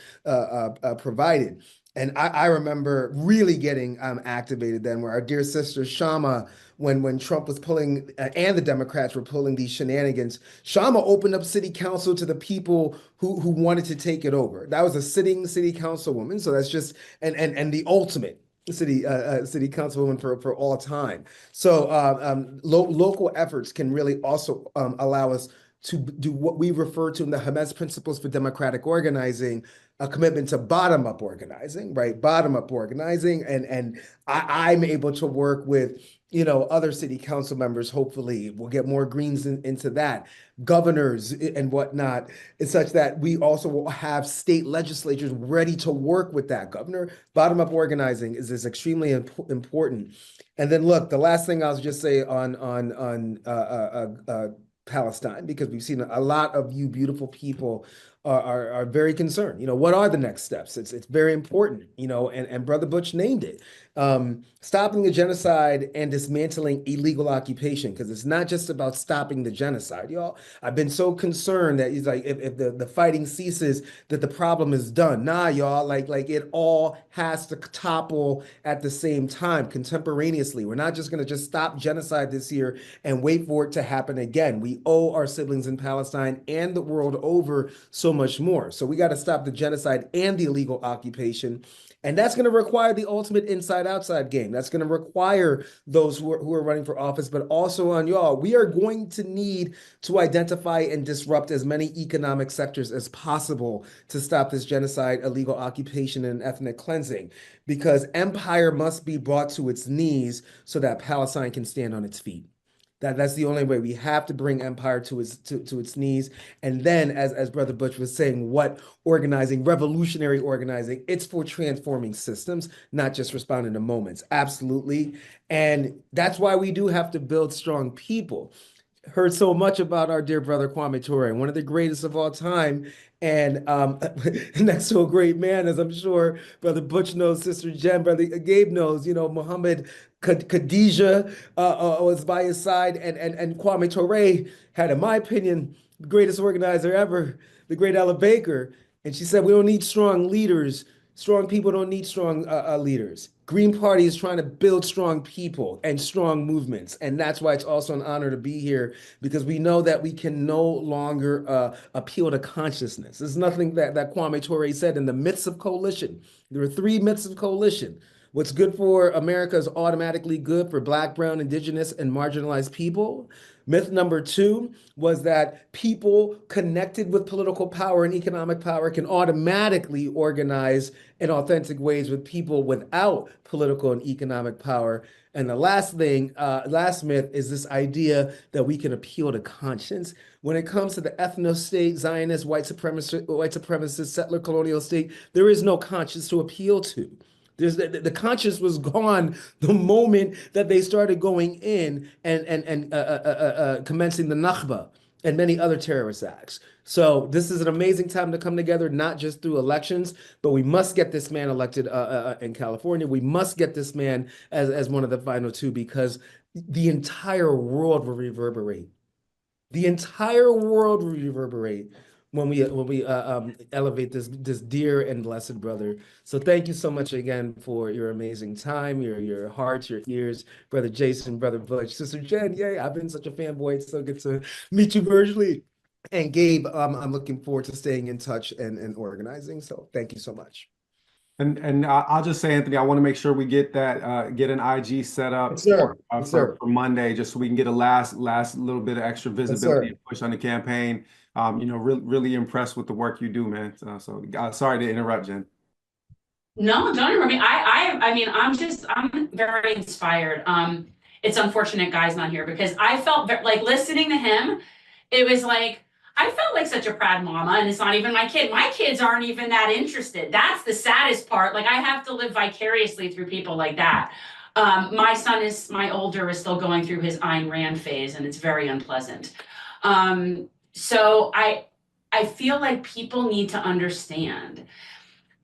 provided. And I remember really getting activated then, where our dear sister Shama, when Trump was pulling, and the Democrats were pulling these shenanigans, Shama opened up city council to the people who wanted to take it over. That was a sitting city councilwoman. So that's just, and the ultimate city councilwoman for all time. So local efforts can really also allow us to do what we refer to in the Hamas Principles for Democratic Organizing, a commitment to bottom-up organizing, right? Bottom-up organizing, and I'm able to work with, you know, other city council members. Hopefully, we'll get more Greens into that, governors and whatnot, such that we also will have state legislatures ready to work with that. Governor, bottom-up organizing is extremely important. And then, look, the last thing I'll just say on Palestine, because we've seen a lot of you beautiful people are very concerned. You know, what are the next steps? It's very important, you know, and Brother Butch named it. Stopping the genocide and dismantling illegal occupation, because it's not just about stopping the genocide, y'all. I've been so concerned that it's like if the fighting ceases, that the problem is done. Nah, y'all, like it all has to topple at the same time, contemporaneously. We're not just gonna just stop genocide this year and wait for it to happen again. We owe our siblings in Palestine and the world over so much more. So we got to stop the genocide and the illegal occupation. And that's going to require the ultimate inside-outside game. That's going to require those who are running for office, but also on y'all. We are going to need to identify and disrupt as many economic sectors as possible to stop this genocide, illegal occupation, and ethnic cleansing, because empire must be brought to its knees so that Palestine can stand on its feet. That's the only way. We have to bring empire to its knees. And then, as Brother Butch was saying, what organizing, revolutionary organizing, it's for transforming systems, not just responding to moments. Absolutely. And that's why we do have to build strong people. heard so much about our dear brother Kwame Ture, one of the greatest of all time. And next to a great man, as I'm sure Brother Butch knows, Sister Jen, Brother Gabe knows, Muhammad Khadijah was by his side, and Kwame Ture had, in my opinion, the greatest organizer ever, the great Ella Baker. And she said, we don't need strong leaders. Strong people don't need strong leaders. Green Party is trying to build strong people and strong movements. And that's why it's also an honor to be here, because we know that we can no longer appeal to consciousness. There's nothing that Kwame Ture said in the myths of coalition. There are 3 myths of coalition. What's good for America is automatically good for Black, brown, indigenous, and marginalized people. Myth number 2 was that people connected with political power and economic power can automatically organize in authentic ways with people without political and economic power. And the last thing, last myth is this idea that we can appeal to conscience. When it comes to the ethno-state, Zionist, white supremacist, settler colonial state, there is no conscience to appeal to. The conscience was gone the moment that they started going in and commencing the Nakba and many other terrorist acts. So this is an amazing time to come together, not just through elections, but we must get this man elected in California. We must get this man as one of the final 2, because the entire world will reverberate. The entire world will reverberate when we elevate this dear and blessed brother. So thank you so much again for your amazing time, your hearts, your ears, Brother Jason, Brother Butch, Sister Jen. Yay, I've been such a fanboy. It's so good to meet you virtually. And Gabe, I'm looking forward to staying in touch and organizing. So thank you so much. And I'll just say, Anthony, I want to make sure we get that get an IG set up Yes, sir. for Monday, just so we can get a last little bit of extra visibility and push on the campaign. Really impressed with the work you do, man. So sorry to interrupt, Jen. No, don't interrupt me. I mean, I'm very inspired. It's unfortunate Guy's not here, because I felt like listening to him, it was like, I felt like such a proud mama, and it's not even my kid. My kids aren't even that interested. That's the saddest part. Like, I have to live vicariously through people like that. My older is still going through his Ayn Rand phase, and it's very unpleasant. So I feel like people need to understand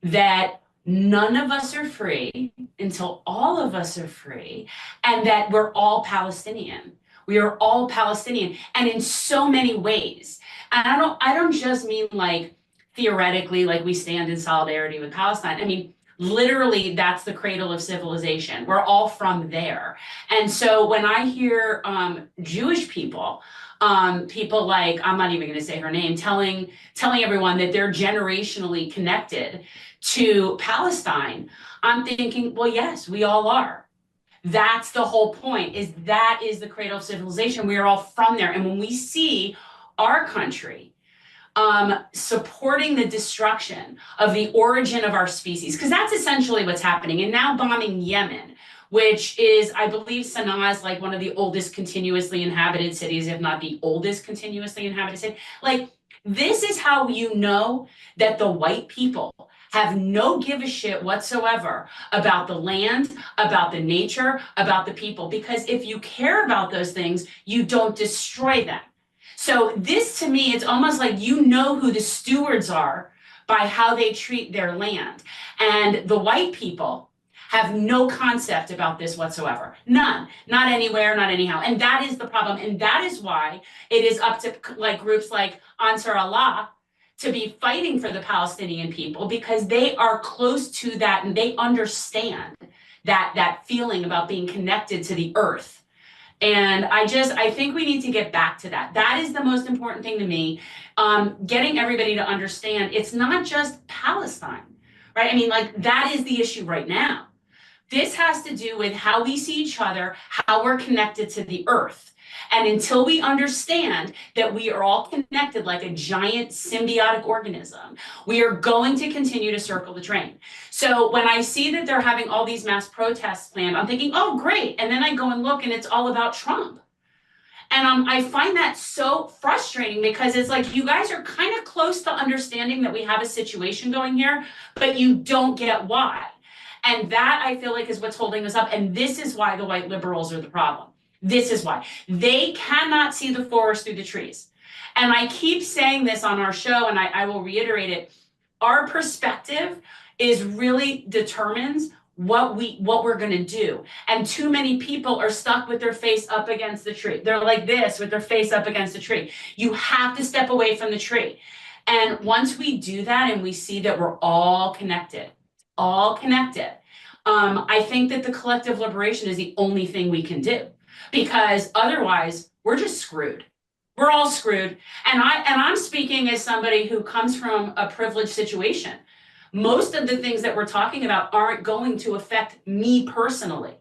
that none of us are free until all of us are free, and that we're all Palestinian. We are all Palestinian, and in so many ways. And I don't just mean like theoretically, like we stand in solidarity with Palestine. I mean, literally, that's the cradle of civilization. We're all from there. And so when I hear Jewish people, people like, I'm not even going to say her name, telling everyone that they're generationally connected to Palestine, I'm thinking, well, yes, we all are. That's the whole point, that is the cradle of civilization. We are all from there. And when we see our country supporting the destruction of the origin of our species, because that's essentially what's happening, and now bombing Yemen, which is, I believe Sana'a is like one of the oldest continuously inhabited cities, if not the oldest continuously inhabited city. Like, this is how you know that the white people have no give a shit whatsoever about the land, about the nature, about the people. Because if you care about those things, you don't destroy them. So this, to me, it's almost like you know who the stewards are by how they treat their land. And the white people have no concept about this whatsoever. None, not anywhere, not anyhow. And that is the problem. And that is why it is up to like groups like Ansar Allah to be fighting for the Palestinian people, because they are close to that and they understand that feeling about being connected to the earth. And I think we need to get back to that. That is the most important thing to me. Getting everybody to understand it's not just Palestine, right? I mean, like, that is the issue right now. This has to do with how we see each other, how we're connected to the earth. And until we understand that we are all connected like a giant symbiotic organism, we are going to continue to circle the drain. So when I see that they're having all these mass protests planned, I'm thinking, oh, great. And then I go and look and it's all about Trump. And I find that so frustrating, because it's like, you guys are kind of close to understanding that we have a situation going here, but you don't get why. And that, I feel like, is what's holding us up. And this is why the white liberals are the problem. This is why. They cannot see the forest through the trees. And I keep saying this on our show, and I will reiterate it. Our perspective is really determines what we're going to do. And too many people are stuck with their face up against the tree. They're like this with their face up against the tree. You have to step away from the tree. And once we do that and we see that we're all connected, I think that the collective liberation is the only thing we can do, because otherwise we're just screwed. We're all screwed. And I'm speaking as somebody who comes from a privileged situation. Most of the things that we're talking about aren't going to affect me personally,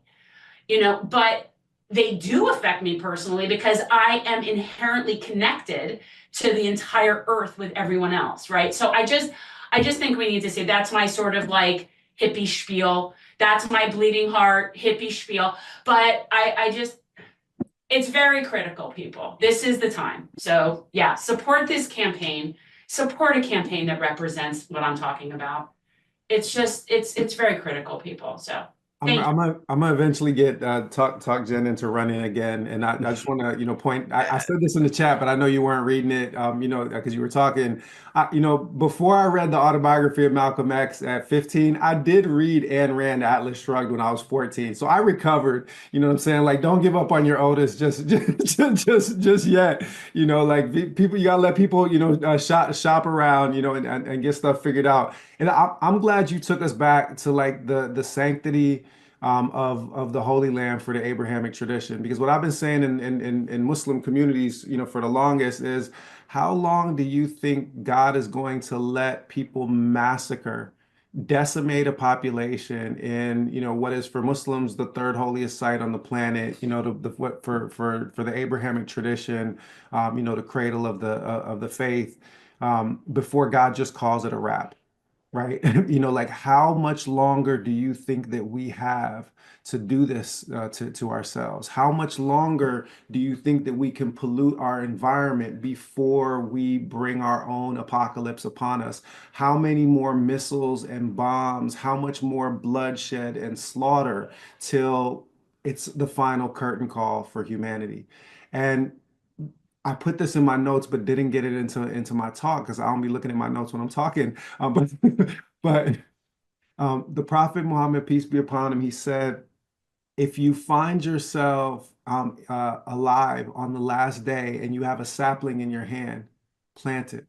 but they do affect me personally because I am inherently connected to the entire earth with everyone else, right? So I just think we need to say that's my sort of like hippie spiel. That's my bleeding heart hippie spiel. But it's very critical, people. This is the time. So yeah, support this campaign. Support a campaign that represents what I'm talking about. It's very critical, people. So I'm gonna eventually get talk Jen into running again, and I just want to point. I said this in the chat, but I know you weren't reading it, because you were talking. Before I read the autobiography of Malcolm X at 15, I did read Ayn Rand Atlas Shrugged when I was 14, so I recovered. You know what I'm saying? Like, don't give up on your Otis just yet. Like people, you gotta let people shop around, and get stuff figured out. And I'm glad you took us back to like the sanctity of the Holy Land for the Abrahamic tradition, because what I've been saying in Muslim communities, for the longest is, how long do you think God is going to let people massacre, decimate a population in what is for Muslims the third holiest site on the planet, for the Abrahamic tradition, the cradle of the faith, before God just calls it a wrap? Right? Like, how much longer do you think that we have to do this to ourselves? How much longer do you think that we can pollute our environment before we bring our own apocalypse upon us? How many more missiles and bombs? How much more bloodshed and slaughter till it's the final curtain call for humanity? And I put this in my notes, but didn't get it into my talk because I don't be looking at my notes when I'm talking. But the Prophet Muhammad, peace be upon him, he said, if you find yourself alive on the last day and you have a sapling in your hand, plant it.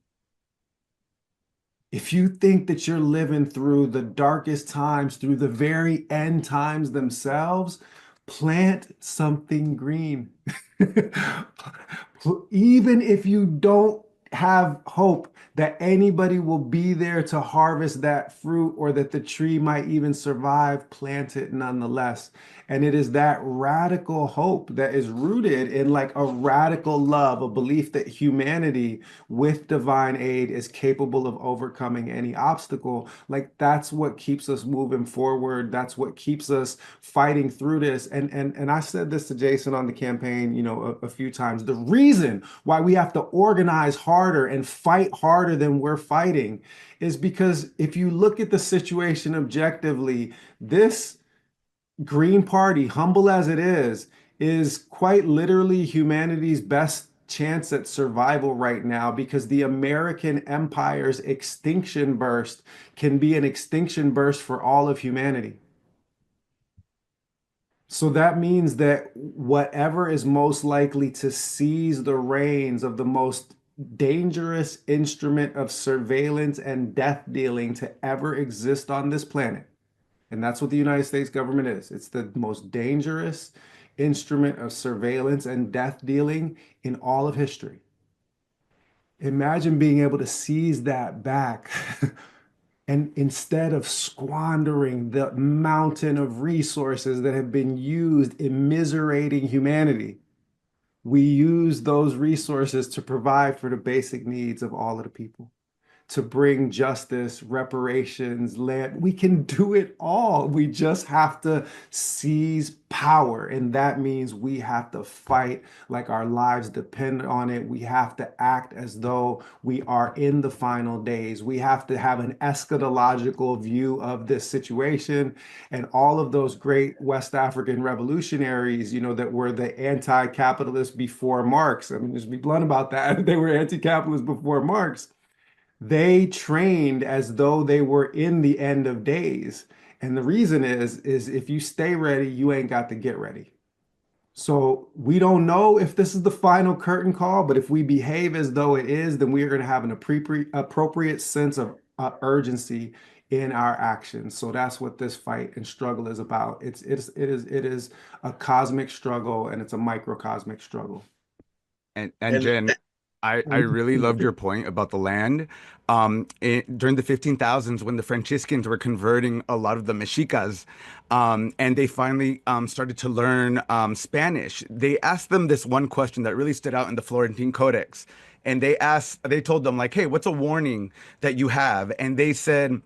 If you think that you're living through the darkest times, through the very end times themselves, plant something green. Even if you don't have hope that anybody will be there to harvest that fruit, or that the tree might even survive, plant it nonetheless. And it is that radical hope that is rooted in like a radical love, a belief that humanity with divine aid is capable of overcoming any obstacle. Like, that's what keeps us moving forward. That's what keeps us fighting through this. And I said this to Jason on the campaign, a few times. The reason why we have to organize harder and fight harder than we're fighting is because if you look at the situation objectively, this Green Party, humble as it is quite literally humanity's best chance at survival right now, because the American empire's extinction burst can be an extinction burst for all of humanity. So that means that whatever is most likely to seize the reins of the most dangerous instrument of surveillance and death dealing to ever exist on this planet, and that's what the United States government is. It's the most dangerous instrument of surveillance and death dealing in all of history. Imagine being able to seize that back and instead of squandering the mountain of resources that have been used immiserating humanity, we use those resources to provide for the basic needs of all of the people. to bring justice, reparations, land. We can do it all. We just have to seize power. And that means we have to fight like our lives depend on it. We have to act as though we are in the final days. We have to have an eschatological view of this situation. And all of those great West African revolutionaries, you know, that were the anti-capitalists before Marx. I mean, just be blunt about that. They were anti-capitalists before Marx. They trained as though they were in the end of days. And the reason is if you stay ready, you ain't got to get ready. So we don't know if this is the final curtain call, but if we behave as though it is, then we are going to have an appropriate sense of urgency in our actions. So that's what this fight and struggle is about. It is a cosmic struggle, and it's a microcosmic struggle. And Jen, I really loved your point about the land. During the 15,000s, when the Franciscans were converting a lot of the Mexicas, and they finally started to learn Spanish, they asked them this one question that really stood out in the Florentine Codex. And they told them, like, hey, what's a warning that you have? And they said,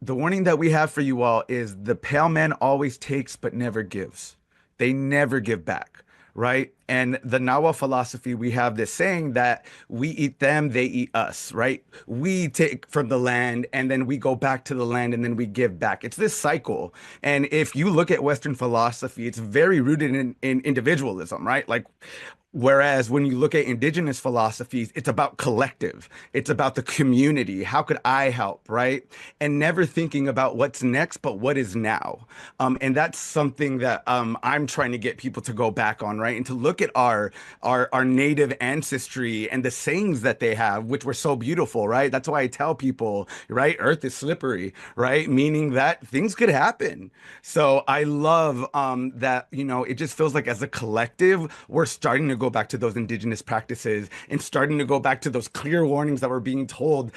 the warning that we have for you all is the pale man always takes but never gives. They never give back, right? And the Nawa philosophy, we have this saying that we eat them, they eat us, right? We take from the land and then we go back to the land and then we give back. It's this cycle. And if you look at Western philosophy, it's very rooted in individualism, right? Like, whereas when you look at indigenous philosophies, it's about collective. It's about the community. How could I help, right? And never thinking about what's next, but what is now. And that's something that I'm trying to get people to go back on, right? And to look at our native ancestry and the sayings that they have, which were so beautiful, right? That's why I tell people, right? Earth is slippery, right? Meaning that things could happen. So I love that, you know, it just feels like as a collective, we're starting to go back to those indigenous practices and starting to go back to those clear warnings that were being told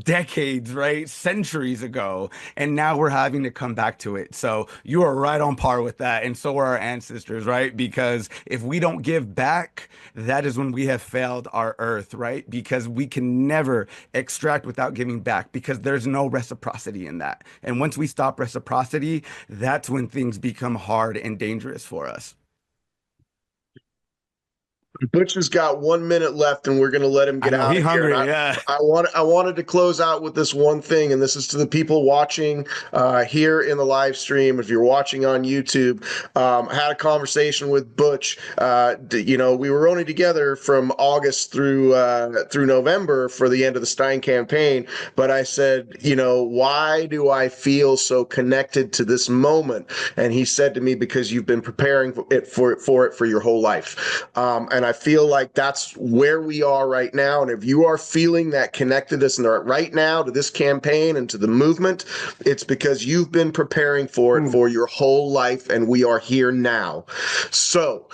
decades, right? Centuries ago. And now we're having to come back to it. So you are right on par with that. And so are our ancestors, right? Because if we don't give back, that is when we have failed our earth, right? Because we can never extract without giving back because there's no reciprocity in that. And once we stop reciprocity, that's when things become hard and dangerous for us. Butch has got 1 minute left, and we're going to let him get out of here. Hungry, yeah. I wanted to close out with this one thing, and this is to the people watching here in the live stream. If you're watching on YouTube, I had a conversation with Butch. You know, we were only together from August through November for the end of the Stein campaign, but I said, you know, why do I feel so connected to this moment? And he said to me, because you've been preparing for it for your whole life. And I feel like that's where we are right now. And if you are feeling that connectedness right now to this campaign and to the movement, it's because you've been preparing for it for your whole life, and we are here now. So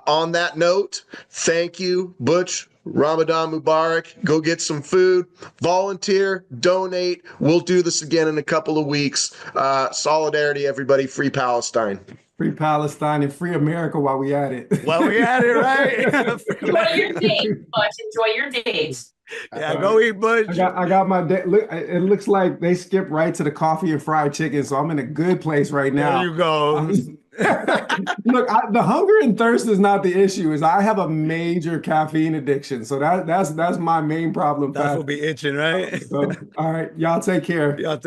on that note, thank you, Butch. Ramadan Mubarak. Go get some food, volunteer, donate. We'll do this again in a couple of weeks. Solidarity, everybody. Free Palestine. Free Palestine and free America while we at it. While we at it, right? Enjoy your dates, Butch. Enjoy your dates. Yeah, go eat, Butch. I got my look. It looks like they skipped right to the coffee and fried chicken, so I'm in a good place right now. There you go. Look, the hunger and thirst is not the issue. Is I have a major caffeine addiction, so that's my main problem. That's what be itching, right? So, all right, y'all take care. Y'all